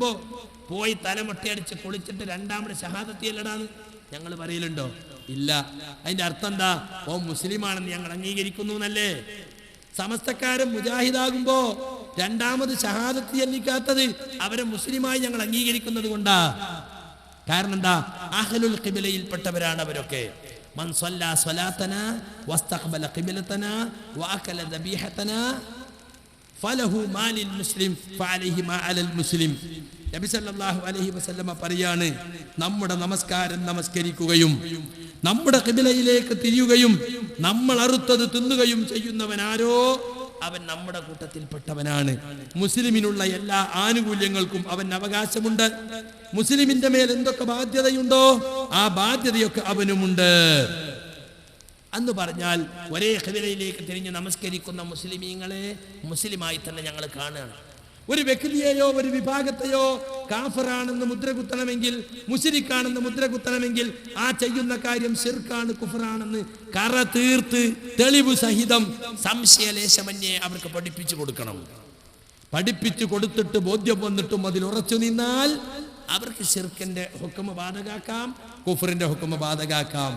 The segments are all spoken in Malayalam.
വരുമ്പോ പോയി തലമൊട്ടയടിച്ച് കുളിച്ചിട്ട് രണ്ടാമത് ഷഹാദത്ത് ചൊല്ലടാന്ന് ഞങ്ങൾ പറയലുണ്ടോ? ഇല്ല. അതിന്റെ അർത്ഥം എന്താ? ഓ മുസ്ലിമാണെന്ന് ഞങ്ങൾ അംഗീകരിക്കുന്നു എന്നല്ലേ? സമസ്തക്കാരൻ മുജാഹിദാകുമ്പോ രണ്ടാമത് ഷഹാദത്ത് ചൊല്ലിക്കാത്തത് അവരെ മുസ്ലിമായി ഞങ്ങൾ അംഗീകരിക്കുന്നത് കൊണ്ടാ. കാരണം എന്താ? അഹ്ലുൽ ഖിബ്ലയിൽപ്പെട്ടവരാണ് അവരൊക്കെ. മൻ സ്വല്ലാ സ്വലാത്തന വസ്തഖ്ബല ഖിബ്ലതന വഅകല ദബീഹതന ഫലഹു മാലിൽ മുസ്ലിം ഫഅലൈഹി മാ അലൽ മുസ്ലിം. നബി സല്ലല്ലാഹു അലൈഹി വസല്ലമ പറയാണ്, നമ്മുടെ നമസ്കാരം നമസ്കരിക്കുകയും നമ്മുടെ ഖിബ്ലയിലേക്ക് തിരിയുകയും നമ്മൾ അറുത്തത് തിന്നുകയും ചെയ്യുന്നവനാരോ അവൻ നമ്മുടെ കൂട്ടത്തിൽപ്പെട്ടവനാണ്. മുസ്ലിമിനുള്ള എല്ലാ ആനുകൂല്യങ്ങൾക്കും അവൻ അവകാശമുണ്ട്. മുസ്ലിമിന്റെ മേൽ എന്തൊക്കെ ബാധ്യതയുണ്ടോ ആ ബാധ്യതയൊക്കെ അവനുമുണ്ട്. അന്ന് പറഞ്ഞാൽ ഒരേ ഖിബ്ലയിലേക്ക് തിരിഞ്ഞ് നമസ്കരിക്കുന്ന മുസ്ലിമീങ്ങളെ മുസ്ലിമായി തന്നെ ഞങ്ങൾ കാണുകയാണ്. ഒരു വ്യക്തിയെയോ ഒരു വിഭാഗത്തെയോ കാഫറാണെന്ന് മുദ്ര കുത്തണമെങ്കിൽ, മുശ്രിക്കാണെന്ന് മുദ്ര കുത്തണമെങ്കിൽ ആ ചെയ്യുന്ന കാര്യം ശിർക്കാണ്, കുഫറാണെന്ന് കറ തീർത്ത് തെളിവ് സഹിതം സംശയലേശമന്യേ അവർക്ക് പഠിപ്പിച്ചു കൊടുക്കണം. പഠിപ്പിച്ചു കൊടുത്തിട്ട് ബോധ്യം വന്നിട്ടും അതിൽ ഉറച്ചു നിന്നാൽ അവർക്ക് ശിർക്കിന്റെ ഹുക്മ ബാധകാക്കാം, കുഫറിന്റെ ഹുക്മ ബാധകാക്കാം.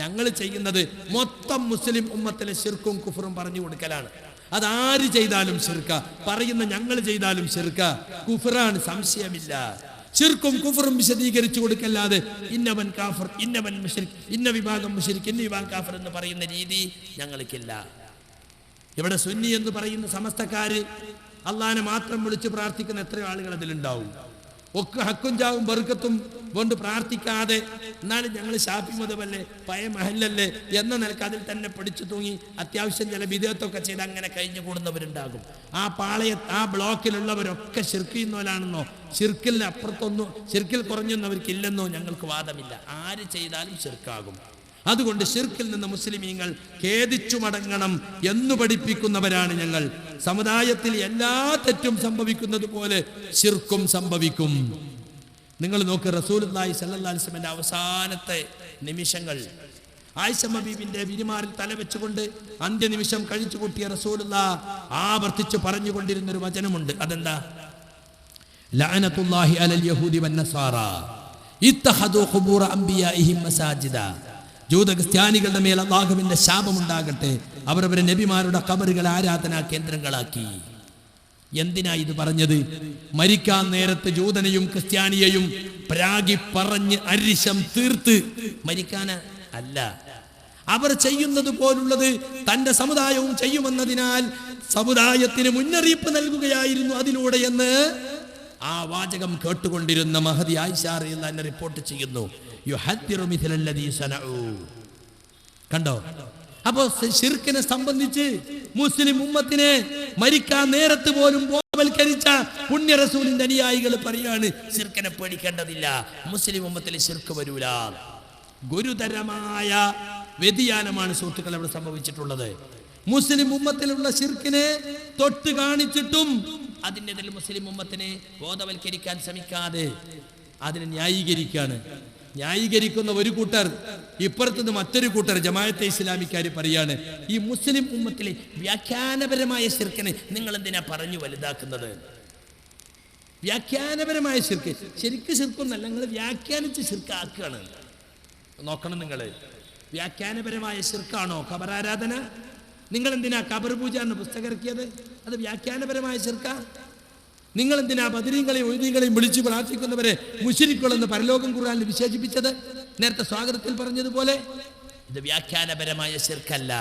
ഞങ്ങൾ ചെയ്യുന്നത് മൊത്തം മുസ്ലിം ഉമ്മത്തിലെ ശിർക്കും കുഫറും പറഞ്ഞു കൊടുക്കലാണ്. അതാര് ചെയ്താലും ശിർക്ക, പറയുന്ന ഞങ്ങൾ ചെയ്താലും ശിർക്ക, കുഫറാണ്, സംശയമില്ല. ശിർക്കും കുഫറും വിശദീകരിച്ചു കൊടുക്കല്ലാതെ ഇന്നവൻ കാഫർ, ഇന്നവൻ മുശ്രിക്, ഇന്ന വിഭാഗം മുശ്രിക്, ഇന്ന വിഭാഗം കാഫർ എന്ന് പറയുന്ന രീതി ഞങ്ങൾക്കില്ല. ഇവിടെ സുന്നി എന്ന് പറയുന്ന സമസ്തക്കാര് അള്ളാനെ മാത്രം വിളിച്ച് പ്രാർത്ഥിക്കുന്ന എത്രയോ ആളുകൾ അതിലുണ്ടാവും. ഒക്കെ ഹക്കും ചാവും ബർക്കത്തും കൊണ്ട് പ്രാർത്ഥിക്കാതെ, എന്നാലും ഞങ്ങൾ ഷാഫി മതമല്ലേ, പഴയ മഹല്ലല്ലേ എന്ന നിലക്ക് അതിൽ തന്നെ പിടിച്ചു തൂങ്ങി അത്യാവശ്യം ചില വിധേയത്വമൊക്കെ ചെയ്ത് അങ്ങനെ കഴിഞ്ഞു കൂടുന്നവരുണ്ടാകും. ആ ആ ബ്ലോക്കിലുള്ളവരൊക്കെ ശിർക്കിന്നോലാണെന്നോ ശിർക്കിലിന് അപ്പുറത്തൊന്നും ശിർക്കിൽ കുറഞ്ഞൊന്നവർക്കില്ലെന്നോ ഞങ്ങൾക്ക് വാദമില്ല. ആര് ചെയ്താലും ശിർക്കാകും. അതുകൊണ്ട് ശിർക്കിൽ നിന്ന് മുസ്ലിമീങ്ങൾ ഖേദിച്ചു മടങ്ങണം എന്ന് പഠിപ്പിക്കുന്നവരാണ് ഞങ്ങൾ. സമുദായത്തിൽ എല്ലാ തെറ്റും സംഭവിക്കുന്നത് പോലെ ശിർക്കും സംഭവിക്കും. നിങ്ങൾ നോക്ക്, റസൂലുള്ളാഹി സ്വല്ലല്ലാഹു അലൈഹി വസല്ലമയുടെ അവസാനത്തെ നിമിഷങ്ങൾ ആയിഷ ബീവിന്റെ വിരിമാറിൽ തലവെച്ചുകൊണ്ട് അന്ത്യനിമിഷം കഴിച്ചു കൂട്ടിയ റസൂലുള്ളാഹ് ആവർത്തിച്ച് പറഞ്ഞുകൊണ്ടിരുന്ന ഒരു വചനമുണ്ട്. അതെന്താ? ലഅനത്തുല്ലാഹി അലൽ യഹൂദി വന്നസാറ ഇത്തഖദു ഖുബൂറ അംബിയാഇഹിം മസാജിദ. ജൂത ക്രിസ്ത്യാനികളുടെ മേൽ അല്ലാഹുവിന്റെ ശാപമുണ്ടാകട്ടെ, അവരവരെ നബിമാരുടെ ഖബറുകൾ ആരാധനാ കേന്ദ്രങ്ങളാക്കി. എന്തിനാ ഇത് പറഞ്ഞത്? മരിക്കാൻ നേരത്ത് ജൂതനെയും ക്രിസ്ത്യാനിയെയും പ്രാഗി പറഞ്ഞ് അരിശം തീർത്ത് മരിക്കാന അല്ല. അവർ ചെയ്യുന്നത് പോലുള്ളത് തന്റെ സമുദായവും ചെയ്യുമെന്നതിനാൽ സമുദായത്തിന് മുന്നറിയിപ്പ് നൽകുകയായിരുന്നു അതിലൂടെ എന്ന് ആ വാചകം കേട്ടുകൊണ്ടിരുന്ന മഹദി ആയിഷ റളിയല്ലാഹു അൻഹ റിപ്പോർട്ട് ചെയ്യുന്നു. യുഹദ്ദിറു മിഥലല്ലദീ സനഉ. കണ്ടോ? അപ്പോൾ ശിർക്കിനെ സംബന്ധിച്ച് മുസ്ലിം ഉമ്മത്തിനെ മരിക്കാൻ നേരത്ത് പോലും ബോധവൽക്കരിച്ച പുണ്യ റസൂലിന്റെ അനുയായികൾ പറയാണ്, ശിർക്കിനെ പേടിക്കേണ്ടതില്ല, മുസ്ലിം ഉമ്മത്തിൽ ശിർക്ക് വരൂല. ഗുരുതരമായ വ്യതിയാനമാണ് സുഹൃത്തുക്കൾ അവിടെ സംഭവിച്ചിട്ടുള്ളത്. മുസ്ലിം ഉമ്മത്തിലുള്ള ശിർക്കിനെ തൊട്ട് കാണിച്ചിട്ടും അതിനെതിൽ മുസ്ലിം ഉമ്മത്തിനെ ബോധവൽക്കരിക്കാൻ ശ്രമിക്കാതെ അതിനെ ന്യായീകരിക്കുകയാണ്. ന്യായീകരിക്കുന്ന ഒരു കൂട്ടർ, ഇപ്പുറത്തുനിന്ന് മറ്റൊരു കൂട്ടർ ജമാഅത്തെ ഇസ്ലാമിക്കാർ പറയാണ്, ഈ മുസ്ലിം ഉമ്മത്തിലെ വ്യാഖ്യാനപരമായ ശിർക്കിനെ നിങ്ങൾ എന്തിനാ പറഞ്ഞു വലുതാക്കുന്നത്? വ്യാഖ്യാനപരമായ ശിർക്ക് ശരിക്കും ശിർക്കൊന്നല്ല, നിങ്ങൾ വ്യാഖ്യാനിച്ച് ശിർക്കാക്കുകയാണ്. നോക്കണം, നിങ്ങൾ വ്യാഖ്യാനപരമായ ശിർക്കാണോ ഖബറാരാധന? നിങ്ങൾ എന്തിനാ ഖബർ പൂജ എന്ന പുസ്തകം ഇറക്കിയത്? അത് വ്യാഖ്യാനപരമായ ശിർക്ക? നിങ്ങൾ എന്തിനാ ബദരീങ്ങളെയും ഒയ്ദീങ്ങളെയും വിളിച്ചു പ്രാർത്ഥിക്കുന്നവരെ മുശ്രിക്കുകളെന്ന് പരലോകം ഖുർആനിൽ വിശേഷിപ്പിച്ചത്? നേരത്തെ സ്വാഗതത്തിൽ പറഞ്ഞതുപോലെ ഇത് വ്യാഖ്യാനപരമായ ശിർക്കല്ല,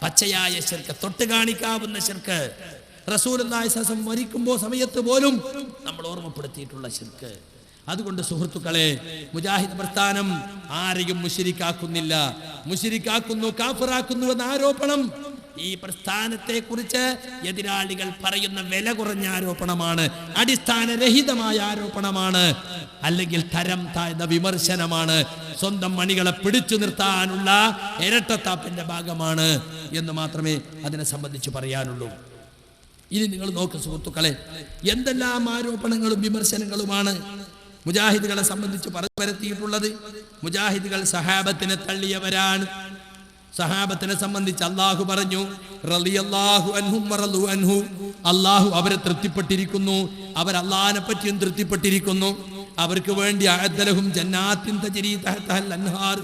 പച്ചയായ ശിർക്ക്, തൊട്ട് കാണിക്കാവുന്ന ശിർക്ക്. റസൂലുള്ളാഹി സ്വല്ലല്ലാഹു അലൈഹി വസല്ലം മരിക്കുമ്പോൾ സമയത്ത് പോലും നമ്മൾ ഓർമ്മപ്പെടുത്തിയിട്ടുള്ള ശിർക്ക്. അതുകൊണ്ട് സുഹൃത്തുക്കളെ, മുജാഹിദ് പ്രസ്ഥാനം ആരെയും മുശ്രിക്കാക്കുന്നില്ല. മുശ്രിക്കാക്കുന്നു, കാഫിറാക്കുന്നു എന്ന ആരോപണം ഈ പ്രസ്ഥാനത്തെ കുറിച്ച് എതിരാളികൾ പറയുന്ന വില കുറഞ്ഞ ആരോപണമാണ്, അടിസ്ഥാനരഹിതമായ ആരോപണമാണ്, അല്ലെങ്കിൽ തരം താഴ്ന്ന വിമർശനമാണ്, സ്വന്തം മണികളെ പിടിച്ചു നിർത്താനുള്ള ഇരട്ടത്താപ്പിന്റെ ഭാഗമാണ് എന്ന് മാത്രമേ അതിനെ സംബന്ധിച്ച് പറയാനുള്ളൂ. ഇനി നിങ്ങൾ നോക്ക് സുഹൃത്തുക്കളെ, എന്തെല്ലാം ആരോപണങ്ങളും വിമർശനങ്ങളുമാണ് മുജാഹിദുകളെ സംബന്ധിച്ച് പറഞ്ഞു വരുത്തിയിട്ടുള്ളത്. മുജാഹിദുകൾ സഹാബത്തിനെ തള്ളിയവരാണ്, സഹാബത്തിനെ സംബന്ധിച്ച് അള്ളാഹു പറഞ്ഞു, റളിയല്ലാഹു അൻഹും വറളു അൻഹു, അള്ളാഹു അവരെ തൃപ്തിപ്പെട്ടിരിക്കുന്നു, അവർ അള്ളാഹിനെ പറ്റിയും തൃപ്തിപ്പെട്ടിരിക്കുന്നു. അവർക്ക് വേണ്ടി അഅദ്ദലഹും ജന്നാത്തിൻ തജ്രി തഹ്തഹൽ അൻഹാർ,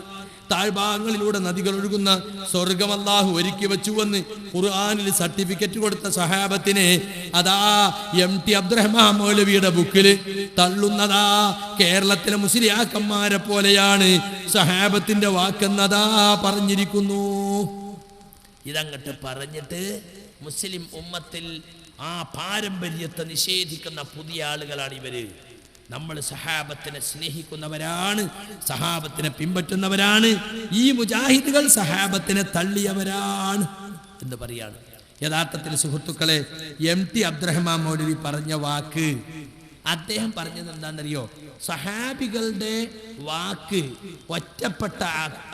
താഴ്ഭാഗങ്ങളിലൂടെ നദികൾ ഒഴുകുന്ന സ്വർഗം അല്ലാഹു ഒരുക്കി വെച്ചുവെന്ന് ഖുർആനിൽ സർട്ടിഫിക്കറ്റ് കൊടുത്ത സഹാബത്തിനെ അതാ MT അബ്ദുറഹ്മാൻ മൗലവിയുടെ ബുക്കിൽ തള്ളുന്നതാ കേരളത്തിലെ മുസ്ലിയാക്കന്മാരെ പോലെയാണ് സഹാബത്തിന്റെ വാക്കെന്നതാ പറഞ്ഞിരിക്കുന്നു. ഇതങ്ങട്ട് പറഞ്ഞിട്ട് മുസ്ലിം ഉമ്മത്തിൽ ആ പാരമ്പര്യത്തെ നിഷേധിക്കുന്ന പുതിയ ആളുകളാണ് ഇവര്. നമ്മൾ സഹാബത്തിനെ സ്നേഹിക്കുന്നവരാണ്, സഹാബത്തിനെ പിൻപറ്റുന്നവരാണ്. ഈ മുജാഹിദുകൾ സഹാബത്തിനെ തള്ളിയവരാണ് എന്ന് പറയാണ്. യഥാർത്ഥത്തിൽ സുഹൃത്തുക്കളെ, MT അബ്ദുറഹ്മാൻ മൗലവി പറഞ്ഞ വാക്ക്, അദ്ദേഹം പറഞ്ഞത് എന്താണെന്നറിയോ? സഹാബികളുടെ വാക്ക്, ഒറ്റപ്പെട്ട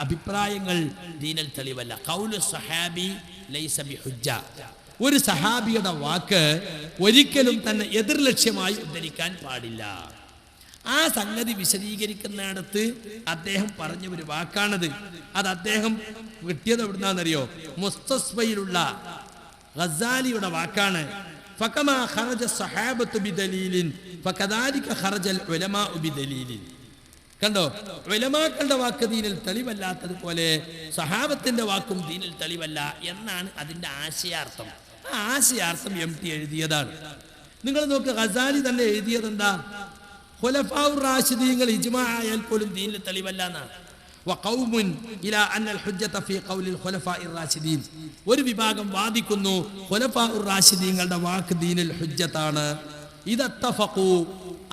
അഭിപ്രായങ്ങൾ ദീനിൽ തെളിവല്ല. ഖൗലു സഹാബി ലൈസ ബിഹുജ്ജ. ഒരു സഹാബിയുടെ വാക്ക് ഒരിക്കലും തന്നെ എതിർ ലക്ഷ്യമായി ഉദ്ധരിക്കാൻ പാടില്ല. ആ സംഗതി വിശദീകരിക്കുന്നിടത്ത് അദ്ദേഹം പറഞ്ഞ ഒരു വാക്കാണത്. അത് അദ്ദേഹം കിട്ടിയത് എവിടുന്നാന്നറിയോ? മുസ്തസ്ഫയിലുള്ള ഗസാലിയുടെ വാക്കാണ്. ഫകമാ ഖറജ സഹാബത്തു ബിദലീലിൻ ഫകദാലിക ഖറജൽ ഉലമാഉ ബിദലീലിൻ. കണ്ടോ, ഉലമാക്കളുടെ വാക്ക് ദീനിൽ തെളിവല്ലാത്തതുപോലെ സഹാബത്തിന്റെ വാക്കും ദീനിൽ തെളിവല്ല എന്നാണ് അതിന്റെ ആശയാർത്ഥം. ആ ആശയാർത്ഥം MT എഴുതിയതാണ്. നിങ്ങൾ നോക്ക്, ഗസാലി തന്നെ എഴുതിയത് എന്താ? ഖുലഫാഉർ റാഷിദീങ്ങൾ ഇജ്മാ ആയാൽ പോലും ദീനിൽ തെളിവല്ല എന്നാണ്. വഖൗമുൻ ഇലാ അന്നൽ ഹുജ്ജത ഫീ ഖൗലിൽ ഖുലഫാഇർ റാഷിദീൻ. ഒരു വിഭാഗം വാദിക്കുന്നു ഖുലഫാഉർ റാഷിദീങ്ങളുടെ വാക്ക് ദീനിൽ ഹുജ്ജത്താണ്. ഇദത്തഫഖു,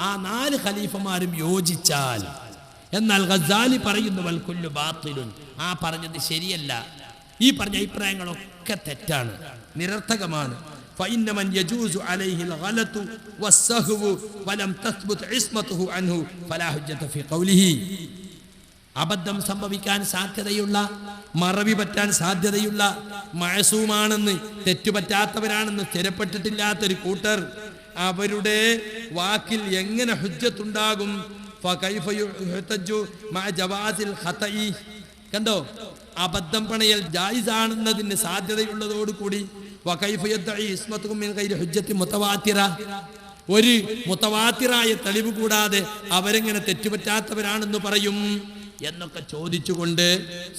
ആ 4 ഖലീഫമാരും യോജിച്ചാൽ. എന്നാൽ ഗസാലി പറയുന്നു വൽ കുല്ലു ബാത്തിലുൻ, ആ പറഞ്ഞത് ശരിയല്ല, ഈ പറഞ്ഞ അഭിപ്രായങ്ങളൊക്കെ തെറ്റാണ്, നിരർത്ഥകമാണ്. فإن من يجوز عليه الغلط والسهو ولم تثبت عصمته عنه فلا حجة في قوله. അബദ്ധം സംഭവിക്കാൻ സാധ്യതയുള്ള, മറവി പറ്റാൻ സാധ്യതയുള്ള, മഅസൂമാണെന്ന്, തെറ്റുപറ്റാത്തവരാണെന്ന് സ്ഥിരപ്പെട്ടിട്ടില്ലാത്തൊരു കൂട്ടർ അവരുടെ വാക്കിൽ എങ്ങനെ ഹുജ്ജത്തുണ്ടാകും? ഫകൈഫ യുഹ്തജു മഅ ജവാസിൽ ഖതഇ. കണ്ടോ, അബദ്ധം പണയൽ ജായിസാണെന്നതിന് സാധ്യതയുള്ളതോടുകൂടി ഒരു മുതവാത്തിറായ തെളിവ് കൂടാതെ അവരെങ്ങനെ തെറ്റുപറ്റാത്തവരാണെന്ന് പറയും എന്നൊക്കെ ചോദിച്ചുകൊണ്ട്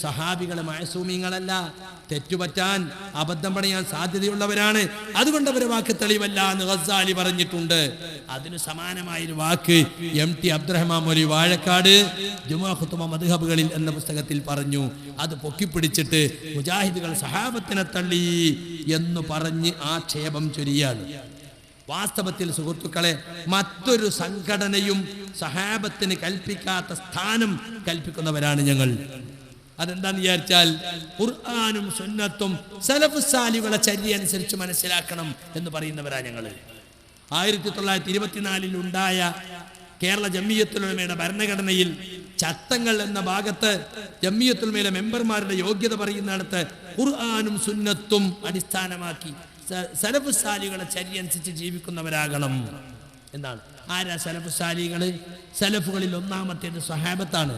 സഹാബികളെ മഅസൂമീങ്ങളല്ല, തെറ്റുപറ്റാൻ, അബദ്ധം പണയാൻ സാധ്യതയുള്ളവരാണ്, അതുകൊണ്ട് അവരെ വാക്ക് തെളിവല്ല എന്ന് ഗസാലി പറഞ്ഞിട്ടുണ്ട്. അതിന് സമാനമായൊരു വാക്ക് MT അബ്ദുറഹ്മാൻ മൗലവി വാഴക്കാട് ജുമുഅ ഖുതുബ മദ്ഹബുകളിൽ എന്ന പുസ്തകത്തിൽ പറഞ്ഞു. അത് പൊക്കിപ്പിടിച്ചിട്ട് മുജാഹിദുകൾ സഹാബത്തിനെ തള്ളി എന്ന് പറഞ്ഞ് ആക്ഷേപം ചൊരിയാണ്. വാസ്തവത്തിൽ സുഹൃത്തുക്കളെ, മറ്റൊരു സംഘടനയും സഹാബത്തിന് കൽപ്പിക്കാത്ത സ്ഥാനം കൽപ്പിക്കുന്നവരാണ് ഞങ്ങൾ. അതെന്താന്ന് വിചാരിച്ചാൽ ഖുർആനും സുന്നത്തും സലഫു സാലിഹുകളുടെ ചര്യ അനുസരിച്ച് മനസ്സിലാക്കണം എന്ന് പറയുന്നവരാ ഞങ്ങൾ. 1924 ഉണ്ടായ കേരള ജംഇയ്യത്തുൽ ഉലമയുടെ ഭരണഘടനയിൽ ചട്ടങ്ങൾ എന്ന ഭാഗത്ത് ജംഇയ്യത്തുൽ ഉലമയിലെ മെമ്പർമാരുടെ യോഗ്യത പറയുന്നിടത്ത് ഖുർആനും സുന്നത്തും അടിസ്ഥാനമാക്കി സലഫു സാലിഹുകളുടെ ചര്യ അനുസരിച്ച് ജീവിക്കുന്നവരാകണം എന്നാണ്. ആരാ സലഫു സാലിഹുകള്? സലഫുകളിൽ ഒന്നാമത്തേത് സഹാബത്താണ്,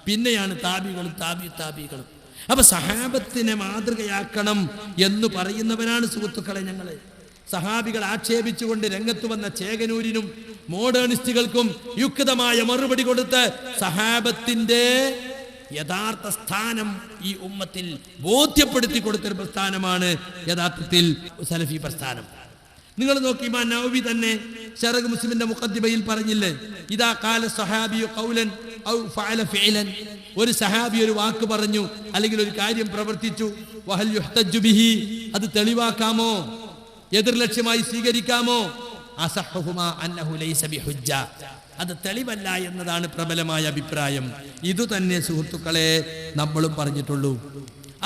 പിന്നെയാണ് താബികളും താബികളും. അപ്പൊ സഹാബത്തിനെ മാതൃകയാക്കണം എന്ന് പറയുന്നവരാണ് സുഹൃത്തുക്കളെ ഞങ്ങള്. സഹാബികൾ ആക്ഷേപിച്ചുകൊണ്ട് രംഗത്ത് വന്ന ചേകനൂരിനും മോഡേണിസ്റ്റുകൾക്കും യുക്തമായ മറുപടി കൊടുത്ത് സഹാബത്തിന്റെ യഥാർത്ഥ സ്ഥാനം ഈ ഉമ്മത്തിൽ ബോധ്യപ്പെടുത്തി കൊടുത്തൊരു പ്രസ്ഥാനമാണ് യഥാർത്ഥത്തിൽ സലഫി പ്രസ്ഥാനം. നിങ്ങൾ നോക്കി, ഇമാം നവവി തന്നെ ശറഹ് മുസ്ലിമിന്റെ മുഖദ്ദിമയിൽ പറഞ്ഞില്ലേ, ഇദാ ഖാല സഹാബിയു ഖൗലൻ ഔ ഫഅല ഫിഅലൻ. ഒരു സഹാബി ഒരു വാക്ക് പറഞ്ഞു അല്ലെങ്കിൽ ഒരു കാര്യം പ്രവർത്തിച്ചു, വഹൽ യുഹ്തജു ബിഹി, അത് തെളിവാക്കാമോ, എതിർ ലക്ഷ്യമായി സ്വീകരിക്കാമോ? അസഹുമാ അന്നഹു ലൈസ ബിഹുജ്ജ, അത് തെളിവല്ല എന്നതാണ് പ്രബലമായ അഭിപ്രായം. ഇതുതന്നെ സുഹൃത്തുക്കളെ നമ്മളും പറഞ്ഞിട്ടുള്ളൂ.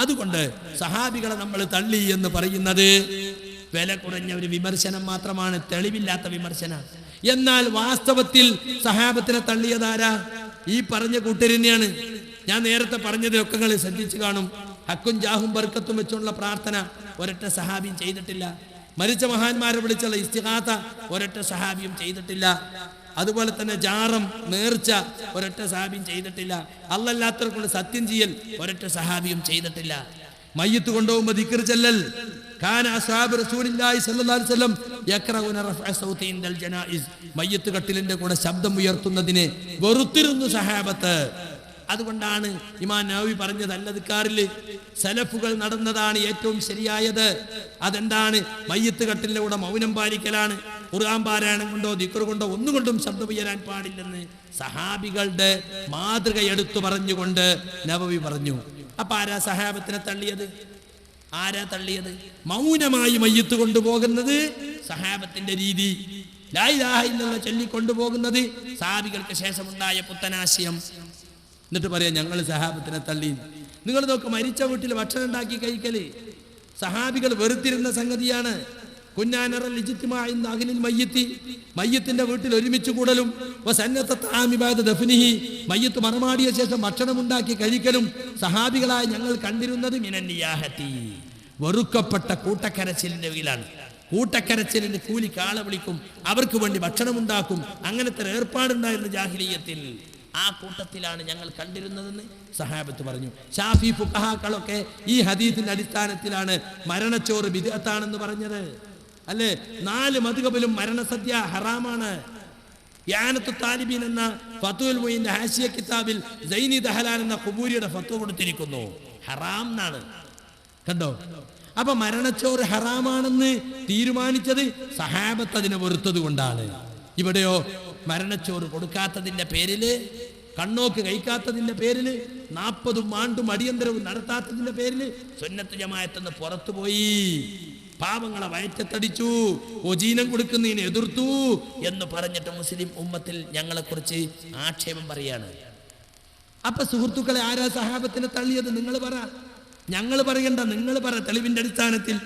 അതുകൊണ്ട് സഹാബികളെ നമ്മൾ തള്ളി എന്ന് പറയുന്നത് വില കുറഞ്ഞ ഒരു വിമർശനം മാത്രമാണ്, തെളിവില്ലാത്ത വിമർശനം. എന്നാൽ വാസ്തവത്തിൽ സഹാബത്തിനെ തള്ളിയതാരാ? ഈ പറഞ്ഞ കൂട്ടർ തന്നെയാണ്. ഞാൻ നേരത്തെ പറഞ്ഞതിലൊക്കെ നിങ്ങൾ ശ്രദ്ധിച്ചു കാണും. ഹക്കും ജാഹും ബർക്കത്തും വെച്ചുള്ള പ്രാർത്ഥന ഒരൊറ്റ സഹാബിയും ചെയ്തിട്ടില്ല. മരിച്ച മഹാന്മാരെ വിളിച്ചുള്ള ഇസ്തിഗാഥ ഒരൊറ്റ സഹാബിയും ചെയ്തിട്ടില്ല. അതുപോലെ തന്നെ ജാറം, നേർച്ച ഒരൊറ്റ സഹാബിയും ചെയ്തിട്ടില്ല. അല്ലല്ലാത്തവരെ കൊണ്ട് സത്യം ചെയ്യൽ ഒരൊറ്റ സഹാബിയും ചെയ്തിട്ടില്ല. മയ്യത്ത് കൊണ്ടുപോകുമ്പോൾ ദിക്ർ ചൊല്ലൽ. കാന അസ്ഹാബു റസൂലില്ലാഹി സ്വല്ലല്ലാഹു അലൈഹി വസല്ലം യക്റഹുന റഫഅ സൗതി ഇൻദൽ ജനായിസ്. മയ്യത്ത് കട്ടിലിന്റെ കൂടെ ശബ്ദം ഉയർത്തുന്നതിനെ വെറുത്തിരുന്നു സഹാബത്ത്. അതുകൊണ്ടാണ് ഇമാം നവവി പറഞ്ഞത് അല്ലദ്കാറിൽ സലഫുകൾ നടന്നതാണ് ഏറ്റവും ശരിയായത്. അതെന്താണ്? മയ്യത്ത് കട്ടിലിന്റെ കൂടെ മൗനം പാലിക്കലാണ്. ഖുർആൻ പാരായണം കൊണ്ടോ ദിക്ർ കൊണ്ടോ ഒന്നുകൊണ്ടും ശബ്ദം ഉയരാൻ പാടില്ലെന്ന് സഹാബികളുടെ മാതൃക എടുത്തു പറഞ്ഞുകൊണ്ട് നവവി പറഞ്ഞു. അപ്പൊ ആരാ സഹാബത്തിനെ തള്ളിയത്? ആരാ തള്ളിയത്? മൗനമായി മയ്യത്ത് കൊണ്ടുപോകുന്നത് സഹാബത്തിന്റെ രീതി. ലാ ഇലാഹ ഇല്ലല്ലാഹ് ചൊല്ലിക്കൊണ്ടുപോകുന്നത് സഹാബികൾക്ക് ശേഷമുണ്ടായ പുത്തനാശയം. എന്നിട്ട് പറയാം ഞങ്ങൾ സഹാബത്തിനെ തള്ളി. നിങ്ങൾ നോക്ക്, മരിച്ച വീട്ടിൽ ഭക്ഷണം ഉണ്ടാക്കി കഴിക്കല് സഹാബികൾ വെറുത്തിരുന്ന സംഗതിയാണ്. മയ്യത്തിന്റെ വീട്ടിൽ ഒരുമിച്ച് കൂടലും മയ്യത്ത് മറമാടിയ ശേഷം ഭക്ഷണം ഉണ്ടാക്കി കഴിക്കലും സഹാബികളായി ഞങ്ങൾ കണ്ടിരുന്നത് മിനന്നിയാഹത്തി, വെറുക്കപ്പെട്ട കൂട്ടക്കരച്ചിലിന്റെ വീലാണ്. കൂട്ടക്കരച്ചിലിന്റെ കൂലി കാള വിളിക്കും, അവർക്ക് വേണ്ടി ഭക്ഷണം ഉണ്ടാക്കും. അങ്ങനത്തെ ഏർപ്പാടുണ്ടായിരുന്നു ജാഹിലിയ്യത്തിൽ. ആ കൂട്ടത്തിലാണ് ഞങ്ങൾ കണ്ടിരുന്നതെന്ന് സഹാബത്ത് പറഞ്ഞു. ഷാഫി ഫുഖഹാക്കളൊക്കെ ഈ ഹദീസിന്റെ അടിസ്ഥാനത്തിലാണ് മരണച്ചോറ് ബിദ്അത്താണെന്ന് പറഞ്ഞത്. അല്ലേ? 4 മദ്ഹബിലും മരണസദ്യ ഹറാമാണ്. യാനത്തു താലിബീൻ എന്ന ഫത്വൽ മുഈന്റെ ഹാശിയ കിതാബിൽ സൈനി ദഹലാൻ എന്ന ഖുബൂരിയുടെ ഫത്വ കൊടുത്തിരിക്കുന്നു, ഹറാം എന്നാണ്. കണ്ടോ? അപ്പൊ മരണച്ചോറ് ഹറാമാണെന്ന് തീരുമാനിച്ചത് സഹാബത്ത് അതിനെ വെറുത്തത് കൊണ്ടാണ്. ഇവിടെയോ മരണച്ചോറ് കൊടുക്കാത്തതിന്റെ പേരില്, കണ്ണോക്ക് കഴിക്കാത്തതിന്റെ പേരില്, 40 ആണ്ടും അടിയന്തരവും നടത്താത്തതിന്റെ പേരില് സുന്നത്ത് ജമാഅത്ത് പുറത്തുപോയി, പാവങ്ങളെ വയറ്റത്തടിച്ചു, ഒജീനം കൊടുക്കുന്നതിന് എതിർത്തു എന്ന് പറഞ്ഞിട്ട് മുസ്ലിം ഉമ്മത്തിൽ ഞങ്ങളെ കുറിച്ച് ആക്ഷേപം പറയാണ്. അപ്പൊ സുഹൃത്തുക്കളെ, ആരാ സഹാബത്തിനെ തള്ളിയത്? നിങ്ങൾ പറ. ഞങ്ങൾ പറയണ്ട, നിങ്ങൾ പറ തെളിവിന്റെ അടിസ്ഥാനത്തിൽ.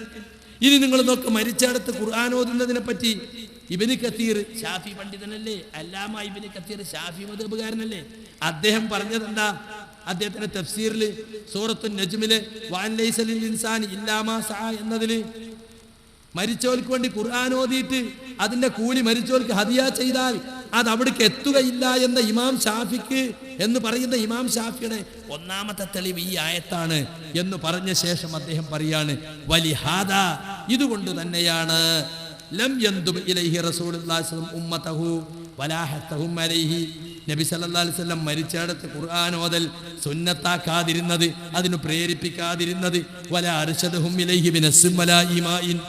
ഇനി നിങ്ങൾ നോക്ക്, മരിച്ചടത്ത് ഖുർആൻ ഓതുന്നതിനെ പറ്റി ഇബ്നു കസീർ ഷാഫി പണ്ഡിതനല്ലേ, അല്ലാമ ഇബ്നു കസീർ ഷാഫി മദ്ഹബുകാരനല്ലേ. അദ്ദേഹം പറഞ്ഞതെന്താ? അദ്ദേഹത്തിന്റെ തഫ്സീറിൽ സൂറത്തുൻ നജ്മിലെ വഅൻ ലൈസ ലിൽ ഇൻസാനി ഇല്ലാ മാ സഅ എന്നതില് മരിച്ചവർക്ക് വേണ്ടി ഖുർആൻ ഓതിയിട്ട് അതിന്റെ കൂലി മരിച്ചവർക്ക് ഹദിയ ചെയ്താൽ അത് അവിടേക്ക് എത്തുകയില്ല എന്ന ഇമാം ഷാഫിക്ക് എന്ന് പറയുന്ന ഇമാം ഷാഫിയുടെ ഒന്നാമത്തെ തെളിവ് ഈ ആയത്താണ് എന്ന് പറഞ്ഞ ശേഷം അദ്ദേഹം പറയാണ്, വലിഹാദ, ഇതുകൊണ്ട് തന്നെയാണ് ലം യന്ദുബ് ഇലൈഹി റസൂലുള്ളാഹി സ്വല്ലല്ലാഹു അലൈഹി വസല്ലം ഉമ്മതഹു വലാ ഹത്തഹും അലൈഹി. നബി സല്ലല്ലാഹു അലൈഹി വസല്ലം മരിച്ചിടത്ത് ഖുർആൻ ഓതൽ സുന്നത്താക്കാതിരുന്നത്, അതിന് പ്രേരിപ്പിക്കാതിരുന്നത്, വലാ അർശദഹും ഇലൈഹി ബിനസ്സും വലാ ഈമാഇൻ,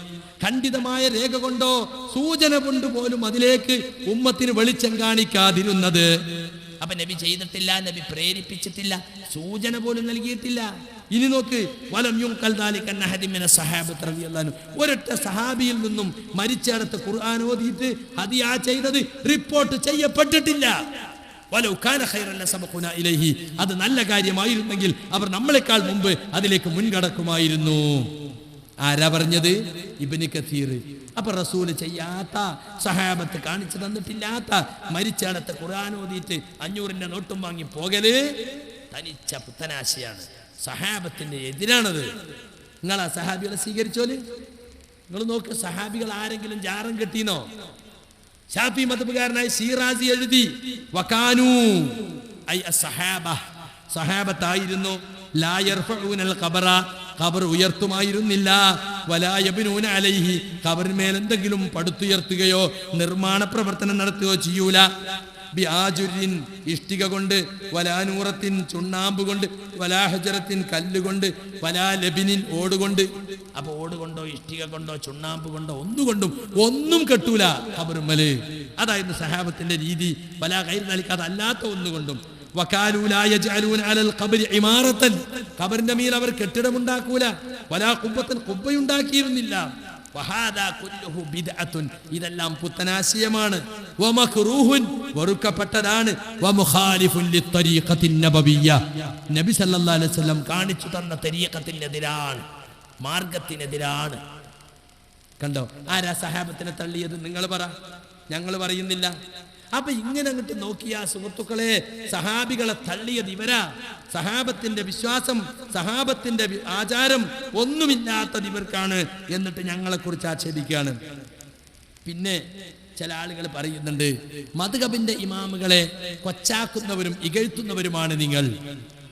ഖണ്ഡിതമായ രേഖ കൊണ്ടോ സൂചന കൊണ്ട് പോലും അതിലേക്ക് ഉമ്മത്തിന് വെളിച്ചം കാണിക്കാതിരുന്നത്. അപ്പൊ നബി ചെയ്തിട്ടില്ല, നബി പ്രേരിപ്പിച്ചിട്ടില്ല, സൂചന പോലും നൽകിയിട്ടില്ല. ഇനി നോക്ക്, വലം യുൻഖൽ ദാലിക അൻ അഹദിൻ മിന സഹാബത്ത് റളിയല്ലാഹു അൻഹു, ഒരൊറ്റ സഹാബിയിൽ നിന്നും മരിച്ചിടത്ത് ഖുർആൻ ഓതിയിട്ട് ഹദിയ ചെയ്തത് റിപ്പോർട്ട് ചെയ്യപ്പെട്ടിട്ടില്ല. വലൗ കാന ഖൈറൻ ലസബഖുനാ ഇലൈഹി, അത് നല്ല കാര്യമായിരുന്നെങ്കിൽ അവർ നമ്മളെക്കാൾ മുമ്പ് അതിലേക്ക് മുൻകടക്കുമായിരുന്നു. ആരാ പറഞ്ഞത്? ഇബ്നു കസീർ. അപ്പൊ റസൂല് ചെയ്യാത്ത, സഹാബത്ത് കാണിച്ചു തന്നിട്ടില്ലാത്ത മരിച്ചിടത്ത് ഖുർആൻ ഓതിയിട്ട് 500ന്റെ നോട്ടും വാങ്ങി പോകല് തനിച്ച പുത്തനാശയാണ്, സഹാബത്തിന്റെ എതിരാണത്. നിങ്ങൾ ആ സഹാബികളെ സ്വീകരിച്ചോല്? നിങ്ങൾ നോക്ക്, സഹാബികൾ ആരെങ്കിലും ജാറം കെട്ടീനോ? ഷാഫി മദ്ഹബുകാരനായ ശീറാസി എഴുതി, വകാനൂ ഐ അസ്സഹാബ, സഹാബത്തായിരുന്നു, ലാ യർഫഊനൽ ഖബറ, ഖബർ ഉയർത്തുമായിരുന്നില്ല, വലാ യബ്നൂന അലൈഹി, ഖബറിന്മേൽ എന്തെങ്കിലും പടുത്തുയർത്തുകയോ നിർമ്മാണ പ്രവർത്തനം നടത്തുകയോ ചെയ്യൂല. ബിആജുരിൻ, ഇഷ്ടിക കൊണ്ട്, വലാ നൂറത്തിൻ, ചുണ്ണാമ്പ് കൊണ്ട്, വലാ ഹജറത്തിൻ, കല്ലുകൊണ്ട്, വലാ ലബിനിൻ, ഓടുകൊണ്ട്. അപ്പൊ ഓടുകൊണ്ടോ ഇഷ്ടിക കൊണ്ടോ ചുണ്ണാമ്പ് കൊണ്ടോ ഒന്നുകൊണ്ടും ഒന്നും കെട്ടൂല ഖബറുമ്മല്. അതായിരുന്നു സഹാബത്തിന്റെ രീതി. വലാ ഗൈറ ദാലിക, അതല്ലാത്ത ഒന്നുകൊണ്ടും. വകാലൂ ലാ യജ്അലൂന അലൽ ഖബ്രി ഇമാറത്തൻ, ഖബറിന്റെ മേൽ അവർ കെട്ടിടമുണ്ടാക്കൂല. വലാ ഖുബ്ബത്തൻ, ഖുബ്ബയുണ്ടാക്കിയിരുന്നില്ല. വഹാദാ കുല്ലുഹു ബിദ്അത്തുൻ, ഇതെല്ലാം പുത്തനാശയമാണ്. വമക്റൂഹുൻ, വെറുക്കപ്പെട്ടതാണ്. വമുഖാലിഫുൻ ലിത്തരീഖത്തിൻ നബവിയ്യ, നബി സല്ലല്ലാഹു അലൈഹി വസല്ലം കാണിച്ചു തന്ന തരീഖത്തിനെതിരാണ്, മാർഗത്തിനെതിരാണ്. കണ്ടോ? ആരാ സഹാബത്തിനെ തള്ളിയത്? നിങ്ങൾ പറ. ഞങ്ങൾ പറയുന്നില്ല. അപ്പൊ ഇങ്ങനെ അങ്ങോട്ട് നോക്കിയ സുഹൃത്തുക്കളെ, സഹാബികളെ തള്ളിയത് ഇവരാ. സഹാബത്തിന്റെ വിശ്വാസം, സഹാബത്തിന്റെ ആചാരം ഒന്നുമില്ലാത്തത് ഇവർക്കാണ് എന്നിട്ട് ഞങ്ങളെ കുറിച്ച് ആക്ഷേപിക്കുകയാണ്. പിന്നെ ചില ആളുകൾ പറയുന്നുണ്ട്, മദ്ഹബിന്റെ ഇമാമുകളെ കൊച്ചാക്കുന്നവരും ഇകഴ്ത്തുന്നവരുമാണ് നിങ്ങൾ.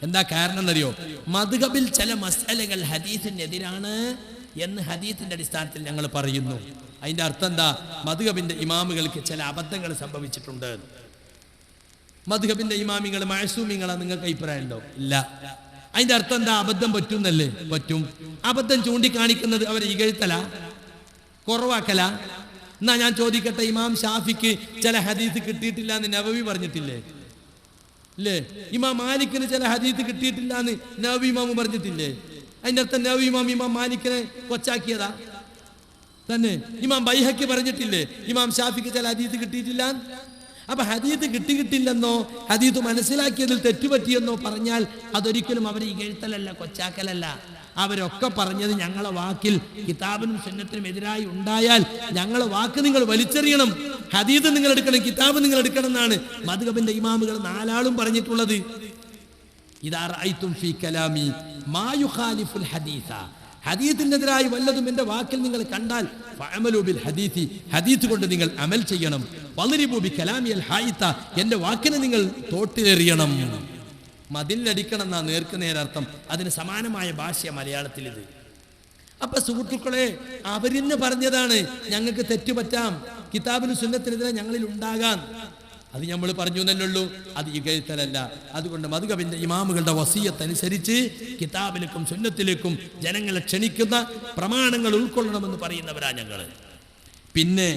എന്താ കാരണം എന്നറിയോ? മദ്ഹബിൽ ചില മസ്അലകൾ ഹദീസിനെതിരാണ് എന്ന് ഹദീസിന്റെ അടിസ്ഥാനത്തിൽ ഞങ്ങൾ പറയുന്നു. അതിന്റെ അർത്ഥം എന്താ? മദ്ഹബിന്റെ ഇമാമുകൾക്ക് ചില അബദ്ധങ്ങൾ സംഭവിച്ചിട്ടുണ്ട്. മദ്ഹബിന്റെ ഇമാമിങ്ങൾ മഅസൂമിങ്ങളാ നിങ്ങൾക്ക് അഭിപ്രായം ഉണ്ടോ? ഇല്ല. അതിന്റെ അർത്ഥം എന്താ? അബദ്ധം പറ്റുന്നല്ലേ? പറ്റും. അബദ്ധം ചൂണ്ടിക്കാണിക്കുന്നത് അവരെ ഇകഴ്ത്തല, കുറവാക്കല. എന്നാ ഞാൻ ചോദിക്കട്ടെ, ഇമാം ഷാഫിക്ക് ചില ഹദീസ് കിട്ടിയിട്ടില്ല എന്ന് നവവി പറഞ്ഞിട്ടില്ലേ? ഇല്ലേ? ഇമാം മാലിക്കിന് ചില ഹദീസ് കിട്ടിയിട്ടില്ല എന്ന് നവവി ഇമാമ് പറഞ്ഞിട്ടില്ലേ? അതിന്റെ അർത്ഥം നവവി ഇമാം ഇമാം മാലിക്കിനെ കൊച്ചാക്കിയതാ തന്നെ? ഇമാം ബൈഹഖി പറഞ്ഞിട്ടില്ലേ ഇമാം ഷാഫിക്ക് ചില ഹദീസ് കിട്ടിയിട്ടില്ല? അപ്പൊ ഹദീസ് കിട്ടിയിട്ടില്ലെന്നോ ഹദീസ് മനസ്സിലാക്കിയതിൽ തെറ്റുപറ്റിയെന്നോ പറഞ്ഞാൽ അതൊരിക്കലും അവരെ ഇകഴ്ത്തലല്ല, കൊച്ചാക്കലല്ല. അവരൊക്കെ പറഞ്ഞത് ഞങ്ങളെ വാക്കിൽ കിതാബിനും സുന്നത്തിനും എതിരായി ഉണ്ടായാൽ ഞങ്ങളെ വാക്ക് നിങ്ങൾ വലിച്ചെറിയണം, ഹദീസ് നിങ്ങൾ എടുക്കണം, കിതാബ് നിങ്ങൾ എടുക്കണം എന്നാണ് മദ്ഹബിന്റെ ഇമാമുകൾ നാലാളും പറഞ്ഞിട്ടുള്ളത്. ഇദാ റഅയ്തും ഫീ കലാമി മാ യുഖാലിഫുൽ ഹദീസ, ഹദീസിനെതിരായി വല്ലതും എന്റെ വാക്കിൽ നിങ്ങൾ കണ്ടാൽ ഫഅമലു ബിൽ ഹദീസി, ഹദീസ് കൊണ്ട് നിങ്ങൾ അമൽ ചെയ്യണം. വളിരിബു ബി കലാമിൽ ഹായിത, എന്റെ വാക്കിനെ നിങ്ങൾ തോട്ടിലെറിയണം, മതിലടിക്കണം എന്നാ നേർക്ക് നേരർത്ഥം. അതിന് സമാനമായ ഭാഷ മലയാളത്തിൽ ഇത്. അപ്പൊ സുഹൃത്തുക്കളെ, അവരിന്ന് പറഞ്ഞതാണ് ഞങ്ങൾക്ക് തെറ്റുപറ്റാം, കിതാബിന് സുന്നത്തിനെതിരെ ഞങ്ങളിൽ ഉണ്ടാകാൻ. അത് നമ്മൾ പറഞ്ഞു എന്നല്ലുള്ളൂ, അത് ഇകഴ്ത്തലല്ല. അതുകൊണ്ട് മദ്ഹബിന്റെ ഇമാമുകളുടെ വസിയത്ത് അനുസരിച്ച് കിതാബിലേക്കും സുന്നത്തിലേക്കും ജനങ്ങളെ ക്ഷണിക്കുന്ന പ്രമാണങ്ങൾ ഉൾക്കൊള്ളണമെന്ന് പറയുന്നവരാ ഞങ്ങൾ. പിന്നെ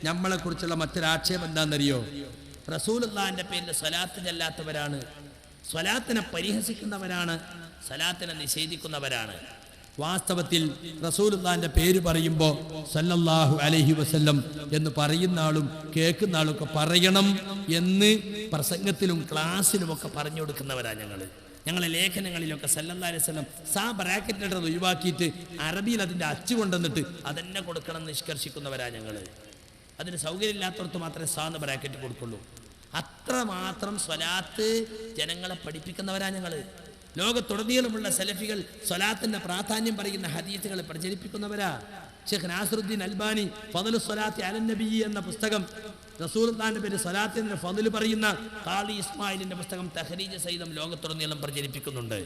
നമ്മളെ കുറിച്ചുള്ള മറ്റൊരാക്ഷേപം എന്താണെന്നറിയോ? റസൂലുള്ളാഹിന്റെ പേരിൽ സ്വലാത്ത് ചെല്ലാത്തവരാണ്, സ്വലാത്തിനെ പരിഹസിക്കുന്നവരാണ്, സ്വലാത്തിനെ നിഷേധിക്കുന്നവരാണ്. വാസ്തവത്തിൽ റസൂലുള്ളാഹിന്റെ പേര് പറയുമ്പോൾ സല്ലല്ലാഹു അലൈഹി വസല്ലം എന്ന് പറയുന്ന ആളും കേൾക്കുന്ന ആളും ഒക്കെ പറയണം എന്ന് പ്രസംഗത്തിലും ക്ലാസ്സിലുമൊക്കെ പറഞ്ഞു കൊടുക്കുന്നവരാണ് ഞങ്ങൾ. ഞങ്ങളെ ലേഖനങ്ങളിലൊക്കെ സല്ലല്ലാഹു അലൈഹി വസല്ലം സാ ബ്രാക്കറ്റിലിട്ട് ഒഴിവാക്കിയിട്ട് അറബിയിൽ അതിൻ്റെ അച്ചു കൊണ്ടുവന്നിട്ട് അതെന്നെ കൊടുക്കണം എന്ന് നിഷ്കർഷിക്കുന്നവരാണ് ഞങ്ങൾ. അതിന് സൗകര്യമില്ലാത്തവർക്ക് മാത്രമേ സാന്ന് ബ്രാക്കറ്റ് കൊടുക്കുള്ളൂ. അത്രമാത്രം സ്വലാത്ത് ജനങ്ങളെ പഠിപ്പിക്കുന്നവരാണ് ഞങ്ങൾ. ലോകത്തുടനീളമുള്ള സലഫികൾ സ്വലാത്തിന്റെ പ്രാധാന്യം പറയുന്ന ഹദീസുകൾ പ്രചരിപ്പിക്കുന്നവരാ. ഷെയ്ഖ് നാസറുദ്ദീൻ അൽബാനി ഫദ്ലു സ്വലാത്തി അലൻ നബി എന്ന പുസ്തകം, റസൂലുള്ളാഹിന്റെ പേര് സ്വലാത്തിന്റെ ഫദ്ല് പറയുന്ന ഖാദി ഇസ്മായിലിന്റെ പുസ്തകം തഹ്രീജ് സഹിതം ലോകത്തുടനീളം പ്രചരിപ്പിക്കുന്നുണ്ട്.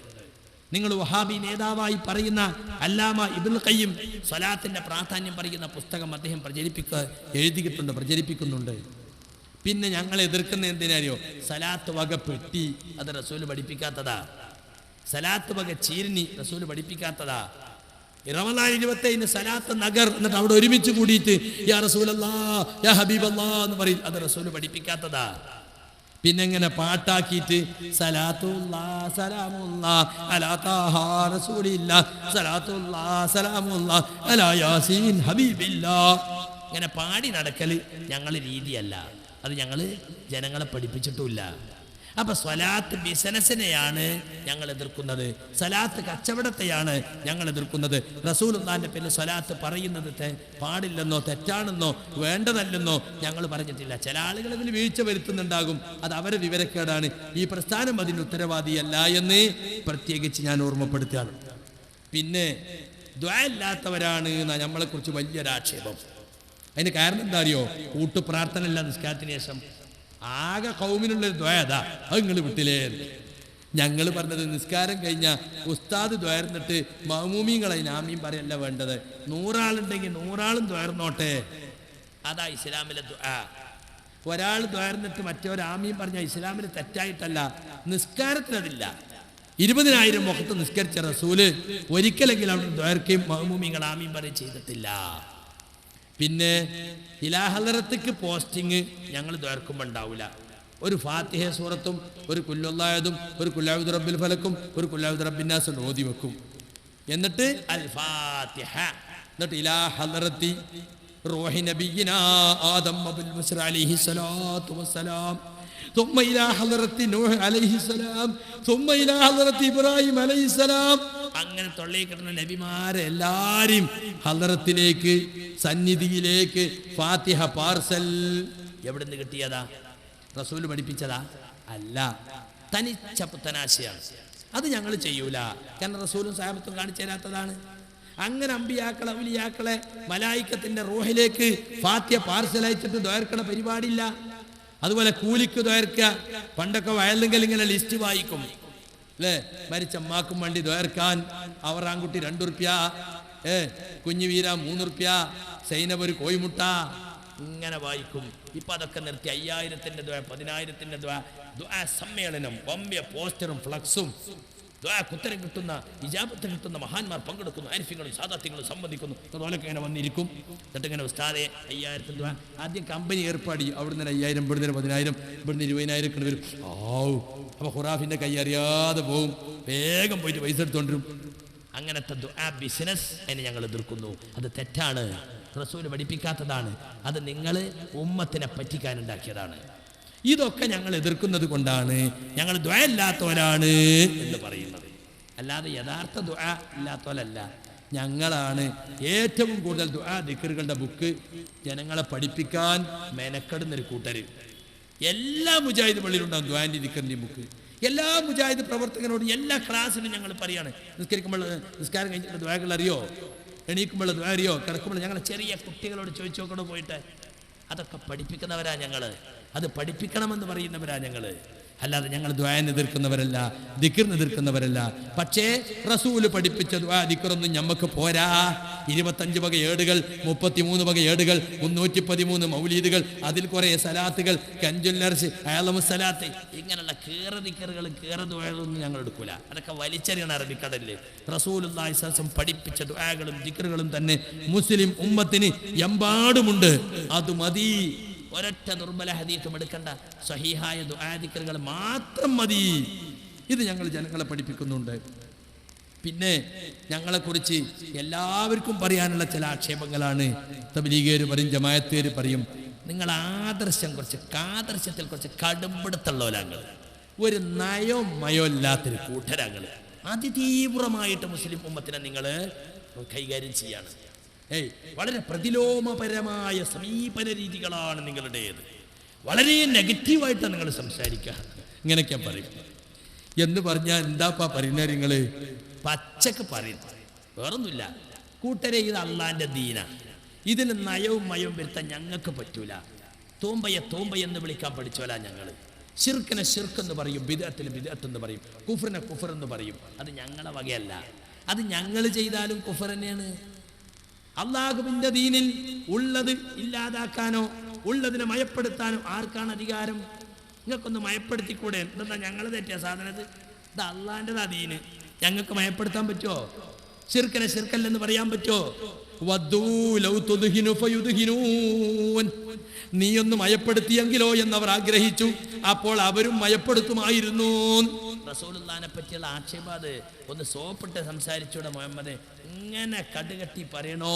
നിങ്ങൾ വഹാബി നേതാവായി പറയുന്ന അല്ലാമ ഇബ്നുൽ ഖയ്യിം സ്വലാത്തിന്റെ പ്രാധാന്യം പറയുന്ന പുസ്തകം അദ്ദേഹം എഴുതിയിട്ടുണ്ട്, പ്രചരിപ്പിക്കുന്നുണ്ട്. പിന്നെ ഞങ്ങൾ എതിർക്കുന്ന എന്തിനാരിയോ? സലാത്ത് വക പെട്ടി അത് റസൂല് പഠിപ്പിക്കാത്തതാ. സലാത്ത് വക ചീരണി റസൂല് പഠിപ്പിക്കാത്തതാ. റമളാൻ 25 സലാത്ത് നഗർ എന്നിട്ട് അവിടെ ഒരുമിച്ച് കൂടിയിട്ട് യാ റസൂലല്ലാഹ് യാ ഹബീബല്ലാഹ് എന്ന് പറയും, അത് റസൂല് പഠിപ്പിക്കാത്തതാ. പിന്നെ എങ്ങനെ പാട്ടാക്കിയിട്ട് സലാത്തുല്ലാഹ് സലാമുല്ലാഹ് അലാ താഹ റസൂലില്ലാഹ് സലാത്തുല്ലാഹ് സലാമുല്ലാഹ് അലാ യാസീൻ ഹബീബില്ലാഹ് ഇങ്ങനെ പാടി നടക്കൽ ഞങ്ങളെ രീതിയല്ല. അത് ഞങ്ങൾ ജനങ്ങളെ പഠിപ്പിച്ചിട്ടുമില്ല. അപ്പൊ സ്വലാത്ത് ബിസിനസിനെയാണ് ഞങ്ങൾ എതിർക്കുന്നത്, സ്വലാത്ത് കച്ചവടത്തെയാണ് ഞങ്ങൾ എതിർക്കുന്നത്. റസൂലുള്ളാഹിന്റെ പേരിൽ സ്വലാത്ത് പറയുന്നത് പാടില്ലെന്നോ തെറ്റാണെന്നോ വേണ്ടതല്ലെന്നോ ഞങ്ങൾ പറഞ്ഞിട്ടില്ല. ചില ആളുകൾ അതിന് വീഴ്ച വരുത്തുന്നുണ്ടാകും, അത് അവരെ വിവരക്കേടാണ്. ഈ പ്രസ്ഥാനം അതിന് ഉത്തരവാദിയല്ല എന്ന് പ്രത്യേകിച്ച് ഞാൻ ഓർമ്മപ്പെടുത്തുകയാണ്. പിന്നെ ദുആ ഇല്ലാത്തവരാണ് എന്നാണ് നമ്മളെക്കുറിച്ച് വലിയൊരാക്ഷേപം. അതിന് കാരണം എന്താ അറിയോ? കൂട്ടുപ്രാർത്ഥന ഇല്ല നിസ്കാരത്തിന് ശേഷം. ആകെ കൗമിനുള്ളൊരു ദ്വാ അതാ, അത് നിങ്ങൾ വിട്ടില്ലേ? ഞങ്ങൾ പറഞ്ഞത് നിസ്കാരം കഴിഞ്ഞ ഉസ്താദ് ദ്വാർന്നിട്ട് മഅ്മൂമീങ്ങളതിന് ആമീൻ പറയല്ല വേണ്ടത്. 100 ആളുണ്ടെങ്കിൽ 100 ആളും ദ്വാർന്നോട്ടെ, അതാ ഇസ്ലാമിലെ ദ്വാ. ഒരാൾ ദ്വാർന്നിട്ട് മറ്റൊരു ആമീൻ പറഞ്ഞ ഇസ്ലാമിൽ തെറ്റായിട്ടല്ല, നിസ്കാരത്തിനതില്ല. 20,000 മുഖത്ത് നിസ്കരിച്ച റസൂല് ഒരിക്കലെങ്കിലും അവിടെ ദ്വാർക്കുകയും മഅ്മൂമീങ്ങൾ ആമീൻ പറയുകയും ചെയ്തിട്ടില്ല. പിന്നെ ഇലാ ഹളറത്തേക്ക് പോസ്റ്റിങ് ഞങ്ങൾ ദ്വാർക്കുമ്പോൾ ഉണ്ടാവില്ല. ഒരു ഫാത്തിഹ സൂറത്തും ഒരു കുല്ലുല്ലായതും ഒരു കുല്ലൗദു റബ്ബിൽ ഫലക്കും ഒരു കുല്ലൗദു റബ്ബിന്നാസും ഓതി വെക്കും. എന്നിട്ട് അൽ ഫാത്തിഹ, എന്നിട്ട് ഇലാ ഹളറത്തി റൂഹി നബിയിനാ ആദം അബുൽ മുസ്ര അലൈഹി സ്വലാത്തു വസ്സലാം ثم إلى حضرة نوح عليه السلام ثم إلى حضرة إبراهيم عليه السلام. അങ്ങനെ തൊള്ളയിൽ കിടന്ന നബിമാരെ എല്ലാരും ഹളറത്തിലേക്ക്, സന്നിധിയിലേക്ക് ഫാത്തിഹ പാർസൽ. എവിടെ നിന്ന് കിട്ടിയതാ? റസൂല് പഠിപ്പിച്ചതാ? അല്ല, തനിച്ച പുത്തനാശയാണ്. അത് ഞങ്ങൾ ചെയ്യൂല, കാരണം റസൂലും സഹാബത്തും കാണിച്ചു തരാത്തതാണ്. അങ്ങനെ അമ്പിയാക്കളെ ഔലിയാക്കളെ മലായിക്കത്തിന്റെ റൂഹിലേക്ക് ഫാത്തിഹ പാർസൽ അയച്ചിട്ട് ദ്വാർക്കണ പരിപാടിയില്ല. അതുപോലെ കൂലിക്ക് ദ്വാർക്കുക. പണ്ടൊക്കെ വയലെങ്കിൽ ഇങ്ങനെ ലിസ്റ്റ് വായിക്കും, അല്ലേ? മരിച്ച അമ്മാക്കും വേണ്ടി ദ്വേർക്കാൻ അവർ ആൺകുട്ടി 2 ഉറുപ്യ, കുഞ്ഞു വീര 3 ഉറുപ്യ, സൈനബ് ഒരു കോയിമുട്ട, ഇങ്ങനെ വായിക്കും. ഇപ്പൊ അതൊക്കെ നിർത്തി 5000-ന്റെ ദ്വാ, 10,000-ന്റെ ദ്വാ സമ്മേളനം, വമ്പിയ പോസ്റ്ററും ഫ്ലക്സും, ഉത്തരം കിട്ടുന്ന, ഇജാബത്ത് കിട്ടുന്ന മഹാന്മാർ പങ്കെടുക്കുന്നു, ആരിഫ്യങ്ങളും സാദാത്യങ്ങളും സംബന്ധിക്കുന്നു. അതുപോലൊക്കെ ഇങ്ങനെ വന്നിരിക്കും. എന്നിട്ട് ഇങ്ങനെ ഉസ്താദെ 5000 ആദ്യം കമ്പനി ഏർപ്പാടി, അവിടുന്ന് 5000, ഇവിടുന്ന് 10,000, ഇവിടുന്ന് 20,000 ഒക്കെ വരും. അപ്പൊ ഖുറാഫിന്റെ കൈ അറിയാതെ പോവും, വേഗം പോയിട്ട് പൈസ എടുത്തോണ്ടിരും. അങ്ങനത്തെ ദുആ ബിസിനസ് അതിനെ ഞങ്ങൾ എതിർക്കുന്നു. അത് തെറ്റാണ്, റസൂൽ പഠിപ്പിക്കാത്തതാണ്. അത് നിങ്ങൾ ഉമ്മത്തിനെ പറ്റിക്കാനുണ്ടാക്കിയതാണ്. ഇതൊക്കെ ഞങ്ങൾ എതിർക്കുന്നത് കൊണ്ടാണ് ഞങ്ങൾ ദുആ ഇല്ലാത്തവരാണ് എന്ന് പറയുന്നത്. അല്ലാതെ യഥാർത്ഥ ദുആ ഇല്ലാത്തവരല്ല. ഞങ്ങളാണ് ഏറ്റവും കൂടുതൽ ദുആ ദിക്റുകളുടെ ബുക്ക് ജനങ്ങളെ പഠിപ്പിക്കാൻ മെനക്കെടുന്നൊരു കൂട്ടര്. എല്ലാ മുജാഹിദ് പള്ളിയിലുണ്ടാകും ദുആന്റെ ദിക്റിന്റെ ബുക്ക്. എല്ലാ മുജാഹിദ് പ്രവർത്തകരോടും എല്ലാ ക്ലാസ്സിലും ഞങ്ങൾ പറയാണ്, നിസ്കരിക്കുമ്പോൾ നിസ്കാരം കഴിഞ്ഞിട്ട് ദുആകൾ അറിയോ, എണീക്കുമ്പോൾ ദുആ അറിയോ, കിടക്കുമ്പോൾ ഞങ്ങൾ ചെറിയ കുട്ടികളോട് ചോദിച്ചു നോക്കണോ പോയിട്ട്. അതൊക്കെ പഠിപ്പിക്കുന്നവരാ ഞങ്ങൾ, അത് പഠിപ്പിക്കണമെന്ന് പറയുന്നവരാ ഞങ്ങൾ. അല്ലാതെ ഞങ്ങൾ ദുആനെ എതിർക്കുന്നവരല്ല, ദിക്റിനെ എതിർക്കുന്നവരല്ല. പക്ഷേ റസൂല് പഠിപ്പിച്ച ദുആ ദിക്റൊന്നും ഞമ്മക്ക് പോരാ. 25 വക ഏടുകൾ, 33 വക ഏടുകൾ, 313 മൗലീദുകൾ, അതിൽ കുറെ സലാത്തുകൾ, കഞ്ചുല്ലർസ്, അയലമുസലാത്ത്, ഇങ്ങനെയുള്ള കേറ ദിക്റുകളും കേറ ദുആകളൊന്നും ഞങ്ങൾ എടുക്കൂല. അതൊക്കെ വലിച്ചെറിയണ അറബിക്കടലിൽ. റസൂലുള്ളാഹി സ്വല്ലല്ലാഹു അലൈഹി വസല്ലം പഠിപ്പിച്ച ദുആകളും ദിക്റുകളും തന്നെ മുസ്ലിം ഉമ്മത്തിന് എമ്പാടുമുണ്ട്. അത് മതി. ഒരൊറ്റ ദുർബല ഹദീസും എടുക്കണ്ട, സ്വഹീഹായ ദുആ ദിക്റുകൾ മാത്രം മതി. ഇത് ഞങ്ങൾ ജനങ്ങളെ പഠിപ്പിക്കുന്നുണ്ട്. പിന്നെ ഞങ്ങളെക്കുറിച്ച് എല്ലാവർക്കും പറയാനുള്ള ചില ആക്ഷേപങ്ങളാണ്. തബ്ലീഗുകാർ പറയും, ജമാഅത്തുകാർ പറയും, നിങ്ങൾ ആദർശം ആദർശത്തിൽ കുറച്ച് കടുംപിടുത്തുള്ളവരാങ്ങൾ, ഒരു നയവും മയോ ഇല്ലാത്തൊരു കൂട്ടരാങ്ങൾ. അതിതീവ്രമായിട്ട് മുസ്ലിം ഉമ്മത്തിനെ നിങ്ങൾ കൈകാര്യം ചെയ്യാണ്. വളരെ പ്രതിലോമപരമായ സമീപന രീതികളാണ് നിങ്ങളുടേത്. വളരെ നെഗറ്റീവായിട്ടാണ് നിങ്ങൾ സംസാരിക്കുക. ഇങ്ങനെയൊക്കെ പറയും. എന്ന് പറഞ്ഞാൽ എന്താപ്പാ പറയുന്നത്? നിങ്ങൾ പച്ചക്ക് പറയുന്നത് വേറൊന്നുമില്ല. കൂട്ടരെ, ഇത് അള്ളാന്റെ ദീന, ഇതിന് നയവും മയവും വരുത്താൻ ഞങ്ങൾക്ക് പറ്റൂല. തോമ്പയെന്ന് വിളിക്കാൻ പഠിച്ചോല ഞങ്ങൾ. ശിർക്കിനെ ശിർക്കെന്ന് പറയും, ബിദ്അത്തിന് ബിദ്അത്ത് പറയും, കുഫറിനെ കുഫർ എന്ന് പറയും. അത് ഞങ്ങളെ വകയല്ല. അത് ഞങ്ങൾ ചെയ്താലും കുഫർ തന്നെയാണ്. അള്ളാഹുവിന്റെ ദീനിൽ ഉള്ളത് ഇല്ലാതാക്കാനോ ഉള്ളതിനെ മയപ്പെടുത്താനോ ആർക്കാണ് അധികാരം? നിങ്ങൾക്കൊന്ന് മയപ്പെടുത്തിക്കൂടെ? എന്താ ഞങ്ങൾ തെറ്റിയ സാധനത്? ഇത് അള്ളാഹിൻ്റെതാ ദീന്, ഞങ്ങൾക്ക് മയപ്പെടുത്താൻ പറ്റുമോ? ശിർക്കിനെ ശിർക്കല്ലെന്ന് പറയാൻ പറ്റുമോ? നീയൊന്ന് മയപ്പെടുത്തിയെങ്കിലോ എന്നവർ ആഗ്രഹിച്ചു, അപ്പോൾ അവരും മയപ്പെടുത്തുമായിരുന്നു. റസൂലുള്ളാഹിനെ പറ്റിയുള്ള ആക്ഷേപം ഒന്ന് സോപ്പിട്ട് സംസാരിച്ചൂടെ മുഹമ്മദ്? ഇങ്ങനെ കടുകട്ടി പറയണോ?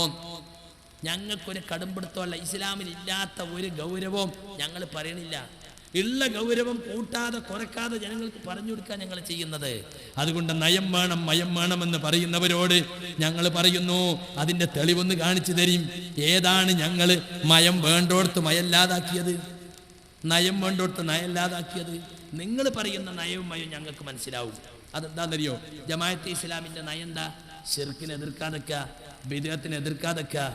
ഞങ്ങൾക്കൊരു കടുംപിടുത്തമല്ല, ഇസ്ലാമിൽ ഇല്ലാത്ത ഒരു ഗൗരവവും ഞങ്ങൾ പറയണില്ല. ഉള്ള ഗൗരവം കൂട്ടാതെ കുറക്കാതെ ജനങ്ങൾക്ക് പറഞ്ഞു കൊടുക്കാൻ ഞങ്ങൾ ചെയ്യുന്നത്. അതുകൊണ്ട് നയം വേണം മയം വേണമെന്ന് പറയുന്നവരോട് ഞങ്ങൾ പറയുന്നു, അതിൻ്റെ തെളിവൊന്ന് കാണിച്ചു തരും. ഏതാണ് ഞങ്ങൾ മയം വേണ്ടോടത്ത് മയല്ലാതാക്കിയത്? നയം വേണ്ടോടത്ത് നയല്ലാതാക്കിയത്? നിങ്ങൾ പറയുന്ന നയവും മയവും ഞങ്ങൾക്ക് മനസ്സിലാവും. അതെന്താണെന്നറിയോ? ജമാഅത്തെ ഇസ്ലാമിൻ്റെ നയം എന്താ? ശിർക്കിനെ എതിർക്കാതൊക്കെ, ബിദ്അത്തിനെ എതിർക്കാതൊക്കെ.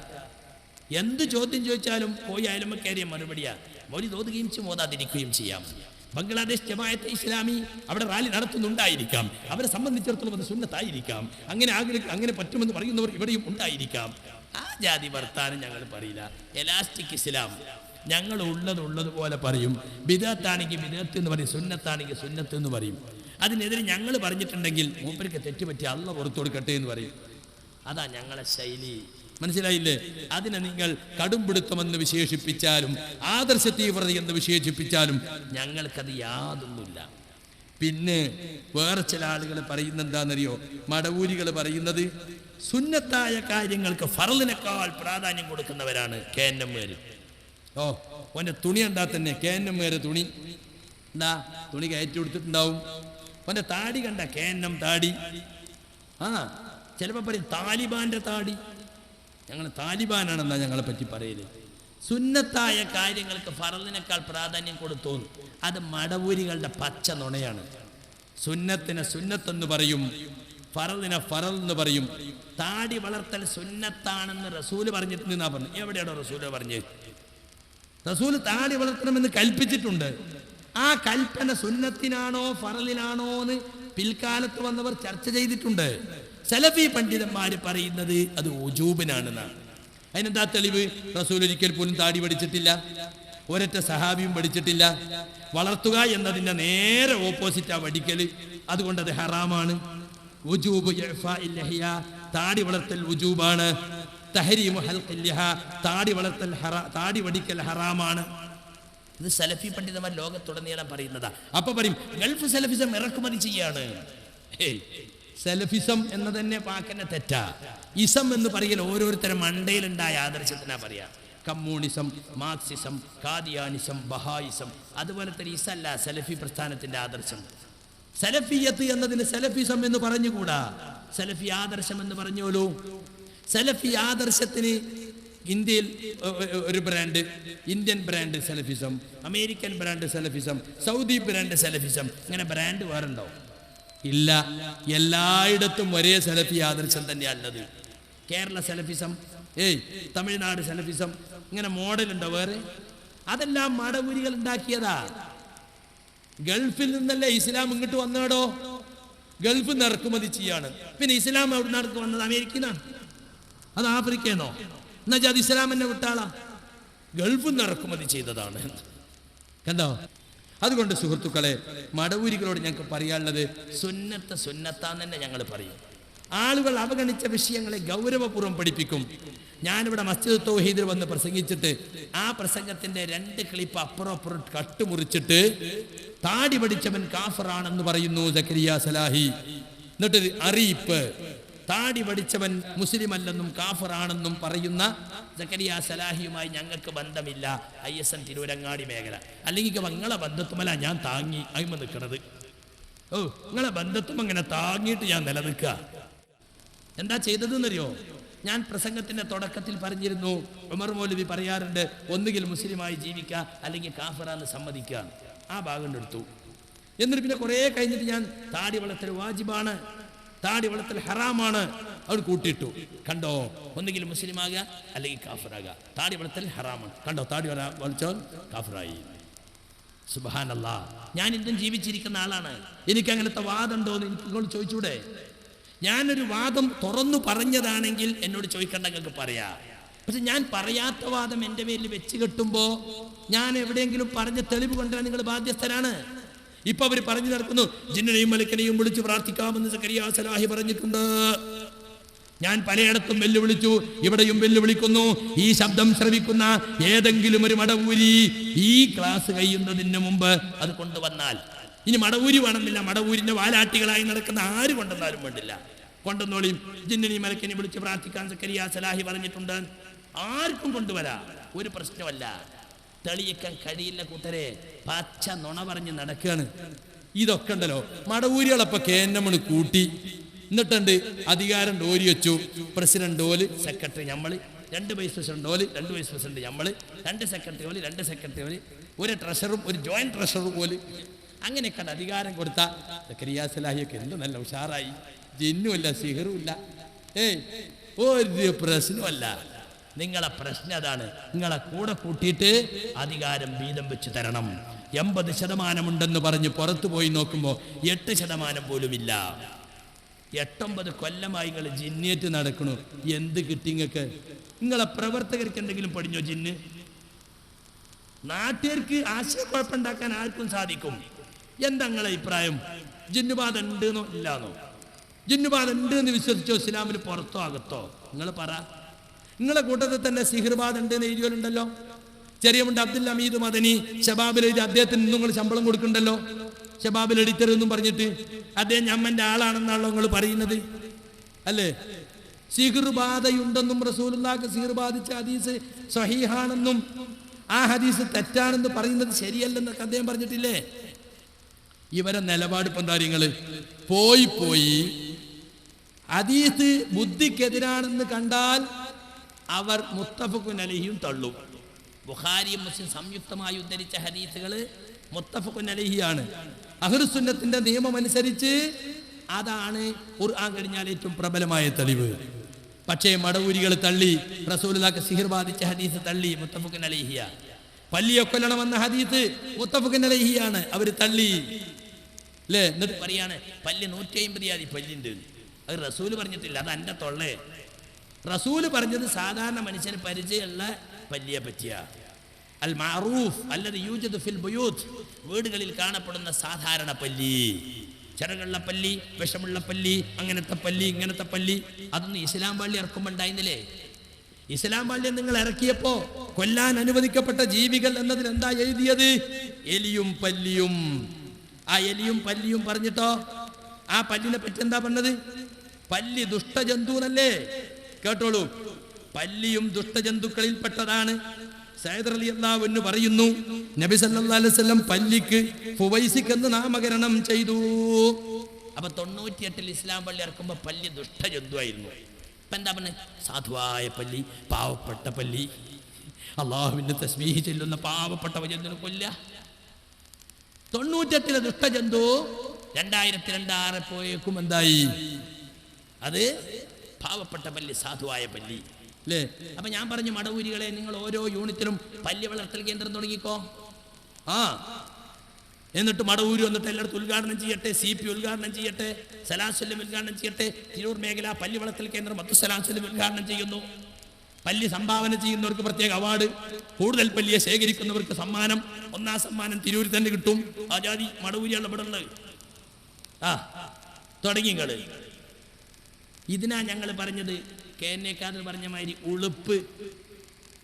എന്ത് ചോദ്യം ചോദിച്ചാലും പോയി അയൽമക്കേറിയ മറുപടിയാ. മൗലിദ് ഓതുകയും മോതാതിരിക്കുകയും ചെയ്യാം. ബംഗ്ലാദേശ് ജമാഅത്തെ ഇസ്ലാമി അവിടെ റാലി നടത്തുന്നുണ്ടായിരിക്കാം, അവരെ സംബന്ധിച്ചിടത്തോളം അത് സുന്നത്തായിരിക്കാം. അങ്ങനെ പറ്റുമെന്ന് പറയുന്നവർ ഇവിടെയും ഉണ്ടായിരിക്കാം. ആ ജാതി വർത്താനം ഞങ്ങൾ പറയില്ല. എലാസ്റ്റിക് ഇസ്ലാം ഞങ്ങൾ ഉള്ളതുപോലെ പറയും. ബിദ്അത്താണെങ്കിൽ ബിദ്അത്ത് എന്ന് പറയും, സുന്നത്താണെങ്കിൽ സുന്നത്ത് എന്ന് പറയും. അതിനെതിരെ ഞങ്ങൾ പറഞ്ഞിട്ടുണ്ടെങ്കിൽ മൂപ്പർക്ക് തെറ്റുപറ്റി അള്ളാഹ് പുറത്തു കൊടുക്കട്ടെ എന്ന് പറയും. അതാ ഞങ്ങളെ ശൈലി. മനസ്സിലായില്ലേ? അതിനെ നിങ്ങൾ കടുംപിടുത്തമെന്ന് വിശേഷിപ്പിച്ചാലും ആദർശ തീവ്രത എന്ന് വിശേഷിപ്പിച്ചാലും ഞങ്ങൾക്കത് യാതൊന്നുമില്ല. പിന്നെ വേറെ ചില ആളുകൾ പറയുന്നത് എന്താണെന്നറിയോ? മടവൂരികൾ പറയുന്നത് സുന്നത്തായ കാര്യങ്ങൾക്ക് ഫർളിനേക്കാൾ പ്രാധാന്യം കൊടുക്കുന്നവരാണ് KNM-കാർ. ഓൻ്റെ തുണി എന്താ തന്നെ KNM-കാരെ തുണി എന്താ? തുണി കയറ്റി കൊടുത്തിട്ടുണ്ടാവും. ഓൻ്റെ താടി കണ്ട KNM താടി. ചിലപ്പോൾ പറയും താലിബാന്റെ താടി. ഞങ്ങൾ താലിബാനാണെന്നാ ഞങ്ങളെ പറ്റി പറയല്. സുന്നത്തായ കാര്യങ്ങൾക്ക് ഫർളിനേക്കാൾ പ്രാധാന്യം കൊടുത്തു. അത് മടവൂരികളുടെ പച്ച നുണയാണ്. സുന്നത്തിനെ സുന്നത്തെന്ന് പറയും, ഫറലിനെ ഫറൽ എന്ന് പറയും. താടി വളർത്തൽ സുന്നത്താണെന്ന് റസൂല് പറഞ്ഞിട്ടുണ്ടെന്നാ പറഞ്ഞു. എവിടെയാണോ റസൂല് പറഞ്ഞത്? റസൂല് താടി വളർത്തണമെന്ന് കൽപ്പിച്ചിട്ടുണ്ട്. ആ കൽപ്പന സുന്നത്തിനാണോ ഫറലിനാണോ എന്ന് പിൽക്കാലത്ത് വന്നവർ ചർച്ച ചെയ്തിട്ടുണ്ട്. സലഫി പണ്ഡിതന്മാര് പറയുന്നത് അത് ഉജൂബിനാണെന്നാണ്. അതിനെന്താ തെളിവ്? റസൂൽ ഒരിക്കൽ പോലും താടി പഠിച്ചിട്ടില്ല, ഒരൊറ്റ സഹാബിയും പഠിച്ചിട്ടില്ല. വളർത്തുക എന്നതിൻ്റെ നേരെ ഓപ്പോസിറ്റാ വടിക്കൽ. അതുകൊണ്ട് അത് ഹറാമാണ്. ഉജൂബ് ഇഅ്ഫാഇൽ ലഹിയ, താടി വളർത്തൽ ഉജൂബാണ്. തഹരീമു ഹൽഖിൽ ലിഹ, താടി വളർത്തൽ താടി വടിക്കൽ ഹറാമാണ്. ഇത് സലഫി പണ്ഡിതന്മാർ ലോകത്തുടനീളം പറയുന്നതാ. അപ്പൊ പറയും ഗൾഫ് സലഫിസം ഇറക്കുമതി ചെയ്യാണ്. സലഫിസം എന്ന് തന്നെ വാക്കന്നെ തെറ്റാ. ഇസം എന്ന് പറയൽ ഓരോരുത്തരും മണ്ടയിലുണ്ടായ ആദർശത്തിനാ പറയാ. കമ്മ്യൂണിസം, മാർക്സിസം, കാദിയാനിസം, ബഹായിസം, അതുപോലെ തന്നെ ഇസല്ല സലഫി പ്രസ്ഥാനത്തിന്റെ ആദർശം. സലഫിയത്ത് എന്നതിന് സലഫിസം എന്ന് പറഞ്ഞുകൂടാ, സലഫി ആദർശം എന്ന് പറഞ്ഞോളൂ. സലഫി ആദർശത്തിന് ഇന്ത്യയിൽ ഒരു brand, Indian brand Salafism, American brand Salafism, Saudi brand Salafism, ഇങ്ങനെ ബ്രാൻഡ് വേറുണ്ടോ? ഇല്ല. എല്ലായിടത്തും ഒരേ സലഫി ആദർശം തന്നെയാണുള്ളത്. കേരള സലഫിസം, തമിഴ്നാട് സലഫിസം, ഇങ്ങനെ മോഡലുണ്ടോ വേറെ? അതെല്ലാം മടവൂരികൾ ഉണ്ടാക്കിയതാ. ഗൾഫിൽ നിന്നല്ലേ ഇസ്ലാം ഇങ്ങോട്ട് വന്നാടോ? ഗൾഫ് നിന്ന് ഇറക്കുമതി ചെയ്യാണ്. പിന്നെ ഇസ്ലാം എവിടെ നിന്നർക്ക് വന്നത്? അമേരിക്കനാണ്? അത് ആഫ്രിക്കന്നോ? എന്നുവെച്ചാൽ അത് ഇസ്ലാം എന്നെ വിട്ടാളാ. ഗൾഫിൽ നിന്ന് ഇറക്കുമതി ചെയ്തതാണ്. കണ്ടോ? അതുകൊണ്ട് സുഹൃത്തുക്കളെ, മടവൂരികളോട് ഞങ്ങൾക്ക് പറയാനുള്ളത് സുന്നത്ത് സുന്നത്താന്ന് തന്നെ ഞങ്ങൾ പറയും. ആളുകൾ അവഗണിച്ച വിഷയങ്ങളെ ഗൗരവപൂർവ്വം പഠിപ്പിക്കും. ഞാനിവിടെ മസ്ജിദ് തൗഹീദിൽ വന്ന് പ്രസംഗിച്ചിട്ട് ആ പ്രസംഗത്തിന്റെ 2 ക്ലിപ്പ് അപ്പുറം കട്ടുമുറിച്ചിട്ട് താടി പഠിച്ചവൻ കാഫറാണെന്ന് പറയുന്നു സക്കരിയ സലാഹി. എന്നിട്ടൊരു അറിയിപ്പ്, താടി പഠിച്ചവൻ മുസ്ലിം അല്ലെന്നും കാഫറാണെന്നും പറയുന്ന സക്കരിയ സലാഹിയുമായി ഞങ്ങൾക്ക് ബന്ധമില്ല. ISN തിരൂരങ്ങാടി മേഖല. അല്ലെങ്കിൽ നിങ്ങളെ ബന്ധത്തുമല്ല ഞാൻ താങ്ങി അയിമ നിൽക്കണത്. നിങ്ങളെ ബന്ധത്തും അങ്ങനെ താങ്ങിയിട്ട് ഞാൻ നിലനിൽക്കുക. എന്താ ചെയ്തതെന്നറിയോ? ഞാൻ പ്രസംഗത്തിന്റെ തുടക്കത്തിൽ പറഞ്ഞിരുന്നു, ഉമർ മൗലവി പറയാറുണ്ട്, ഒന്നുകിൽ മുസ്ലിമായി ജീവിക്കുക അല്ലെങ്കിൽ കാഫറാന്ന് സമ്മതിക്കുക. ആ ഭാഗം എടുത്തു. എന്നിട്ട് പിന്നെ കുറേ കഴിഞ്ഞിട്ട് ഞാൻ താടി വളർത്തൽ വാജിബാണ്, താടി വളർത്തൽ ഹറാമാണ് അവർ കൂട്ടിയിട്ടു. കണ്ടോ, ഒന്നുകിൽ മുസ്ലിമാകുക അല്ലെങ്കിൽ കാഫറാകുക. താടി വളർത്തൽ ഹറാമാണ്. കണ്ടോ, താടി വളർച്ചോ കാഫറായി. സുബ്ഹാനല്ലാഹ്. ഞാൻ ഇന്നും ജീവിച്ചിരിക്കുന്ന ആളാണ്. എനിക്ക് അങ്ങനത്തെ വാദം ഉണ്ടോ എന്ന് എനിക്ക് നിങ്ങൾ ചോദിച്ചൂടെ? ഞാനൊരു വാദം തുറന്നു പറഞ്ഞതാണെങ്കിൽ എന്നോട് ചോദിക്കേണ്ട, നിങ്ങൾക്ക് പറയാ. പക്ഷെ ഞാൻ പറയാത്ത വാദം എൻ്റെ പേരിൽ വെച്ച് കെട്ടുമ്പോൾ ഞാൻ എവിടെയെങ്കിലും പറഞ്ഞ തെളിവ് കൊണ്ടുവരാൻ നിങ്ങൾ ബാധ്യസ്ഥരാണ്. ഇപ്പൊ അവർ പറഞ്ഞു നടക്കുന്നു, ജിന്നിനെയും മലക്കിനെയും വിളിച്ച് പ്രാർത്ഥിക്കാമെന്ന് സക്കരിയ സലാഹി പറഞ്ഞിട്ടുണ്ട്. ഞാൻ പലയിടത്തും വെല്ലുവിളിച്ചു, ഇവിടെയും വെല്ലുവിളിക്കുന്നു. ഈ ശബ്ദം ശ്രവിക്കുന്ന ഏതെങ്കിലും ഒരു മടവൂരി ഈ ക്ലാസ് കഴിയുന്നതിന് മുമ്പ് അത് കൊണ്ടുവന്നാൽ, ഇനി മടവൂരി വേണമെന്നില്ല, മടവൂരിന്റെ വാലാട്ടികളായി നടക്കുന്ന ആര് കൊണ്ടുവന്നാലും വേണ്ടില്ല, കൊണ്ടുവന്നോളിയും. ജിന്നിനെയും മലക്കിനെയും വിളിച്ച് പ്രാർത്ഥിക്കാൻ സക്കരിയ സലാഹി പറഞ്ഞിട്ടുണ്ട്. ആർക്കും കൊണ്ടുവരാ, ഒരു പ്രശ്നമല്ല. തെളിയിക്കാൻ കഴിയില്ല കൂട്ടരെ, പച്ച നുണ പറഞ്ഞ് നടക്കുകയാണ്. ഇതൊക്കെ ഉണ്ടല്ലോ മടവൂരികളപ്പൊ കേന്നമ്മള് കൂട്ടി, എന്നിട്ടുണ്ട് അധികാരം ഡോരി വെച്ചു. പ്രസിഡന്റ് ഓല്, സെക്രട്ടറി നമ്മള്, 2 വൈസ് പ്രസിഡന്റ് ഓല്, 2 വൈസ് പ്രസിഡന്റ് നമ്മള്, 2 സെക്രട്ടറി ഓല്, 2 സെക്രട്ടറി ഓല്, ഒരു ട്രഷറും ഒരു ജോയിന്റ് ട്രഷറും ഓല്. അങ്ങനെയൊക്കെ അധികാരം കൊടുത്ത സക്കരിയ സലാഹിയൊക്കെ എന്ത് നല്ല ഉഷാറായി. ജിന്നുമില്ല, സിഹറുമില്ല, ഒരു പ്രശ്നമല്ല. നിങ്ങളെ പ്രശ്നം അതാണ്. നിങ്ങളെ കൂടെ കൂട്ടിയിട്ട് അധികാരം വീതം വെച്ച് തരണം. 80% ഉണ്ടെന്ന് പറഞ്ഞ് പുറത്തു പോയി നോക്കുമ്പോൾ 8% പോലുമില്ല. 8-9 കൊല്ലമായി നിങ്ങൾ ജിന്നേറ്റ് നടക്കണു. എന്ത് കിട്ടി നിങ്ങൾക്ക്? നിങ്ങളെ പ്രവർത്തകർക്ക് എന്തെങ്കിലും പഠിഞ്ഞോ ജിന്ന്? നാട്ടുകാർക്ക് ആശയക്കുഴപ്പമുണ്ടാക്കാൻ ആർക്കും സാധിക്കും. എന്താ നിങ്ങളെ അഭിപ്രായം? ജിന്നുബാധ ഉണ്ടെന്നോ ഇല്ലാന്നോ? ജിന്നുബാധ ഉണ്ട് എന്ന് വിശ്വസിച്ചോ? ഇസ്ലാമിൽ പുറത്തോ അകത്തോ? നിങ്ങൾ പറ. നിങ്ങളെ കൂട്ടത്തിൽ തന്നെ സിഹിർബാധ ഉണ്ട് എന്ന് എഴുതിയോലുണ്ടല്ലോ. ചെറിയമുണ്ട് അബ്ദുൽ ഹമീദ് മദനി ഷബാബിൽ എഴുതി, അദ്ദേഹത്തിന് നിങ്ങൾ ശമ്പളം കൊടുക്കണ്ടല്ലോ, ഷബാബിൽ എഡിറ്റർ എന്നും പറഞ്ഞിട്ട്. അദ്ദേഹം ഞമ്മന്റെ ആളാണെന്നാണല്ലോ നിങ്ങൾ പറയുന്നത്, അല്ലേ? സിഹിർബാധയുണ്ടെന്നും റസൂലുള്ളാഹിക്ക് സിഹിർ ബാധിച്ച ഹദീസ് സ്വഹീഹാണെന്നും ആ ഹദീസ് തെറ്റാണെന്ന് പറയുന്നത് ശരിയല്ലെന്നൊക്കെ അദ്ദേഹം പറഞ്ഞിട്ടില്ലേ? ഇവരെ നിലപാട് ഇപ്പം എന്താ? നിങ്ങള് പോയി ഹദീസ് ബുദ്ധിക്കെതിരാണെന്ന് കണ്ടാൽ അവർ മുത്തഫഖുൻ അലൈഹിയും തള്ളും. ബുഖാരിയും മുസ്ലിം സംയുക്തമായി ഉദ്ധരിച്ച ഹദീസുകൾ മുത്തഫഖുൻ അലൈഹിയാണ്. അഹ്ലുസുന്നത്തിന്റെ നിയമം അനുസരിച്ച് അതാണ് ഖുർആൻ കഴിഞ്ഞാൽ ഏറ്റവും പ്രബലമായ തെളിവ്. പക്ഷേ മടവൂരികൾ തള്ളി. റസൂലുള്ളാഹിക്ക് സിഹിർ ബാധിച്ച ഹദീസ് തള്ളി, മുത്തഫഖുൻ അലൈഹിയ. പല്ലിയെ കൊല്ലണമെന്ന ഹദീസ് മുത്തഫഖുൻ അലൈഹിയാണ്, അവർ തള്ളി. അല്ലേ? എന്നിട്ട് പറയാണ് പല്ല് 150 ജാതി പല്ലുണ്ട്. അത് റസൂല് പറഞ്ഞിട്ടില്ല, അത് എൻ്റെ തൊള്ളേ. റസൂല് പറഞ്ഞത് സാധാരണ മനുഷ്യന് പരിചയമുള്ള പല്ലിയെ പറ്റിയാ. അൽ മഅറൂഫ് അല്ലദി യൂജദു ഫിൽ ബുയൂത്ത്, വീടുകളിൽ കാണപ്പെടുന്ന സാധാരണ പല്ലി, ചിറകുള്ള പല്ലി, വിഷമുള്ള പല്ലി, അങ്ങനത്തെ പല്ലി, ഇങ്ങനത്തെ പല്ലി, അതൊന്നും ഇസ്ലാം പള്ളി ഇറക്കുമ്പോൾ ഉണ്ടായിരുന്നില്ലേ? ഇസ്ലാം പള്ളി നിങ്ങൾ ഇറക്കിയപ്പോ കൊല്ലാൻ അനുവദിക്കപ്പെട്ട ജീവികൾ എന്നതിൽ എന്താ എഴുതിയത്? എലിയും പല്ലിയും. ആ എലിയും പല്ലിയും പറഞ്ഞിട്ടോ ആ പല്ലിനെ പറ്റി എന്താ പറഞ്ഞത്? പല്ലി ദുഷ്ടജന്തു എന്നല്ലേ? കേട്ടോളൂ, പല്ലിയും ദുഷ്ടജന്തുക്കളിൽ പെട്ടതാണ്. സയ്യിദ് റളിയല്ലാഹു അൻഹു പറയുന്നു, നബി സല്ലല്ലാഹു അലൈഹി വസല്ലം പല്ലിക്ക് ഫുവൈസിക് എന്ന് നാമകരണം ചെയ്തു. അപ്പൊ 98 ഇസ്ലാം പള്ളി ഇറക്കുമ്പോ പല്ലി ദുഷ്ടജന്തു ആയിരുന്നു. ഇപ്പൊ എന്താ പറഞ്ഞ? സാധുവായ പല്ലി, പാവപ്പെട്ട പല്ലി, അള്ളാഹുവിന്റെ തസ്ബീഹ് ചൊല്ലുന്ന പാവപ്പെട്ട ജന്തുവിനെ കൊല്ല. 98 ദുഷ്ടജന്തു 2002 പോയേക്കും എന്തായി? അത് പാവപ്പെട്ട പല്ലി, സാധുവായ പല്ലി, അല്ലേ? അപ്പൊ ഞാൻ പറഞ്ഞു, മടവൂരികളെ, നിങ്ങൾ ഓരോ യൂണിറ്റിലും പല്ലി വളർത്തൽ കേന്ദ്രം തുടങ്ങിക്കോ. എന്നിട്ട് മടവൂര് വന്നിട്ട് എല്ലായിടത്തും ഉദ്ഘാടനം ചെയ്യട്ടെ, CP ഉദ്ഘാടനം ചെയ്യട്ടെ, സലാസുല്ലം ഉദ്ഘാടനം ചെയ്യട്ടെ. തിരൂർ മേഖല പല്ലി വളർത്തൽ കേന്ദ്രം അബ്ദുസ്സലാം ഉദ്ഘാടനം ചെയ്യുന്നു. പല്ലി സംഭാവന ചെയ്യുന്നവർക്ക് പ്രത്യേക അവാർഡ്, കൂടുതൽ പല്ലിയെ ശേഖരിക്കുന്നവർക്ക് സമ്മാനം, 1ാം സമ്മാനം തിരൂരിൽ തന്നെ കിട്ടും. ആജാതി മടവൂരിയുള്ള ഇവിടെ ഉള്ളത്. തുടങ്ങിങ്ങള്. ഇതിനാ ഞങ്ങൾ പറഞ്ഞത്, KNA പറഞ്ഞ മാതിരി ഉളുപ്പ്